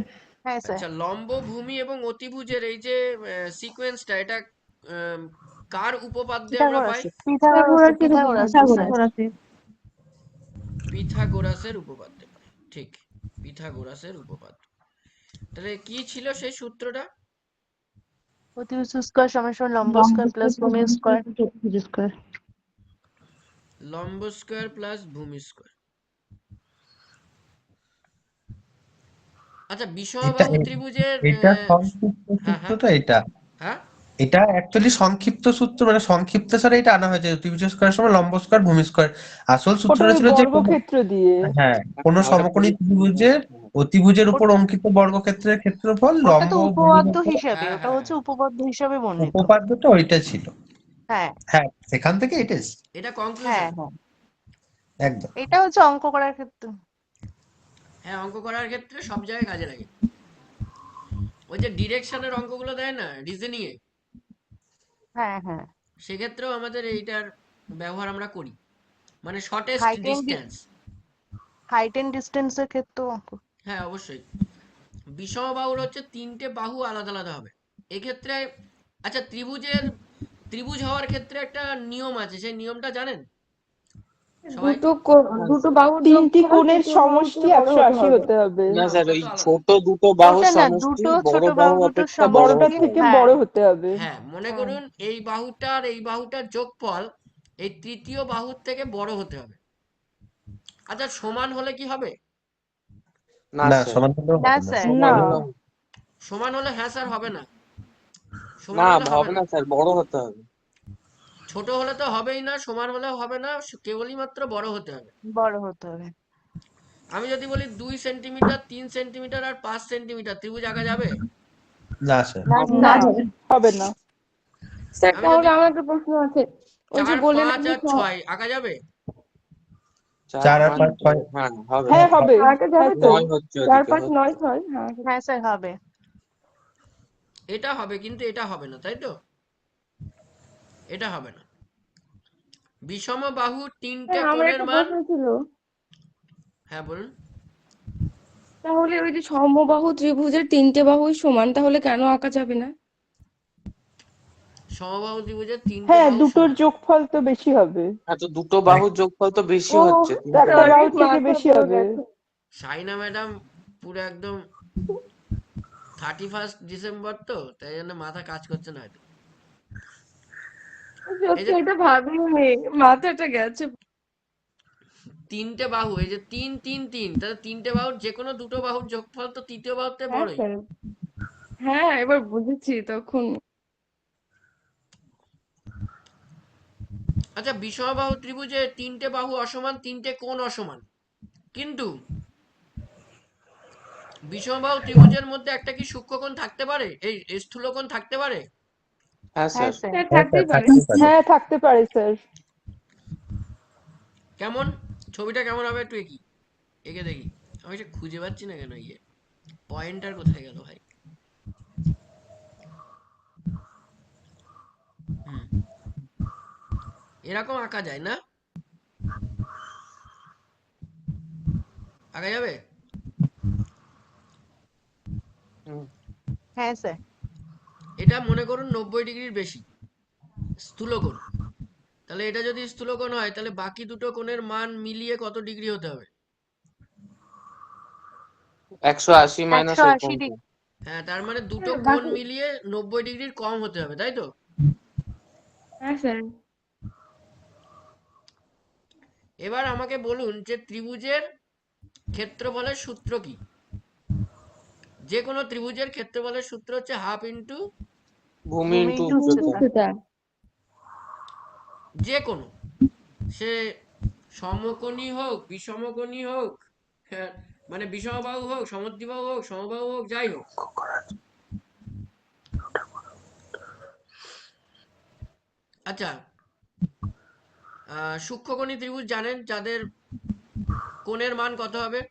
Speaker 2: হ্যাঁ স্যার।
Speaker 1: আচ্ছা, লম্ব, ভূমি এবং অতিভুজের এই যে সিকোয়েন্সটা, এটা আহ, কার উপপাদ্যে আমরা পাই?
Speaker 2: পিথাগোরাসের স্যার।
Speaker 1: পিথাগোরাসের উপপাদ্যে পাই, ঠিক, পিথাগোরাসের উপপাদ্য। তাহলে কি ছিল সেই সূত্রটা?
Speaker 2: অতিভুজ স্কয়ার সমান লম্ব স্কয়ার প্লাস ভূমি স্কয়ার।
Speaker 1: লম্ব স্কয়ার প্লাস ভূমি স্কয়ার। আচ্ছা, বিষমবাহু ত্রিভুজের
Speaker 8: এটা সংক্ষিপ্ত
Speaker 1: হ্যাঁ হ্যাঁ
Speaker 8: সূত্রটা এটা।
Speaker 1: হ্যাঁ,
Speaker 8: এটা অ্যাকচুয়ালি সংক্ষিপ্ত সূত্র, মানে সংক্ষিপ্ত স্বরে এটা আনা হয়েছে, ত্রিভুজ স্কয়ার সমান লম্ব স্কয়ার ভূমি স্কয়ার। আসল
Speaker 10: ওটা
Speaker 8: সূত্রটা
Speaker 10: ওই
Speaker 8: ছিল যে
Speaker 10: বর্গক্ষেত্র দিয়ে।
Speaker 8: হ্যাঁ, কোন সমকোণী ত্রিভুজের অতিভুজের উপর অঙ্কিত বর্গক্ষেত্রের ক্ষেত্রফল
Speaker 2: ওটা
Speaker 8: লম্ব
Speaker 2: তো
Speaker 8: ও ভূমির
Speaker 2: উপপাদ্য
Speaker 8: উপর।
Speaker 2: হিসাবে,
Speaker 1: হ্যাঁ
Speaker 2: ওটা
Speaker 1: হ্যাঁ
Speaker 2: হচ্ছে উপপাদ্য হিসাবে বর্ণিত।
Speaker 8: উপপাদ্যটা ওইটা ছিল।
Speaker 2: হ্যাঁ
Speaker 8: হ্যাঁ, সেখান থেকে এটা এসেছে।
Speaker 1: এটা
Speaker 2: হ্যাঁ
Speaker 1: কনক্লুশন।
Speaker 2: হ্যাঁ,
Speaker 8: একদম।
Speaker 2: এটা হচ্ছে অঙ্ক করার ক্ষেত্রে।
Speaker 1: হ্যাঁ, অঙ্ক করার ক্ষেত্রে সব জায়গায় কাজে লাগে। ওই যে ডিরেকশনের অঙ্কগুলো দেয় না রিজনিং এ,
Speaker 2: হ্যাঁ হ্যাঁ।
Speaker 1: সেক্ষেত্রেও আমাদের এইটার ব্যবহার আমরা করি, মানে শর্টেস্ট
Speaker 2: হাইট এন্ড
Speaker 1: ডিস্টেন্স।
Speaker 2: ডিস্টেন্সের ক্ষেত্রেও অঙ্ক।
Speaker 1: হ্যাঁ, অবশ্যই। বিষমবাহুর হচ্ছে তিনটে বাহু আলাদা আলাদা হবে এক্ষেত্রে। আচ্ছা, ত্রিভুজ হওয়ার ক্ষেত্রে একটা নিয়ম আছে, সেই নিয়মটা জানেন? সবাই
Speaker 10: দুটো বাহুর তিনটি কোণের সমষ্টি 180 হতে হবে।
Speaker 3: না স্যার,
Speaker 1: ওটা
Speaker 3: ওই
Speaker 1: তো আলাদা।
Speaker 3: ছোট দুটো বাহুর
Speaker 2: ওটা না,
Speaker 3: সমষ্টি
Speaker 2: দুটো
Speaker 3: বড়
Speaker 2: ছোট
Speaker 3: বাহু
Speaker 2: বাহু দুটোর
Speaker 3: অপেক্ষা বড়
Speaker 10: বড়টার
Speaker 2: সমষ্টি,
Speaker 3: হতে
Speaker 10: থেকে
Speaker 3: হবে।
Speaker 2: হ্যাঁ
Speaker 10: বড় হতে হবে।
Speaker 1: হ্যাঁ, মনে
Speaker 2: হ্যাঁ
Speaker 1: করুন এই বাহুটার যোগফল এই তৃতীয় বাহুর থেকে বড় হতে হবে। আচ্ছা, সমান হলে কি হবে?
Speaker 3: না
Speaker 8: না,
Speaker 3: স্যার,
Speaker 8: সমান হলেও
Speaker 2: না
Speaker 8: হবে না।
Speaker 2: স্যার।
Speaker 10: না,
Speaker 3: সমান হলে
Speaker 1: সমান হলে হ্যাঁ স্যার হবে না, সমান
Speaker 3: না
Speaker 1: হলে হবে
Speaker 3: হবে
Speaker 1: না।
Speaker 3: না স্যার, বড় হতে হবে।
Speaker 1: ছোট হলে তো হবেই না, সমান হলেও হবে না, কেবলই মাত্র বড় হতে হবে।
Speaker 2: বড় হতে হবে।
Speaker 1: আমি যদি বলি 2 সেন্টিমিটার, 3 সেন্টিমিটার আর 5 সেন্টিমিটার, ত্রিভুজ আঁকা যাবে?
Speaker 8: না স্যার।
Speaker 2: না
Speaker 10: না
Speaker 2: স্যার।
Speaker 10: হবে না।
Speaker 1: আমি যদি
Speaker 5: আমার একটা প্রশ্ন আছে, ওই যে
Speaker 1: 4,
Speaker 5: বললেন
Speaker 1: 5 আর 6 আঁকা যাবে?
Speaker 8: 4 আর
Speaker 3: 4,
Speaker 8: 5,
Speaker 3: 5,
Speaker 8: 6।
Speaker 3: হ্যাঁ হবে।
Speaker 10: হ্যাঁ হবে।
Speaker 5: আঁকা যাবে
Speaker 10: হ্যাঁ
Speaker 5: তো?
Speaker 10: স্যার।
Speaker 3: 9 হচ্ছে
Speaker 5: 4,
Speaker 3: ওদিকে
Speaker 5: 5,
Speaker 3: হচ্ছে।
Speaker 5: 9, 6, হ্যাঁ।
Speaker 2: হ্যাঁ স্যার হবে।
Speaker 1: এটা হবে, কিন্তু এটা হবে না, তাই তো? এটা হবে না। বিষম বাহু তিনটে
Speaker 5: আমার
Speaker 1: কোণের
Speaker 5: একটা
Speaker 1: মান,
Speaker 5: প্রশ্ন ছিল,
Speaker 1: হ্যাঁ বলুন।
Speaker 5: তাহলে ওই যে সমবাহু ত্রিভুজের 3টে বাহুই সমান, তাহলে কেন আঁকা যাবে না?
Speaker 1: সমবাহু ত্রিভুজের 3টে
Speaker 10: হ্যাঁ,
Speaker 1: বাহু
Speaker 10: দুটোর
Speaker 1: সমান।
Speaker 10: যোগফল তো বেশি হবে।
Speaker 3: হ্যাঁ, তো দুটো বাহুর যোগফল তো বেশি
Speaker 5: ও
Speaker 3: হচ্ছে,
Speaker 10: তো
Speaker 3: তিনটে
Speaker 10: একটা
Speaker 3: বাহু।
Speaker 10: বাহুর থেকে
Speaker 5: মাথা
Speaker 10: বেশি
Speaker 5: পুরো
Speaker 10: হবে।
Speaker 5: গেছে।
Speaker 1: সাইনা ম্যাডাম পুরো একদম 31 ডিসেম্বর তো, তাই জন্য মাথা কাজ করছে না হয়তো। এই
Speaker 5: সত্যি
Speaker 1: যে
Speaker 5: এটা ভাবিনি, মাথাটা গেছে।
Speaker 1: 3টে বাহু, এই যে 3 3 3, তাহলে 3টে বাহুর যে কোনো দুটো বাহুর যোগফল তো তৃতীয় বাহুতে
Speaker 5: হ্যাঁ
Speaker 1: বড়ই।
Speaker 5: স্যার, হ্যাঁ এবার বুঝেছি তখন।
Speaker 1: আচ্ছা, বিষমবাহু ত্রিভুজে 3টে বাহু অসমান, 3টে কোণ অসমান, কিন্তু বিষমবাহু ত্রিভুজের মধ্যে একটা কি সূক্ষ্মকোণ থাকতে পারে, এই স্থূলকোণ থাকতে পারে?
Speaker 3: হ্যাঁ
Speaker 2: হ্যাঁ
Speaker 3: স্যার।
Speaker 2: স্যার।
Speaker 5: হ্যাঁ
Speaker 8: হ্যাঁ স্যার,
Speaker 5: থাকতেই পারে।
Speaker 8: থাকতেই পারে।
Speaker 10: হ্যাঁ থাকতে পারে স্যার।
Speaker 1: কেমন? ছবিটা কেমন হবে একটু এঁকে দেখি। আমি সে খুঁজে পাচ্ছি না কেন, পয়েন্টার কোথায় গেল ভাই? হুম, এরকম আঁকা যায় না? আঁকা যাবে?
Speaker 3: হুম,
Speaker 2: হ্যাঁ স্যার।
Speaker 1: এটা মনে করুন 90 ডিগ্রির বেশি স্থূলকোণ। তাহলে এটা যদি স্থূলকোণ হয়, তাহলে বাকি দুটো কোণের মান মিলিয়ে কত ডিগ্রি হতে হবে?
Speaker 3: 180 মাইনাস ওই
Speaker 2: 180
Speaker 3: কোণটা।
Speaker 2: ডিগ্রি।
Speaker 1: হ্যাঁ, তার মানে দুটো
Speaker 5: হ্যাঁ,
Speaker 1: কোণ
Speaker 5: বাকি
Speaker 1: মিলিয়ে 90 ডিগ্রির কম হতে হবে, তাই তো?
Speaker 5: হ্যাঁ স্যার।
Speaker 1: এবার আমাকে বলুন যে ত্রিভুজের ক্ষেত্রফলের সূত্র কি? যে কোনো ত্রিভুজের ক্ষেত্রফলের সূত্র হচ্ছে হাফ ইন্টু
Speaker 3: ভূমি
Speaker 2: ভূমি
Speaker 3: ইন্টু
Speaker 2: ইন্টু
Speaker 3: উচ্চতা।
Speaker 2: উচ্চতা।
Speaker 5: উচ্চতা।
Speaker 1: যে কোনো, সে সমকোণী হোক, বিষমকোণী হোক, হ্যাঁ, মানে বিষমবাহু হোক, সমদ্বিবাহু হোক, সমবাহু হোক, যাই হোক। আচ্ছা, সূক্ষ্মকোণী ত্রিভুজ জানেন যাদের কোণের মান কত হবে?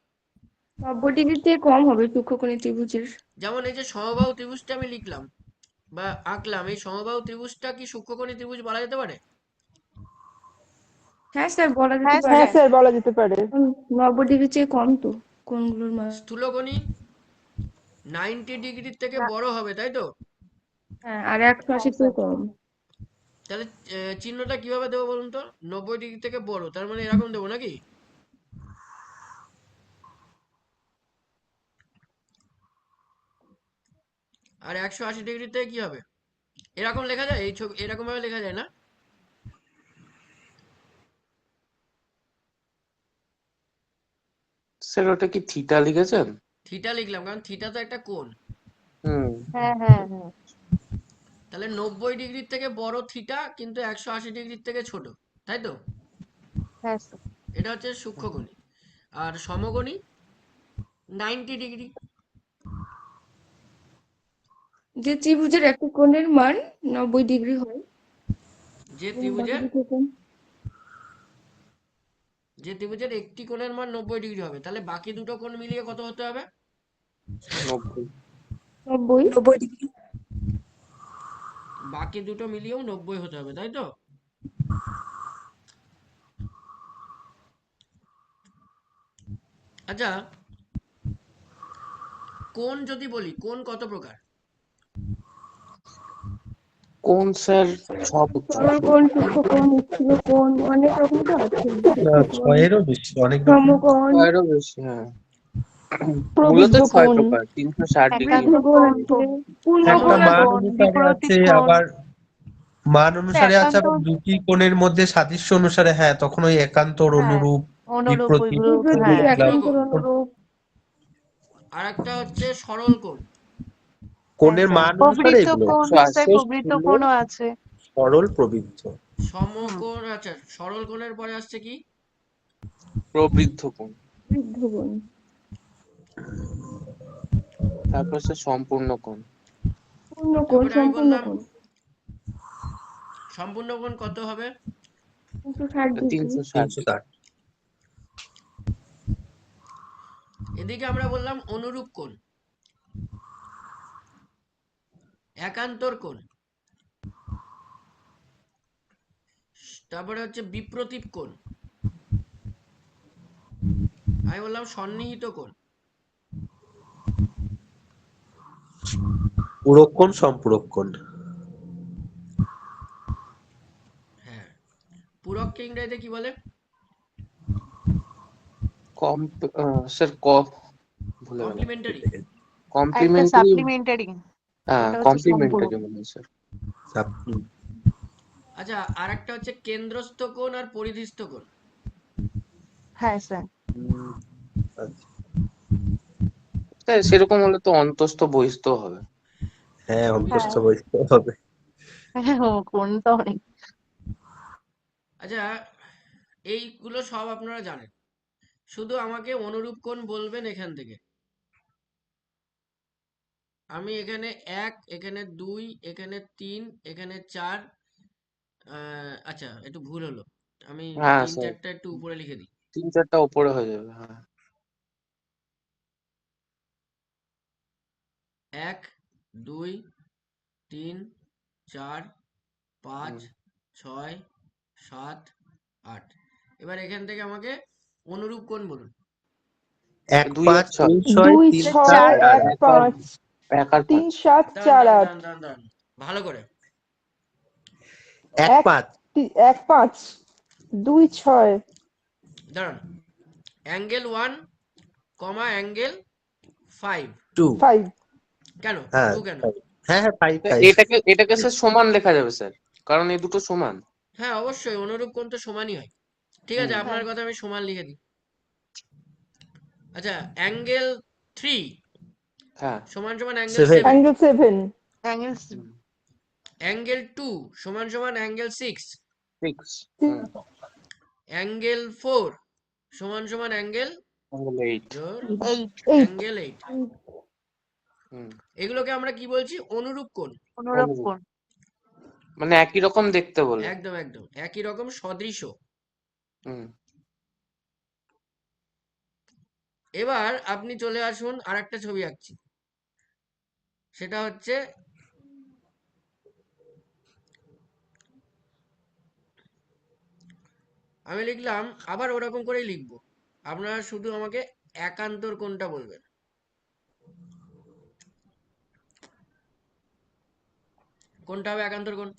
Speaker 5: 90 ডিগ্রি থেকে কম হবে সূক্ষ্মকোণী ত্রিভুজের।
Speaker 1: যেমন এই যে সমবাহু ত্রিভুজটা আমি লিখলাম বা আঁকলাম, এই সমবাহু ত্রিভুজটা কি সূক্ষ্মকোণী ত্রিভুজ বলা যেতে পারে?
Speaker 5: হ্যাঁ স্যার, বলা যেতে
Speaker 2: হ্যাঁ
Speaker 5: পারে।
Speaker 10: হ্যাঁ
Speaker 2: স্যার।
Speaker 10: স্যার বলা যেতে পারে।
Speaker 5: 90 ডিগ্রি চেয়ে কম তো কোণগুলোর মান।
Speaker 1: স্থূলকোণী 90 ডিগ্রির থেকে
Speaker 2: না,
Speaker 1: বড় হবে, তাই তো?
Speaker 5: হ্যাঁ, আর
Speaker 2: হ্যাঁ
Speaker 5: 180 তেও
Speaker 2: স্যার।
Speaker 5: কম।
Speaker 1: তাহলে চিহ্নটা কিভাবে দেবো বলুন তো? 90 ডিগ্রি থেকে বড়, তার মানে এরকম দেবো নাকি? আর 180 ডিগ্রি থেকে কি হবে? এরকম লেখা যায়, এই ছবি এরকম ভাবে লেখা যায় না?
Speaker 3: স্যার ওটা কি থিটা লিখেছেন?
Speaker 1: থিটা লিখলাম, কারণ থিটা তো একটা কোণ।
Speaker 3: হুম।
Speaker 2: হ্যাঁ হ্যাঁ হ্যাঁ।
Speaker 1: তাহলে 90 ডিগ্রির থেকে বড় থিটা, কিন্তু 180 ডিগ্রির থেকে ছোট, তাই তো?
Speaker 2: হ্যাঁ স্যার।
Speaker 1: এটা হচ্ছে সূক্ষ্মকোণী। আর সমকোণী 90 ডিগ্রি।
Speaker 5: যে ত্রিভুজের একটা কোণের মান 90 ডিগ্রি হয়
Speaker 1: যে
Speaker 5: এবং বাকি
Speaker 1: ত্রিভুজের
Speaker 5: দুটো কোণ
Speaker 1: যে ত্রিভুজের একটি কোণের মান 90 ডিগ্রি হবে, তাহলে বাকি দুটো কোণ মিলিয়ে কত হতে হবে?
Speaker 3: 90।
Speaker 5: 90 ডিগ্রি।
Speaker 1: বাকি দুটো মিলিয়েও 90 হতে হবে, তাই তো? আচ্ছা, কোণ যদি বলি, কোণ কত প্রকার?
Speaker 3: কোন স্যার সব
Speaker 10: সরল কোণ, সূক্ষ্মকোণ, স্থূল কোণ, অনেক রকম তো আছে।
Speaker 8: ছয়েরও বেশি অনেক রকম।
Speaker 10: সমকোণ,
Speaker 3: ছয়েরও বেশি, হ্যাঁ। মূলত
Speaker 10: প্রবৃদ্ধ
Speaker 3: 6
Speaker 10: কোণ,
Speaker 3: প্রকার, 360 ডিগ্রি।
Speaker 2: একান্ত
Speaker 10: কোণ
Speaker 2: কোণ,
Speaker 10: আছে,
Speaker 8: একটা
Speaker 10: পূর্ণকোণ
Speaker 8: মান
Speaker 2: কোণ,
Speaker 8: অনুসারে
Speaker 2: বিপরীত
Speaker 8: আছে,
Speaker 2: কোণ।
Speaker 8: আবার মান অনুসারে আছে,
Speaker 2: একান্ত,
Speaker 8: আবার দুটি কোণের মধ্যে সাদৃশ্য অনুসারে, হ্যাঁ তখন ওই একান্তর
Speaker 2: হ্যাঁ,
Speaker 8: অনুরূপ,
Speaker 2: অনুরূপ
Speaker 8: বিপ্রতীপ,
Speaker 2: বিরূপ,
Speaker 10: বিবৃতি,
Speaker 2: হ্যাঁ।
Speaker 8: এগুলা
Speaker 10: একান্তর অনুরূপ।
Speaker 1: আর একটা হচ্ছে সরল কোণ।
Speaker 2: হ্যাঁ
Speaker 8: কোণের
Speaker 2: স্যার,
Speaker 8: মান অনুসারে
Speaker 2: প্রবৃত্ত
Speaker 8: এগুলো
Speaker 2: কোণ, স্যার
Speaker 3: শেষ
Speaker 2: প্রবৃত্ত
Speaker 3: ছিল
Speaker 2: কোণও আছে।
Speaker 8: সরল প্রবৃদ্ধ।
Speaker 1: সমকোণ, আচ্ছা সরল কোণের পরে আসছে কি?
Speaker 3: প্রবৃদ্ধ কোণ,
Speaker 10: বৃদ্ধ কোণ,
Speaker 3: তারপর সে সম্পূর্ণ কোণ।
Speaker 10: পূর্ণকোণ,
Speaker 1: তারপরে আমি
Speaker 10: সম্পূর্ণ
Speaker 1: বললাম
Speaker 10: কোণ,
Speaker 1: সম্পূর্ণ কোণ কত হবে?
Speaker 10: 360 ডিগ্রি।
Speaker 3: 360 ডিগ্রি।
Speaker 8: 360।
Speaker 1: এদিকে আমরা বললাম অনুরূপ কোণ, একান্তর কোণ, তারপরে হচ্ছে বিপ্রতীপ কোণ, আমি বললাম সন্নিহিত কোণ।
Speaker 8: পূরক কোণ, সম্পূরক কোণ।
Speaker 1: হ্যাঁ, পূরককে ইংরেজিতে কি বলে?
Speaker 3: কম স্যার ভুলে গেলাম।
Speaker 1: কমপ্লিমেন্টারি।
Speaker 2: একটা
Speaker 3: কমপ্লিমেন্টারি,
Speaker 2: সাপ্লিমেন্টারি,
Speaker 3: হ্যাঁ
Speaker 2: ওটা হচ্ছে সম্পূরক।
Speaker 3: কমপ্লিমেন্টারি মনে হয় স্যার।
Speaker 1: আচ্ছা, আর একটা হচ্ছে কেন্দ্রস্থ কোণ আর পরিধিস্থ কোণ।
Speaker 2: হ্যাঁ স্যার।
Speaker 3: তাই সেরকম হলে তো অন্তস্থ বহিস্থ হবে।
Speaker 8: হ্যাঁ,
Speaker 2: হ্যাঁ,
Speaker 8: অন্তস্থ বহিস্থ হবে।
Speaker 2: হ্যাঁ, কোণ তো অনেক।
Speaker 1: আচ্ছা, এইগুলো সব আপনারা জানেন, শুধু আমাকে অনুরূপ কোণ বলবেন এখান থেকে। আমি এখানে 1, এখানে 2, এখানে 3, এখানে 4, আচ্ছা একটু ভুল হলো, আমি
Speaker 3: হ্যাঁ
Speaker 1: 3,
Speaker 3: স্যার,
Speaker 1: 4টা একটু উপরে লিখে দিই।
Speaker 3: 3-4টা উপরে হয়ে যাবে, হ্যাঁ।
Speaker 1: 1, 2, 3, 4, 5, 6, 7, 8। এবার এখান থেকে আমাকে অনুরূপ কোণ বলুন।
Speaker 8: 1,
Speaker 3: 2 আর
Speaker 8: 5,
Speaker 3: 6,
Speaker 8: 2, 6,
Speaker 10: 2,
Speaker 8: 3,
Speaker 10: 6,
Speaker 8: 7, 8।
Speaker 10: 1, 5,
Speaker 3: 1 আর
Speaker 10: 3,
Speaker 3: 5।
Speaker 10: 7,
Speaker 1: দাঁড়ান
Speaker 10: 4,
Speaker 1: দাঁড়ান
Speaker 10: 8,
Speaker 1: দাঁড়ান দাঁড়ান দাঁড়ান, ভালো করে।
Speaker 8: 1, 5,
Speaker 10: 1, 5, 2, 6,
Speaker 1: দাঁড়ান, অ্যাঙ্গেল 1, অ্যাঙ্গেল 5।
Speaker 8: 2।
Speaker 10: 5,
Speaker 1: কেন
Speaker 8: হ্যাঁ
Speaker 1: 2 কেন?
Speaker 8: হ্যাঁ হ্যাঁ, 5,
Speaker 3: তো
Speaker 8: 5।
Speaker 3: এটাকে স্যার সমান লেখা যাবে স্যার, কারণ এই দুটো সমান।
Speaker 1: হ্যাঁ অবশ্যই, অনুরূপ কোণ তো সমানই হয়। ঠিক আছে, আপনার কথা আমি সমান লিখে দিই। আচ্ছা, অ্যাঙ্গেল 3
Speaker 3: হ্যাঁ,
Speaker 1: সমান সমান অ্যাঙ্গেল
Speaker 8: 7।
Speaker 1: 7।
Speaker 10: angle 7,
Speaker 2: অ্যাঙ্গেল
Speaker 1: অ্যাঙ্গেল 2 সমান সমান অ্যাঙ্গেল 6।
Speaker 3: 6,
Speaker 1: অ্যাঙ্গেল 4 সমান সমান অ্যাঙ্গেল
Speaker 3: 8।
Speaker 2: 8,
Speaker 1: অ্যাঙ্গেল 8।
Speaker 3: 8,
Speaker 1: এগুলোকে আমরা কি বলছি? অনুরূপ কোণ।
Speaker 2: অনুরূপ কোণ।
Speaker 3: মানে একই রকম দেখতে বলে।
Speaker 1: একদম একদম একই রকম সদৃশ।
Speaker 3: হুম।
Speaker 1: এবার আপনি চলে আসুন, আর একটা ছবি আঁকছি, সেটা হচ্ছে আমি লিখলাম, আবার ওরকম করেই লিখবো, আপনারা শুধু আমাকে একান্তর কোণটা বলবেন। কোনটা হবে একান্তর কোণ?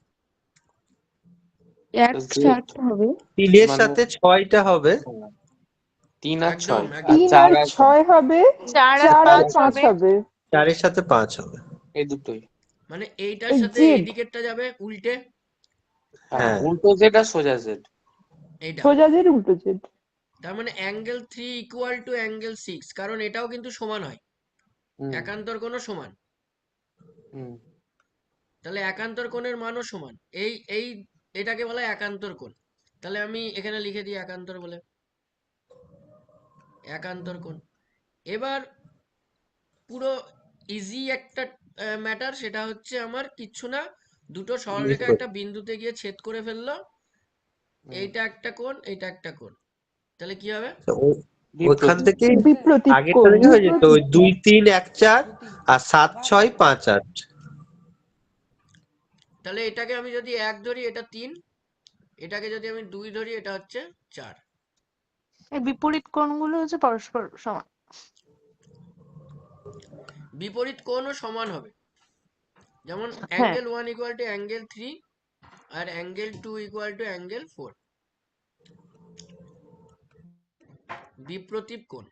Speaker 10: 1 4 হবে,
Speaker 8: 3 এর
Speaker 3: মানে
Speaker 8: সাথে 6টা হবে।
Speaker 3: 3 আর
Speaker 1: একদম
Speaker 3: 6, আর
Speaker 10: 3
Speaker 3: 4
Speaker 10: আর
Speaker 3: আর
Speaker 10: 6 হবে,
Speaker 2: 4 আর
Speaker 10: 4 আর
Speaker 2: 5
Speaker 10: 5
Speaker 2: হবে।
Speaker 10: হবে।
Speaker 8: 4 এর সাথে 5 হবে।
Speaker 3: এই দুটোই।
Speaker 1: মানে এইটার
Speaker 10: এই
Speaker 1: সাথে এই
Speaker 10: জেড,
Speaker 1: দিকেরটা যাবে উল্টে,
Speaker 3: হ্যাঁ,
Speaker 8: হ্যাঁ।
Speaker 3: উল্টো জেড আর সোজা জেড।
Speaker 1: এইটা।
Speaker 10: সোজা জেড, উল্টো জেড।
Speaker 1: তার মানে অ্যাঙ্গেল 3 ইকুয়াল টু অ্যাঙ্গেল 6, কারণ এটাও কিন্তু সমান হয়, একান্তর কোণও সমান। তাহলে একান্তর কোণের মানও সমান। এই এই এটাকে বলা হয় একান্তর কোণ। তাহলে আমি এখানে লিখে দিই একান্তর বলে, একান্তর কোণ। এবার পুরো ইজি একটা ম্যাটার, সেটা হচ্ছে আমার কিচ্ছু না, দুটো সরলরেখা একটা বিন্দুতে গিয়ে ছেদ করে ফেললো, এইটা একটা কোণ, এইটা একটা কোণ, তাহলে কি হবে?
Speaker 8: ওখান থেকে
Speaker 10: বিপ্রতীপ
Speaker 8: আগেরটা
Speaker 10: কোণ,
Speaker 8: থেকে হয়ে যেত 2, 3, 1, 4 আর 7, 6, 5, 8।
Speaker 1: তাহলে এটাকে আমি যদি 1 ধরি, এটা 3, এটাকে যদি আমি 2 ধরি, এটা হচ্ছে 4।
Speaker 2: এই বিপরীত কোণগুলো হচ্ছে পরস্পর সমান।
Speaker 1: বিপরীত কোণও সমান হবে, যেমন
Speaker 2: হ্যাঁ
Speaker 1: অ্যাঙ্গেল 1 ইকুয়াল টু অ্যাঙ্গেল 3 আর অ্যাঙ্গেল 2 ইকুয়াল টু অ্যাঙ্গেল 4, বিপ্রতীপ কোণ।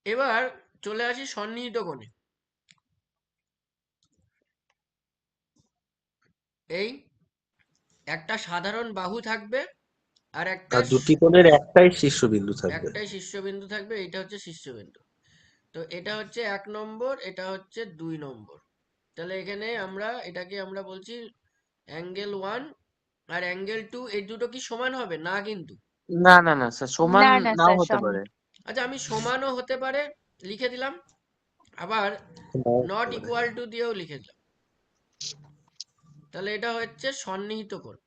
Speaker 1: এবার চলে আসি সন্নিহিত কোণে। এই একটা সাধারণ বাহু থাকবে আর একটা
Speaker 8: আর দুটি কোণের একটাই শীর্ষবিন্দু থাকবে।
Speaker 1: শীর্ষবিন্দু থাকবে, এইটা হচ্ছে শীর্ষবিন্দু। তো এটা হচ্ছে 1 নম্বর, এটা হচ্ছে 2 নম্বর। তাহলে এখানে এটাকে আমরা বলছি অ্যাঙ্গেল 1 আর অ্যাঙ্গেল 2, এই দুটো কি সমান হবে? না কিন্তু।
Speaker 3: না না না স্যার, সমান
Speaker 2: না না
Speaker 3: নাও
Speaker 2: স্যার
Speaker 3: হতে পারে।
Speaker 1: আচ্ছা, আমি সমানও হতে পারে লিখে দিলাম, আবার নট ইকুয়াল টু দিয়েও লিখে দিলাম। তাহলে এটা হচ্ছে সন্নিহিত কোণ।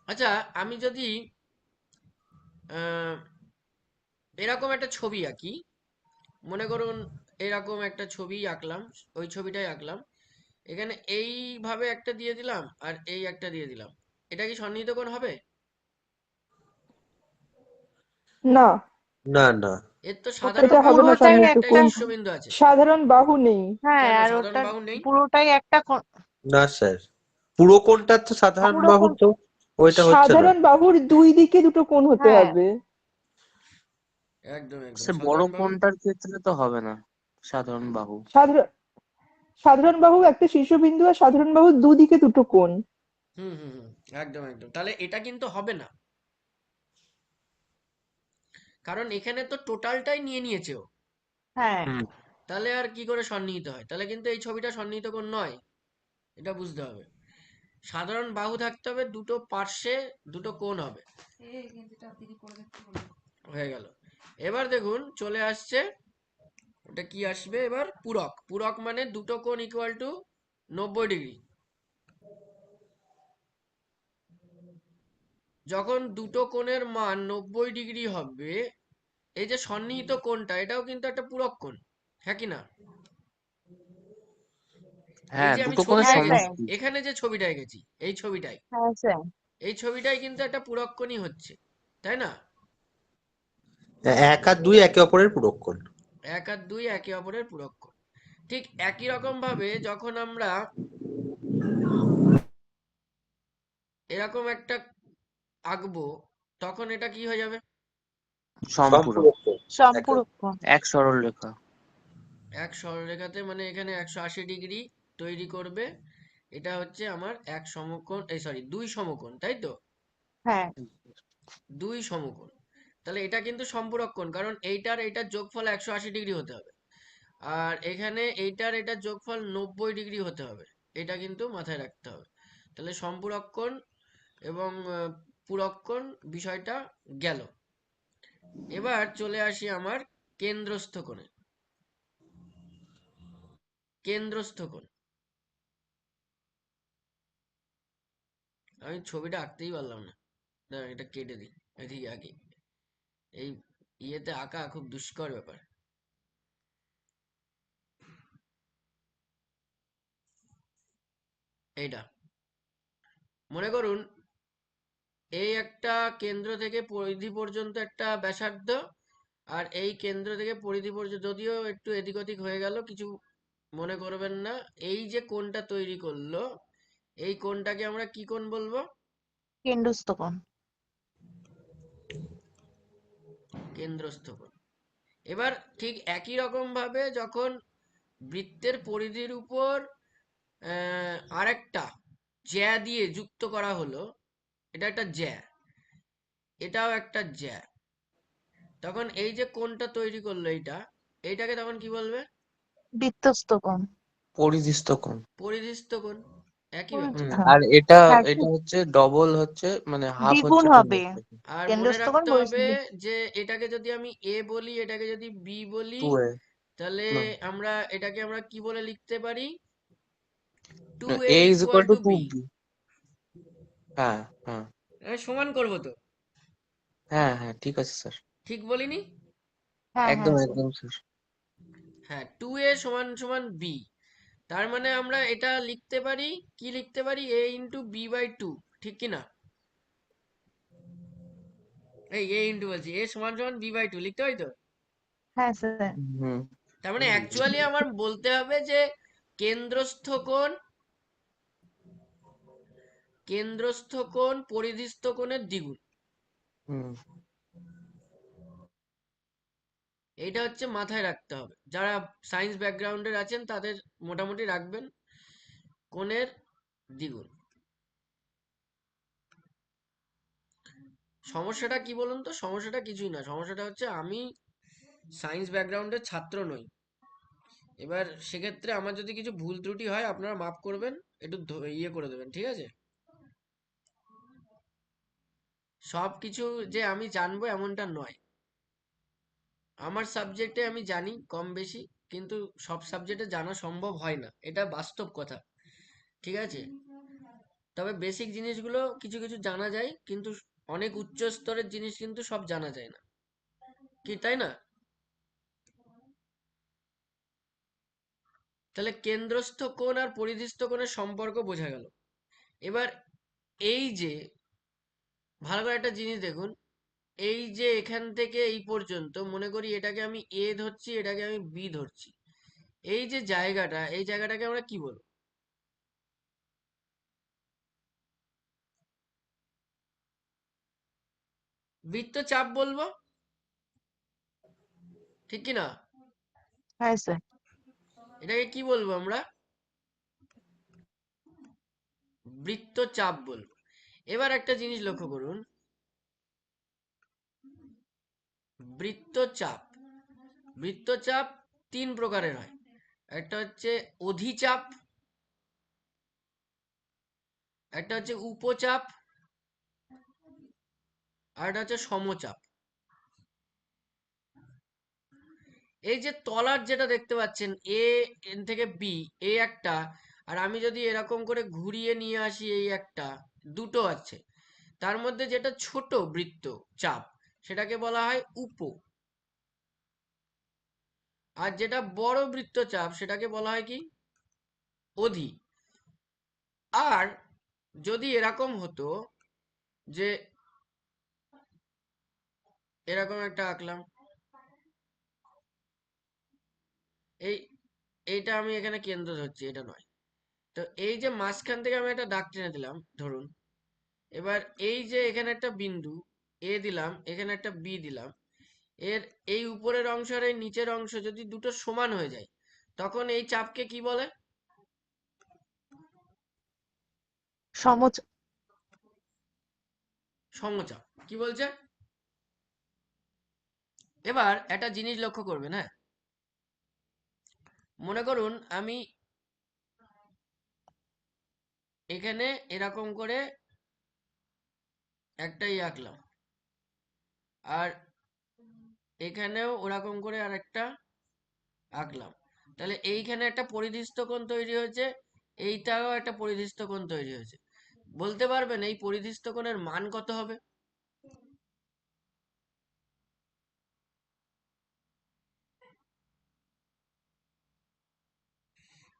Speaker 1: আচ্ছা, আমি যদি এরকম একটা ছবি আঁকি, মনে করুন এরকম একটা ছবি আঁকলাম, ওই ছবিটাই আঁকলাম, এখানে এইভাবে একটা দিয়ে দিলাম আর এই একটা দিয়ে দিলাম, এটা কি সন্নিহিত কোণ হবে?
Speaker 10: না,
Speaker 8: না না,
Speaker 1: এর তো সাধারণ
Speaker 10: এটা হবে
Speaker 1: বাহু
Speaker 10: না
Speaker 1: আছে
Speaker 2: পুরোটাই
Speaker 1: আর
Speaker 10: সন্নিহিত
Speaker 1: একটা
Speaker 2: একটা,
Speaker 10: কোণ।
Speaker 1: শীর্ষবিন্দু আছে।
Speaker 10: সাধারণ বাহু নেই।
Speaker 2: হ্যাঁ
Speaker 1: কেন
Speaker 2: আর
Speaker 1: সাধারণ
Speaker 2: ওটা
Speaker 1: বাহু নেই?
Speaker 2: পুরোটাই একটা
Speaker 8: না স্যার, পুরো কোণটা তো সাধারণ
Speaker 2: পুরো
Speaker 8: বাহু,
Speaker 2: কোণ।
Speaker 8: তো ওইটা হচ্ছে না।
Speaker 10: সাধারণ বাহুর দুই দিকে দুটো কোণ হতে
Speaker 2: হ্যাঁ
Speaker 10: হবে।
Speaker 1: একদম একদম।
Speaker 3: স্যার বড়
Speaker 1: সাধারণ বাহু,
Speaker 3: কোণটার ক্ষেত্রে তো হবে না সাধারণ বাহু।
Speaker 10: সাধারণ সাধারণ বাহু একটা শীর্ষবিন্দু আর সাধারণ বাহুর দুদিকে দুটো কোণ।
Speaker 1: হুম হুম হুম, একদম একদম। তাহলে এটা কিন্তু হবে না, কারণ এখানে তো টোটালটাই নিয়ে নিয়েছে ও।
Speaker 2: হ্যাঁ
Speaker 3: হুম।
Speaker 1: তাহলে আর কি করে সন্নিহিত হয়? তাহলে কিন্তু এই ছবিটা সন্নিহিত কোণ নয়, এটা বুঝতে হবে। সাধারণ বাহু থাকতে হবে, দুটো পার্শ্বে দুটো কোণ হবে। হয়ে গেল। এবার দেখুন চলে আসছে, এটা কি আসবে এবার? পূরক। পূরক মানে দুটো কোণ ইকুয়াল টু 90 ডিগ্রি। যখন দুটো কোণের মান 90 ডিগ্রি হবে, এই যে সন্নিহিত কোণটা, এটাও কিন্তু একটা পূরক কোণ, হ্যাঁ কি না? এই
Speaker 3: হ্যাঁ,
Speaker 1: যে আমি
Speaker 3: দুটো কোণের
Speaker 1: ছবিটা
Speaker 2: হ্যাঁ
Speaker 1: এঁকেছি,
Speaker 2: স্যার,
Speaker 3: সমষ্টি।
Speaker 1: এখানে যে ছবিটা এঁকেছি, এই ছবিটাই,
Speaker 2: হ্যাঁ স্যার,
Speaker 1: এই ছবিটাই কিন্তু একটা পূরক কোণই হচ্ছে, তাই না?
Speaker 8: 1 আর 2 একে অপরের পূরক কোণ।
Speaker 1: 1 আর 2 একে অপরের পূরক কোণ। ঠিক একই রকম ভাবে যখন আমরা এরকম একটা আঁকবো, তখন এটা কি হয়ে যাবে?
Speaker 3: সম্পূরক।
Speaker 8: সম্পূরক কোণ।
Speaker 2: সম্পূরক কোণ।
Speaker 3: এক সরল রেখা।
Speaker 1: এক সরলরেখাতে মানে এখানে 180 ডিগ্রি তৈরি করবে। এটা হচ্ছে আমার এক সমকোণ, এই সরি 2 সমকোণ, তাই তো?
Speaker 2: হ্যাঁ
Speaker 1: 2 সমকোণ। তাহলে এটা কিন্তু সম্পূরক কোণ, কারণ এইটার যোগফল 180 ডিগ্রি হতে হবে, আর এখানে এটার যোগফল 90 ডিগ্রি হতে হবে। এটা কিন্তু মাথায় রাখতে হবে। তাহলে সম্পূরক কোণ এবং পূরক কোণ বিষয়টা গেল। এবার চলে আসি আমার কেন্দ্রস্থ কোণে। কেন্দ্রস্থ কোণ, আমি ছবিটা আঁকতেই পারলাম না, দাঁড়ান এটা কেটে দিই। এদিকে আগে এই ইয়েতে আঁকা খুব দুষ্কর ব্যাপার। এইটা মনে করুন, এই একটা কেন্দ্র থেকে পরিধি পর্যন্ত একটা ব্যাসার্ধ, আর এই কেন্দ্র থেকে পরিধি পর্যন্ত, যদিও একটু এদিক ওদিক হয়ে গেল, কিছু মনে করবেন না। এই যে কোণটা তৈরি করলো, এই কোণটাকে আমরা কি কোণ বলবো?
Speaker 2: কেন্দ্রস্থ কোণ।
Speaker 1: কেন্দ্রস্থ কোণ। এবার ঠিক একই রকম ভাবে যখন বৃত্তের পরিধির উপর আরেকটা জ্যা দিয়ে যুক্ত করা হলো, এটা একটা জ্যা, এটাও একটা জ্যা, তখন এই যে কোণটা তৈরি করলো এইটাকে তখন কি বলবে?
Speaker 2: বৃত্তস্থ কোণ।
Speaker 3: পরিধিস্থ কোণ।
Speaker 1: পরিধিস্থ কোণ। একই ব্যাপার।
Speaker 2: হ্যাঁ
Speaker 3: আর এটা
Speaker 2: হ্যাঁ,
Speaker 3: এটা হচ্ছে ডবল, হচ্ছে মানে হাফ
Speaker 2: দ্বিগুণ
Speaker 3: হচ্ছে
Speaker 2: হবে।
Speaker 3: কেন্দ্রস্থ।
Speaker 1: আর মনে
Speaker 2: কেন্দ্রস্থ কোণ
Speaker 1: রাখতে হবে
Speaker 2: বহিঃস্থ।
Speaker 1: যে এটাকে যদি আমি এ বলি, এটাকে যদি বি বলি,
Speaker 3: 2a।
Speaker 1: তাহলে এটাকে আমরা কি বলে লিখতে পারি? Two a
Speaker 3: a is
Speaker 1: equal
Speaker 3: equal to
Speaker 1: two b.
Speaker 3: 2b। হ্যাঁ হ্যাঁ
Speaker 1: সমান করবো তো?
Speaker 3: হ্যাঁ হ্যাঁ, ঠিক আছে স্যার।
Speaker 1: ঠিক বলিনি?
Speaker 2: হ্যাঁ
Speaker 3: একদম
Speaker 2: হ্যাঁ স্যার।
Speaker 3: একদম স্যার।
Speaker 1: হ্যাঁ, 2a সমান সমান বি। তার মানে আমরা এটা লিখতে পারি, কি লিখতে পারি? a ইন্টু বি বাই 2, ঠিক কি না? এই a ইন্টু বলছি, a সমান সমান বি বাই 2 লিখতে হয় তো?
Speaker 2: হ্যাঁ স্যার।
Speaker 3: হুম।
Speaker 1: তার মানে অ্যাকচুয়ালি আমার বলতে হবে যে কেন্দ্রস্থ কোণ পরিধিস্থ কোণের দ্বিগুণ।
Speaker 3: হুম।
Speaker 1: এইটা হচ্ছে মাথায় রাখতে হবে, যারা সায়েন্স ব্যাকগ্রাউন্ডের আছেন তাদের মোটামুটি রাখবেন কোণের দ্বিগুণ। সমস্যাটা কি বলুন তো? সমস্যাটা কিছুই না, সমস্যাটা হচ্ছে আমি সায়েন্স ব্যাকগ্রাউন্ডের ছাত্র নই। এবার সেক্ষেত্রে আমার যদি কিছু ভুল ত্রুটি হয় আপনারা মাফ করবেন, একটু ইয়ে করে দেবেন, ঠিক আছে? সব কিছু যে আমি জানবো এমনটা নয়, আমার সাবজেক্টে আমি জানি কম বেশি, কিন্তু সব সাবজেক্টে জানা সম্ভব হয় না, এটা বাস্তব কথা, ঠিক আছে? তবে বেসিক জিনিসগুলো কিছু কিছু জানা যায়, কিন্তু অনেক উচ্চ স্তরের জিনিস কিন্তু সব জানা যায় না, কি তাই না? তাহলে কেন্দ্রস্থ কোণ আর পরিধিস্থ কোণের সম্পর্ক বোঝা গেল। এবার এই যে ভালো করে একটা জিনিস দেখুন, এই যে এখান থেকে এই পর্যন্ত মনে করি এটাকে আমি এ ধরছি, এটাকে আমি বি ধরছি, এই যে জায়গাটা, এই জায়গাটাকে আমরা কি বলবো? বৃত্তচাপ বলবো, ঠিক কি না?
Speaker 2: হ্যাঁ স্যার।
Speaker 1: এটাকে কি বলবো আমরা? বৃত্তচাপ বলবো। এবার একটা জিনিস লক্ষ্য করুন, বৃত্তচাপ বৃত্তচাপ তিন প্রকারের হয়। একটা হচ্ছে অধিচাপ, একটা হচ্ছে উপচাপ, আর একটা হচ্ছে সমচাপ। এই যে তলার যেটা দেখতে পাচ্ছেন এ এন থেকে বি, এই একটা, আর আমি যদি এরকম করে ঘুরিয়ে নিয়ে আসি এই একটা, দুটো আছে, তার মধ্যে যেটা ছোট বৃত্ত চাপ সেটাকে বলা হয় উপ, আর যেটা বড় বৃত্তচাপ সেটাকে বলা হয় কি? অধি। আর যদি এরকম হতো যে এরকম একটা আঁকলাম, এই এইটা আমি এখানে কেন্দ্র ধরছি, এটা নয়, তো এই যে মাঝখান থেকে আমি একটা দাগ টেনে দিলাম ধরুন, এবার এই যে এখানে একটা বিন্দু এ দিলাম, এখানে একটা বি দিলাম, এর এই উপরের অংশ আর এই নিচের অংশ যদি দুটো সমান হয়ে যায় তখন এই চাপকে কি বলে?
Speaker 2: সমচাপ।
Speaker 1: সমচাপ। কি বলছে? এবার একটা জিনিস লক্ষ্য করবেন, হ্যাঁ, মনে করুন আমি এখানে এরকম করে একটাই আঁকলাম, আর এখানেও ওরকম করে আর একটা আঁকলাম, তাহলে এইখানে একটা পরিধিস্থ কোণ তৈরি হয়েছে, এইটাও একটা পরিধিস্থ কোণ তৈরি হয়েছে। বলতে পারবেন এই পরিধিস্থ কোণের মান কত হবে?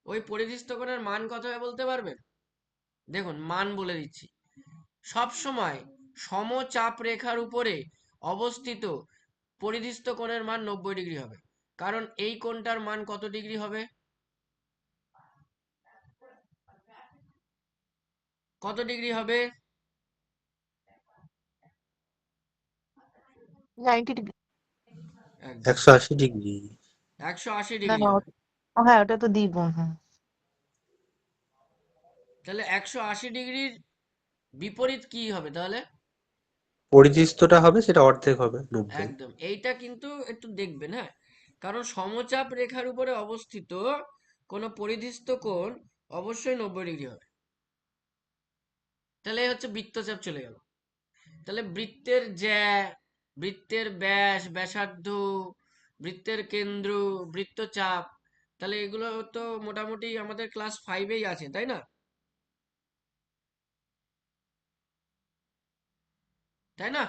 Speaker 1: ওই পরিধিস্থ কোণের মান কত হবে বলতে পারবেন? দেখুন মান বলে দিচ্ছি, সব সময় সমচাপ রেখার উপরে অবস্থিত পরিধিস্থ কোণের মান 90 ডিগ্রি হবে। কারণ এই কোণটার মান কত ডিগ্রি হবে? কত ডিগ্রি হবে?
Speaker 2: 90 ডিগ্রি।
Speaker 1: একদম
Speaker 8: 180 ডিগ্রি।
Speaker 1: 180
Speaker 2: না
Speaker 1: ডিগ্রি
Speaker 2: না
Speaker 1: হবে।
Speaker 2: হ্যাঁ ওটা তো দ্বিগুণ। হ্যাঁ
Speaker 1: তাহলে 180 ডিগ্রির বিপরীত কি হবে তাহলে?
Speaker 8: পরিধিস্থটা হবে সেটা অর্ধেক হবে 90।
Speaker 1: একদম, এইটা কিন্তু একটু দেখবেন, হ্যাঁ, কারণ সমচাপ রেখার উপরে অবস্থিত কোন পরিধিস্থ কোণ অবশ্যই 90 ডিগ্রি হবে। তাহলে এই হচ্ছে বৃত্তচাপ চলে গেল। তাহলে বৃত্তের জ্যা, বৃত্তের ব্যাস, ব্যাসার্ধ, বৃত্তের কেন্দ্র, বৃত্তচাপ, তাহলে এগুলো তো মোটামুটি আমাদের ক্লাস 5-এই আছে, তাই না? তাই না?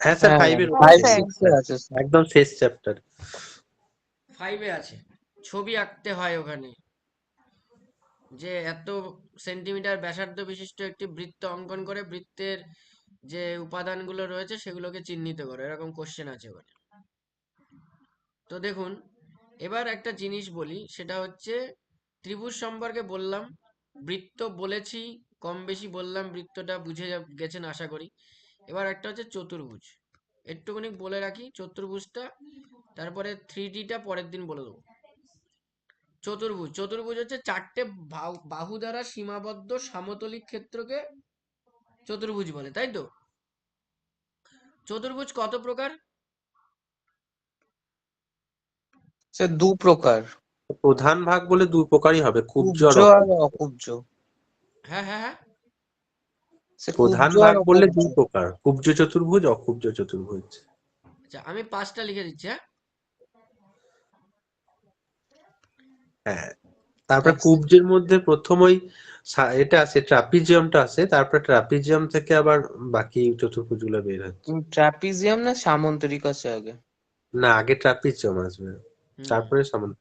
Speaker 8: হ্যাঁ স্যার,
Speaker 3: হ্যাঁ,
Speaker 8: 5 এর
Speaker 2: হ্যাঁ
Speaker 8: ওপরে
Speaker 3: 5
Speaker 2: স্যার।
Speaker 3: 6 এ আছে স্যার।
Speaker 8: একদম শেষ চ্যাপ্টার।
Speaker 1: 5-এ আছে, ছবি আঁকতে হয় ওখানে, যে এত সেন্টিমিটার ব্যাসার্ধ বিশিষ্ট একটি বৃত্ত অঙ্কন করে বৃত্তের যে উপাদানগুলো রয়েছে সেগুলোকে চিহ্নিত করো, এরকম কোশ্চেন আছে ওখানে। তো দেখুন, এবার একটা জিনিস বলি, সেটা হচ্ছে ত্রিভুজ সম্পর্কে বললাম, বৃত্ত বলেছি, কম বেশি বললাম, বৃত্তটা বুঝে গেছেন আশা করি। এবার একটা হচ্ছে চতুর্ভুজ, একটুখানি বলে রাখি চতুর্ভুজটা, তারপরে 3Dটা পরের দিন বলে দেবো। চতুর্ভুজ, চতুর্ভুজ হচ্ছে চারটে বাহু দ্বারা সীমাবদ্ধ সমতলিক ক্ষেত্রকে চতুর্ভুজ বলে, তাই তো? চতুর্ভুজ কত প্রকার?
Speaker 3: সে দু প্রকার,
Speaker 8: প্রধান ভাগ বলে দুই প্রকারই হবে, কুব্জ
Speaker 3: কুব্জ
Speaker 8: আর
Speaker 3: আর
Speaker 8: অকুব্জ।
Speaker 3: অকুব্জ।
Speaker 1: হ্যাঁ হ্যাঁ হ্যাঁ,
Speaker 3: সে
Speaker 8: প্রধান
Speaker 3: কুব্জ আর
Speaker 8: ভাগ বললে
Speaker 3: অকুব্জ।
Speaker 8: দুই প্রকার, কুব্জ চতুর্ভুজ, অকুব্জ চতুর্ভুজ।
Speaker 1: আচ্ছা আমি 5টা লিখে দিচ্ছি। হ্যাঁ,
Speaker 8: হ্যাঁ, তারপরে
Speaker 3: আচ্ছা,
Speaker 8: কুব্জের মধ্যে প্রথম ওই এটা আছে, ট্রাপিজিয়ামটা আছে, তারপরে ট্রাপিজিয়াম থেকে আবার বাকি চতুর্ভুজ গুলো বের হচ্ছে।
Speaker 3: ট্রাপিজিয়াম না সামন্তরিক আছে আগে?
Speaker 8: না, আগে ট্রাপিজিয়াম আসবে,
Speaker 1: হুম,
Speaker 8: তারপরে সামন্ত।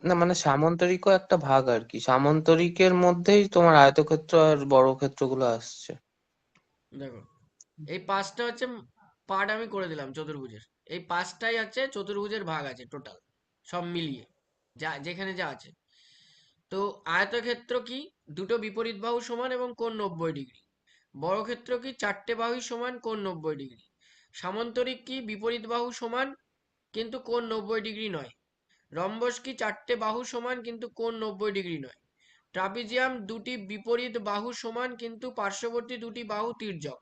Speaker 3: না মানে সামন্তরিকও একটা ভাগ আর কি, সামন্তরিকের মধ্যেই তোমার আয়তক্ষেত্র আর বর্গক্ষেত্রগুলো আসছে।
Speaker 1: দেখো এই 5টা হচ্ছে পার্ট আমি করে দিলাম চতুর্ভুজের, এই 5টাই আছে চতুর্ভুজের ভাগ আছে টোটাল, সব মিলিয়ে যা যেখানে যা আছে। তো আয়তক্ষেত্র কি? দুটো বিপরীত বাহু সমান এবং কোণ 90 ডিগ্রি। বর্গক্ষেত্র কি? চারটে বাহুই সমান, কোণ 90 ডিগ্রি। সামান্তরিক কি? বিপরীত বাহু সমান কিন্তু কোণ 90 ডিগ্রি নয়। রম্বস কি? চারটে বাহু সমান কিন্তু কোণ 90 ডিগ্রি নয়। ট্রাপিজিয়াম দুটি বিপরীত বাহু সমান কিন্তু পার্শ্ববর্তী দুটি বাহু তির্যক,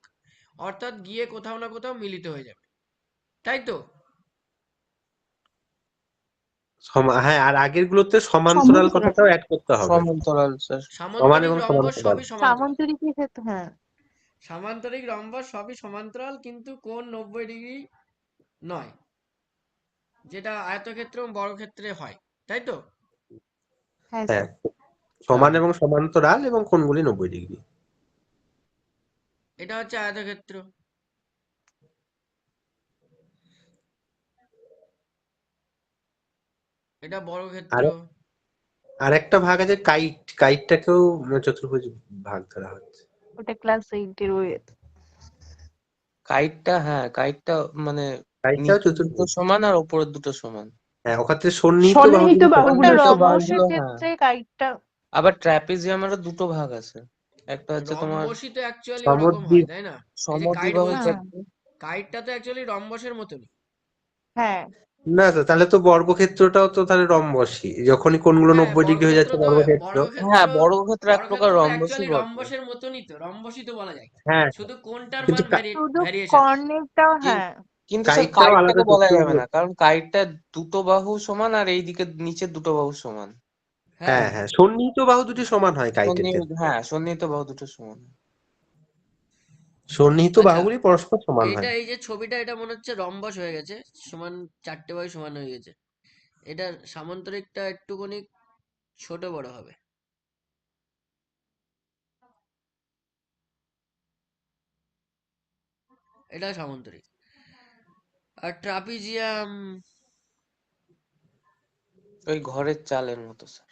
Speaker 1: অর্থাৎ গিয়ে কোথাও না কোথাও মিলিত হয়ে যাবে, তাই তো?
Speaker 8: হ্যাঁ, আর আগের গুলোতে সমান্তরাল
Speaker 9: সমান্তরাল
Speaker 8: কথাটাও অ্যাড করতে হবে।
Speaker 3: সমান্তরাল স্যার।
Speaker 8: সমান
Speaker 1: সামান্তরিক
Speaker 8: এবং
Speaker 1: রম্বস
Speaker 8: সমান্তরাল।
Speaker 1: সবই সমান্তরাল।
Speaker 2: সামান্তরিকের ক্ষেত্রে হ্যাঁ,
Speaker 1: সামান্তরিক রম্বস সবই সমান্তরাল কিন্তু কোণ 90 ডিগ্রি নয়, যেটা আয়তক্ষেত্র এবং বর্গক্ষেত্রে হয়, তাই তো?
Speaker 2: হ্যাঁ
Speaker 8: হ্যাঁ,
Speaker 2: স্যার।
Speaker 8: সমান
Speaker 1: হ্যাঁ,
Speaker 8: এবং সমান্তরাল এবং কোণগুলি 90 ডিগ্রি।
Speaker 1: এটা হচ্ছে আয়তক্ষেত্র। এটা বর্গক্ষেত্র।
Speaker 8: আর আরেকটা ভাগ আছে কাইট, কাইটটাকেও চতুর্ভুজ ভাগ ধরা হচ্ছে।
Speaker 2: ওটা ক্লাস 8-এর ওই
Speaker 3: কাইটটা, হ্যাঁ কাইটটা মানে
Speaker 8: কাইটটাও
Speaker 3: নিচের দুটো
Speaker 8: চতুর্ভুজ।
Speaker 3: সমান আর উপরের দুটো সমান।
Speaker 8: হ্যাঁ, ওখানে সন্নিহিত বাহু
Speaker 10: সন্নিহিত
Speaker 8: দুটো সমান
Speaker 2: ওটা
Speaker 10: বাহুগুলো
Speaker 8: হয়।
Speaker 3: সন্নিহিত
Speaker 10: সমান।
Speaker 2: রম্বসের
Speaker 3: বাহুগুলো, হ্যাঁ।
Speaker 2: ক্ষেত্রে কাইটটা
Speaker 3: আবার ট্রাপিজিয়ামেরও দুটো ভাগ আছে, একটা হচ্ছে তোমার
Speaker 1: রম্বসই তো অ্যাকচুয়ালি ওরকম হয়,
Speaker 8: সমদ্বিক।
Speaker 1: তাই না? এই যে কাইট
Speaker 3: সমদ্বিবাহু
Speaker 1: বলছি,
Speaker 2: হ্যাঁ
Speaker 3: ক্ষেত্র।
Speaker 1: কাইটটা তো অ্যাকচুয়ালি রম্বসের মতনই।
Speaker 2: হ্যাঁ
Speaker 8: না তো, তাহলে তো বর্গক্ষেত্রটাও তো তাহলে রম্বসই, যখনই কোণগুলো
Speaker 1: হ্যাঁ,
Speaker 8: 90 ডিগ্রি হয়ে যাচ্ছে বর্গক্ষেত্র।
Speaker 3: হ্যাঁ বর্গক্ষেত্র এক প্রকার
Speaker 1: বর্গক্ষেত্র তো
Speaker 3: রম্বসই
Speaker 1: অ্যাকচুয়ালি
Speaker 3: বটে।
Speaker 1: রম্বসের মতনই তো, রম্বসই তো বলা যায়,
Speaker 8: হ্যাঁ,
Speaker 1: শুধু কোণটার
Speaker 8: কিন্তু
Speaker 1: মান
Speaker 2: শুধু
Speaker 1: ভ্যারিয়েশন।
Speaker 2: কর্ণেরটাও হ্যাঁ।
Speaker 3: কিন্তু স্যার
Speaker 8: কাইটটাও আলাদা
Speaker 3: কাইটটাকে বলা যাবে
Speaker 8: চতুর্ভুজ।
Speaker 3: না, কারণ কাইটটা দুটো বাহু সমান আর এইদিকে নিচের দুটো বাহু সমান।
Speaker 1: হ্যাঁ
Speaker 8: হ্যাঁ হ্যাঁ, সন্নিহিত বাহু দুটি সমান হয় কাইটের ক্ষেত্রে।
Speaker 3: হ্যাঁ সন্নিহিত বাহু দুটো সমান।
Speaker 8: সন্নিহিত
Speaker 1: আচ্ছা,
Speaker 8: বাহুগুলি পরস্পর সমান
Speaker 1: এইটা
Speaker 8: হয়।
Speaker 1: এই যে ছবিটা, এটা মনে হচ্ছে রম্বস হয়ে গেছে, সমান চারটে বাহু সমান হয়ে গেছে। এটা সামান্তরিকটা একটুখানি ছোট বড় হবে। এটা সামান্তরিক। আর ট্রাপিজিয়াম
Speaker 3: ওই ঘরের চালের মতো স্যার।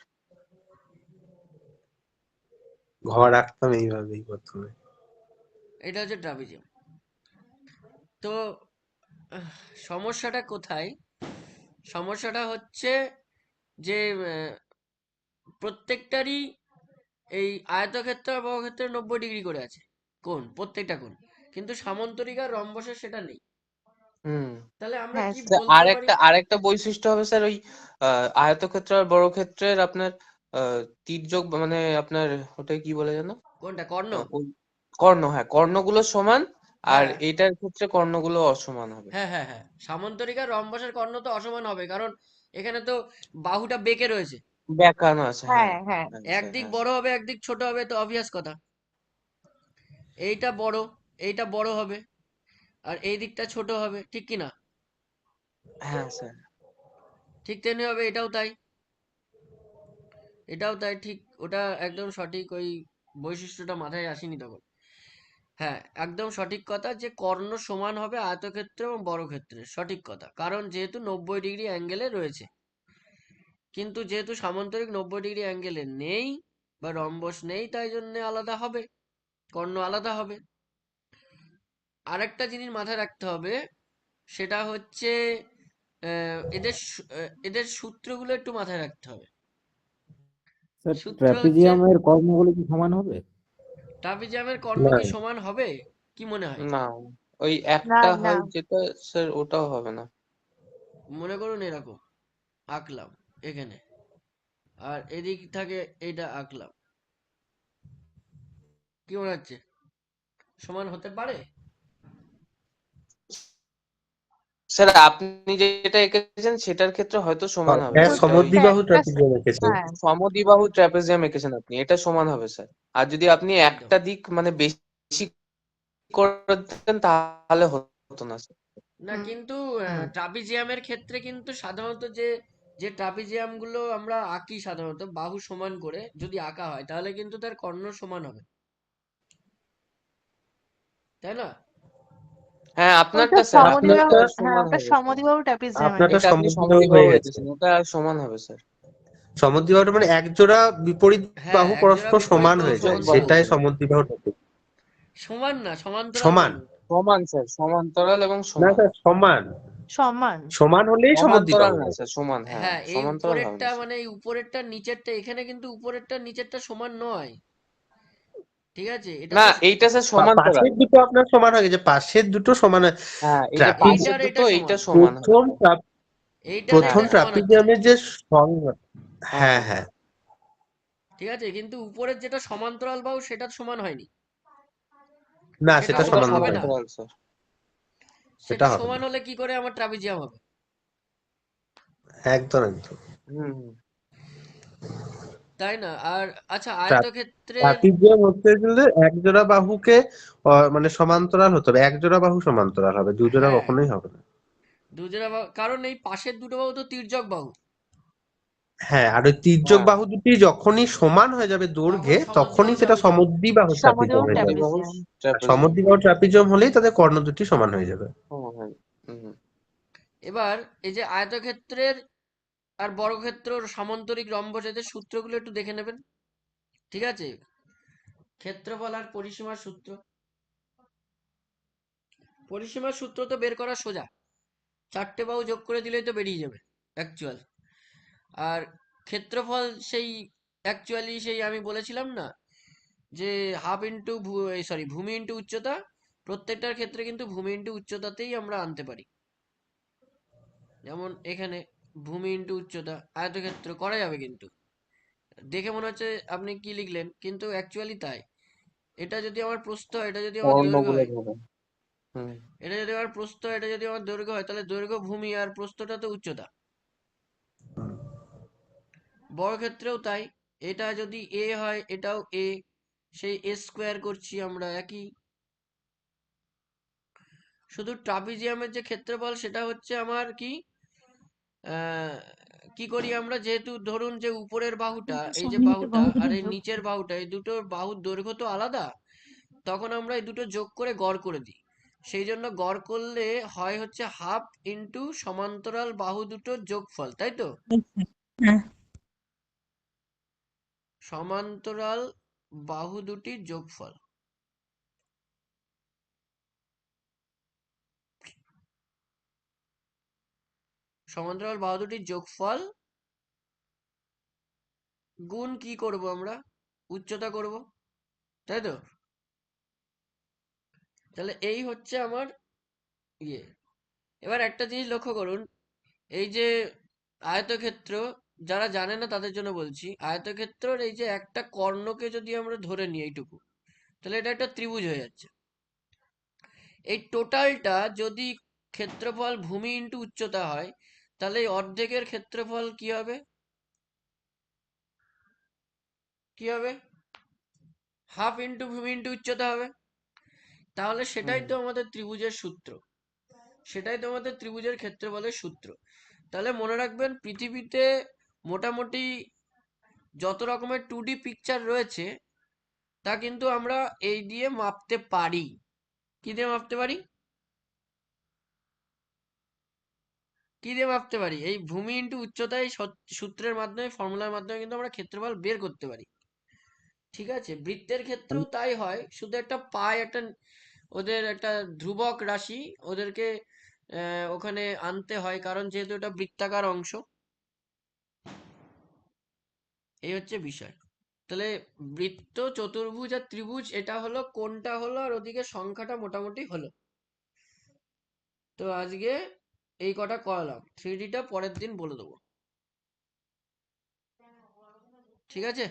Speaker 8: ঘর রাখতাম এইভাবেই প্রথমে।
Speaker 1: এটা হচ্ছে ট্রাপিজিয়াম। তো আহ, সমস্যাটা কোথায়? সমস্যাটা হচ্ছে যে প্রত্যেকটারই এই আয়তক্ষেত্র আর বর্গক্ষেত্রে 90 ডিগ্রি করে আছে কোণ, প্রত্যেকটা কোণ, কিন্তু সামান্তরিক আর রম্বসের সেটা নেই।
Speaker 3: হুম।
Speaker 1: তাহলে আমরা
Speaker 2: হ্যাঁ
Speaker 1: কি
Speaker 2: স্যার।
Speaker 1: বলতে পারি?
Speaker 3: আরেকটা বৈশিষ্ট্য হবে স্যার ওই আয়তক্ষেত্র আর বর্গক্ষেত্রের আপনার তির্যক মানে আপনার ওটা কি বলে জানো?
Speaker 1: কোনটা? কর্ণ?
Speaker 3: ওই কর্ণ, হ্যাঁ কর্ণগুলো সমান, আর
Speaker 1: হ্যাঁ
Speaker 3: এইটার ক্ষেত্রে কর্ণগুলো অসমান হবে।
Speaker 1: হ্যাঁ হ্যাঁ হ্যাঁ, সামান্তরিক আর রম্বসের কর্ণ তো অসমান হবে, কারণ এখানে তো বাহুটা বেঁকে রয়েছে,
Speaker 3: ব্যাকানো আছে, হ্যাঁ।
Speaker 2: হ্যাঁ হ্যাঁ
Speaker 3: হ্যাঁ স্যার,
Speaker 1: একদিক
Speaker 3: হ্যাঁ
Speaker 1: বড়
Speaker 3: স্যার।
Speaker 1: হবে একদিক ছোট হবে, তো অবভিয়াস কথা। এইটা বড়, এইটা বড় হবে, আর এই দিকটা ছোট হবে, ঠিক কি না?
Speaker 3: হ্যাঁ স্যার।
Speaker 1: ঠিক তেমনি হবে এটাও তাই, এটাও তাই, ঠিক ওটা একদম সঠিক, ওই বৈশিষ্ট্যটা মাথায় আসেনি তখন। হ্যাঁ, একদম সঠিক কথা যে কর্ণ সমান হবে আয়তক্ষেত্র এবং বর্গক্ষেত্রে, সঠিক কথা, কারণ যেহেতু 90 ডিগ্রি অ্যাঙ্গেলে রয়েছে। কিন্তু যেহেতু সামান্তরিক 90 ডিগ্রি অ্যাঙ্গেলে নেই বা রম্বস নেই, তাই জন্য আলাদা হবে, কর্ণ আলাদা হবে। আরেকটা জিনিস মাথায় রাখতে হবে, সেটা হচ্ছে এদের সূত্রগুলো একটু মাথায় রাখতে হবে।
Speaker 12: স্যার
Speaker 1: সূত্র হচ্ছে
Speaker 12: ট্রাপিজিয়ামের কর্মগুলো কি সমান হবে?
Speaker 1: ট্রাপিজিয়ামের কর্ণ
Speaker 8: না
Speaker 1: কি সমান হবে কি মনে হয়?
Speaker 3: না, ওই
Speaker 2: না
Speaker 3: একটা
Speaker 2: না
Speaker 3: হয় যেটা, স্যার ওটাও হবে না।
Speaker 1: মনে করুন এরকম আঁকলাম এখানে, আর এদিক থেকে এইটা আঁকলাম, কি মনে হচ্ছে সমান হতে পারে?
Speaker 3: স্যার আপনি যেটা এঁকেছেন সেটার ক্ষেত্রে হয়তো সমান হবে,
Speaker 8: হ্যাঁ,
Speaker 3: যেটা ওই
Speaker 2: প্রত্যেকটা
Speaker 8: সমদ্বিবাহু
Speaker 2: একটা
Speaker 8: ট্রাপিজিয়াম এঁকেছেন।
Speaker 2: হ্যাঁ
Speaker 3: সমদ্বিবাহু ট্রাপিজিয়াম এঁকেছেন আপনি, এটা সমান হবে স্যার। আর যদি আপনি
Speaker 1: একদম।
Speaker 3: একটা দিক মানে বেশি করে দিতেন তাহলে হতো না স্যার।
Speaker 1: না
Speaker 2: হুম
Speaker 1: কিন্তু
Speaker 2: হুম
Speaker 1: ট্রাপিজিয়ামের ক্ষেত্রে কিন্তু সাধারণত যে যে ট্রাপিজিয়াম গুলো আমরা আঁকি সাধারণত বাহু সমান করে যদি আঁকা হয় তাহলে কিন্তু তার কর্ণ সমান হবে, তাই না?
Speaker 3: হ্যাঁ
Speaker 2: ওইটা
Speaker 3: আপনারটা স্যার,
Speaker 2: সমদ্বিবাহু,
Speaker 3: আপনারটা
Speaker 8: আপনারটা
Speaker 2: হ্যাঁ
Speaker 3: সমান
Speaker 2: ওটা
Speaker 3: হবে স্যার।
Speaker 2: সমদ্বিবাহু ট্রাপিজিয়াম
Speaker 8: আপনারটা
Speaker 3: এটা
Speaker 2: এঁকেছি।
Speaker 3: আপনি
Speaker 8: সমদ্বিবাহু
Speaker 3: সমদ্বিবাহু
Speaker 8: হয়ে গেছে।
Speaker 3: এঁকেছেন, ওটা সমান হবে স্যার।
Speaker 8: সমদ্বিবাহুটা মানে এক জোড়া বিপরীত
Speaker 1: হ্যাঁ
Speaker 8: বাহু
Speaker 1: একজোড়া
Speaker 8: পরস্পর
Speaker 1: বিপরীত
Speaker 8: সমান
Speaker 1: বাহু
Speaker 8: হয়ে যায়,
Speaker 3: যোগবাহু,
Speaker 8: সেটাই
Speaker 1: সমান্তরাল,
Speaker 3: হ্যাঁ।
Speaker 8: সমদ্বিবাহু ট্রাপিজিয়াম।
Speaker 1: সমান না সমান্তরাল
Speaker 8: সমান,
Speaker 1: বাহু।
Speaker 3: সমান স্যার, সমান্তরাল এবং
Speaker 8: না
Speaker 3: সমান।
Speaker 8: স্যার সমান,
Speaker 2: সমান
Speaker 8: সমান হলেই
Speaker 3: সমান্তরাল
Speaker 8: সমদ্বিবাহু
Speaker 3: না
Speaker 8: হবে।
Speaker 3: স্যার, সমান, হ্যাঁ
Speaker 1: হ্যাঁ এই
Speaker 3: সমান্তরাল হবে
Speaker 1: উপরেরটা
Speaker 3: না স্যার।
Speaker 1: মানে এই উপরেরটা নিচেরটা, এখানে কিন্তু উপরেরটা নিচেরটা সমান নয়, ঠিক আছে? এটা
Speaker 3: না
Speaker 1: জাস্ট
Speaker 3: এইটা স্যার সমান্তরাল।
Speaker 8: পাশের দুটো আপনার সমান হয়ে গেছে, পাশের দুটো সমান
Speaker 3: হ্যাঁ এই যে
Speaker 8: ট্রাপিজ।
Speaker 3: পাশের
Speaker 1: এইটার
Speaker 3: দুটো
Speaker 1: এটা
Speaker 3: এইটা
Speaker 1: সমান,
Speaker 3: সমান হবে।
Speaker 1: এইটার
Speaker 3: হ্যাঁ
Speaker 8: প্রথম
Speaker 1: এটা
Speaker 3: হ্যাঁ
Speaker 1: সমান হচ্ছে,
Speaker 8: ট্রাপিজিয়ামের যে সংজ্ঞা,
Speaker 3: হ্যাঁ
Speaker 8: হ্যাঁ
Speaker 3: হ্যাঁ
Speaker 8: হ্যাঁ,
Speaker 1: ঠিক আছে? কিন্তু উপরের যেটা সমান্তরাল বাহু সেটা সমান হয়নি,
Speaker 8: না
Speaker 1: সেটা
Speaker 8: সেটা
Speaker 3: ওটা
Speaker 1: সমান
Speaker 8: সমান
Speaker 1: হবে
Speaker 8: নয়,
Speaker 1: না।
Speaker 3: সমান্তরাল স্যার।
Speaker 8: সেটা
Speaker 1: সেটা
Speaker 8: হবে
Speaker 1: সমান
Speaker 8: না,
Speaker 1: হলে কি করে আমার ট্রাপিজিয়াম হবে?
Speaker 8: একদম একদম।
Speaker 3: হুম হুম।
Speaker 1: তাই না? আর আচ্ছা আয়তক্ষেত্রের,
Speaker 8: ট্রাপিজিয়াম হচ্ছে গেলে এক জোড়া বাহুকে মানে সমান্তরাল হতে হবে, এক জোড়া বাহু সমান্তরাল হবে, দু জোড়া
Speaker 1: হ্যাঁ
Speaker 8: কখনোই হবে না।
Speaker 1: দুজোড়া বাহু, কারণ এই পাশের দুটো বাহু তো তির্যক বাহু,
Speaker 8: হ্যাঁ, আর ওই তির্যক
Speaker 3: হ্যাঁ
Speaker 8: বাহু দুটি যখনই সমান হয়ে যাবে
Speaker 1: তখন
Speaker 8: দৈর্ঘ্যে, তখনই
Speaker 1: সমদ্বিবাহু
Speaker 8: সেটা
Speaker 1: ট্রাপিজিয়াম।
Speaker 8: সমদ্বিবাহু ট্রাপিজিয়াম
Speaker 2: সমদ্বিবাহু
Speaker 8: হয়ে যাবে।
Speaker 3: সমদ্বিবাহু
Speaker 2: ট্রাপিজিয়াম।
Speaker 8: আর
Speaker 3: ট্রাপিজিয়াম।
Speaker 8: সমদ্বিবাহু ট্রাপিজিয়াম হলেই তাদের কর্ণ দুটি সমান হয়ে যাবে।
Speaker 3: সমান হয়। হুম হুম।
Speaker 1: এবার এই যে আয়তক্ষেত্রের আর বর্গক্ষেত্র সামান্তরিক রম্বস এদের সূত্রগুলো একটু দেখে নেবেন, ঠিক আছে? ক্ষেত্রফল আর পরিসীমার সূত্র, পরিসীমার সূত্র তো বের করা সোজা, চারটে বাহু যোগ করে দিলেই তো বেরিয়ে যাবে অ্যাকচুয়াল। আর ক্ষেত্রফল সেই অ্যাকচুয়ালি সেই আমি বলেছিলাম না যে হাফ ইন্টু সরি ভূমি ইন্টু উচ্চতা, প্রত্যেকটার ক্ষেত্রে কিন্তু ভূমি ইন্টু উচ্চতাতেই আমরা আনতে পারি। যেমন এখানে ভূমি ইন্টু উচ্চতা আয়তক্ষেত্র করা যাবে, কিন্তু দেখে মনে হচ্ছে আপনি কি লিখলেন, কিন্তু অ্যাকচুয়ালি তাই। এটা যদি আমার প্রস্থ হয়, এটা যদি আমার দৈর্ঘ্য
Speaker 3: কর্ণগুলো
Speaker 1: হয়,
Speaker 3: ধরে। হুম।
Speaker 1: এটা যদি আমার প্রস্থ হয়, এটা যদি আমার দৈর্ঘ্য হয়, তাহলে দৈর্ঘ্য ভূমি আর প্রস্থটা তো উচ্চতা। বর্গক্ষেত্রেও তাই, এটা যদি এ হয় এটাও এ, সেই এ স্কোয়ার করছি আমরা একই। শুধু ট্রাপিজিয়ামের যে ক্ষেত্রফল সেটা হচ্ছে আমার কি, আহ, কি করি আমরা, যেহেতু ধরুন যে উপরের বাহুটা, এই যে বাহুটা আর এই নিচের বাহুটা, এই দুটো বাহুর দৈর্ঘ্য তো আলাদা, তখন আমরা এই দুটো যোগ করে গড় করে দিই। সেই জন্য গড় করলে হয় হচ্ছে হাফ ইন্টু সমান্তরাল বাহু দুটোর যোগফল, তাই তো?
Speaker 11: হ্যাঁ
Speaker 1: সমান্তরাল বাহু দুটির যোগফল, সমান্তরাল বাহু দুটির যোগফল গুণ কি করব আমরা, উচ্চতা করব, তাই তো? তাহলে এই হচ্ছে আমার ইয়ে। এবার একটা জিনিস লক্ষ্য করুন, এই যে আয়তক্ষেত্র, যারা জানে না তাদের জন্য বলছি, আয়তক্ষেত্রের এই যে একটা কর্ণকে যদি আমরা ধরে নিই এইটুকু, তাহলে এটা একটা ত্রিভুজ হয়ে যাচ্ছে। এই টোটালটা যদি ক্ষেত্রফল ভূমি ইন্টু উচ্চতা হয়, তাহলে এই অর্ধেকের ক্ষেত্রফল কি হবে, কি হবে? হাফ ইন্টু ভূমি ইন্টু উচ্চতা হবে। তাহলে সেটাই তো আমাদের ত্রিভুজের সূত্র, সেটাই তো আমাদের ত্রিভুজের ক্ষেত্রফলের সূত্র। তাহলে মনে রাখবেন পৃথিবীতে মোটামুটি যত রকমের 2D পিকচার রয়েছে তা কিন্তু আমরা এই দিয়ে মাপতে পারি। কি দিয়ে মাপতে পারি? কি দিয়ে মাপতে পারি? এই ভূমি ইন্টু উচ্চতা, এই সূত্রের মাধ্যমে, ফর্মুলার মাধ্যমে কিন্তু আমরা ক্ষেত্রফল বের করতে পারি, ঠিক আছে? বৃত্তের ক্ষেত্রেও তাই হয়, শুধু একটা পায়, একটা ওদের একটা ধ্রুবক রাশি, ওদেরকে ওখানে আনতে হয়, কারণ যেহেতু এটা বৃত্তাকার অংশ। এই হচ্ছে বিষয়। তাহলে বৃত্ত, চতুর্ভুজ আর ত্রিভুজ, এটা হলো কোনটা হলো, আর ওদিকে সংখ্যাটা মোটামুটি হলো। তো আজকে এই কটা করালাম, 3D টা পরের দিন বলে দেবো। ঠিক আছে?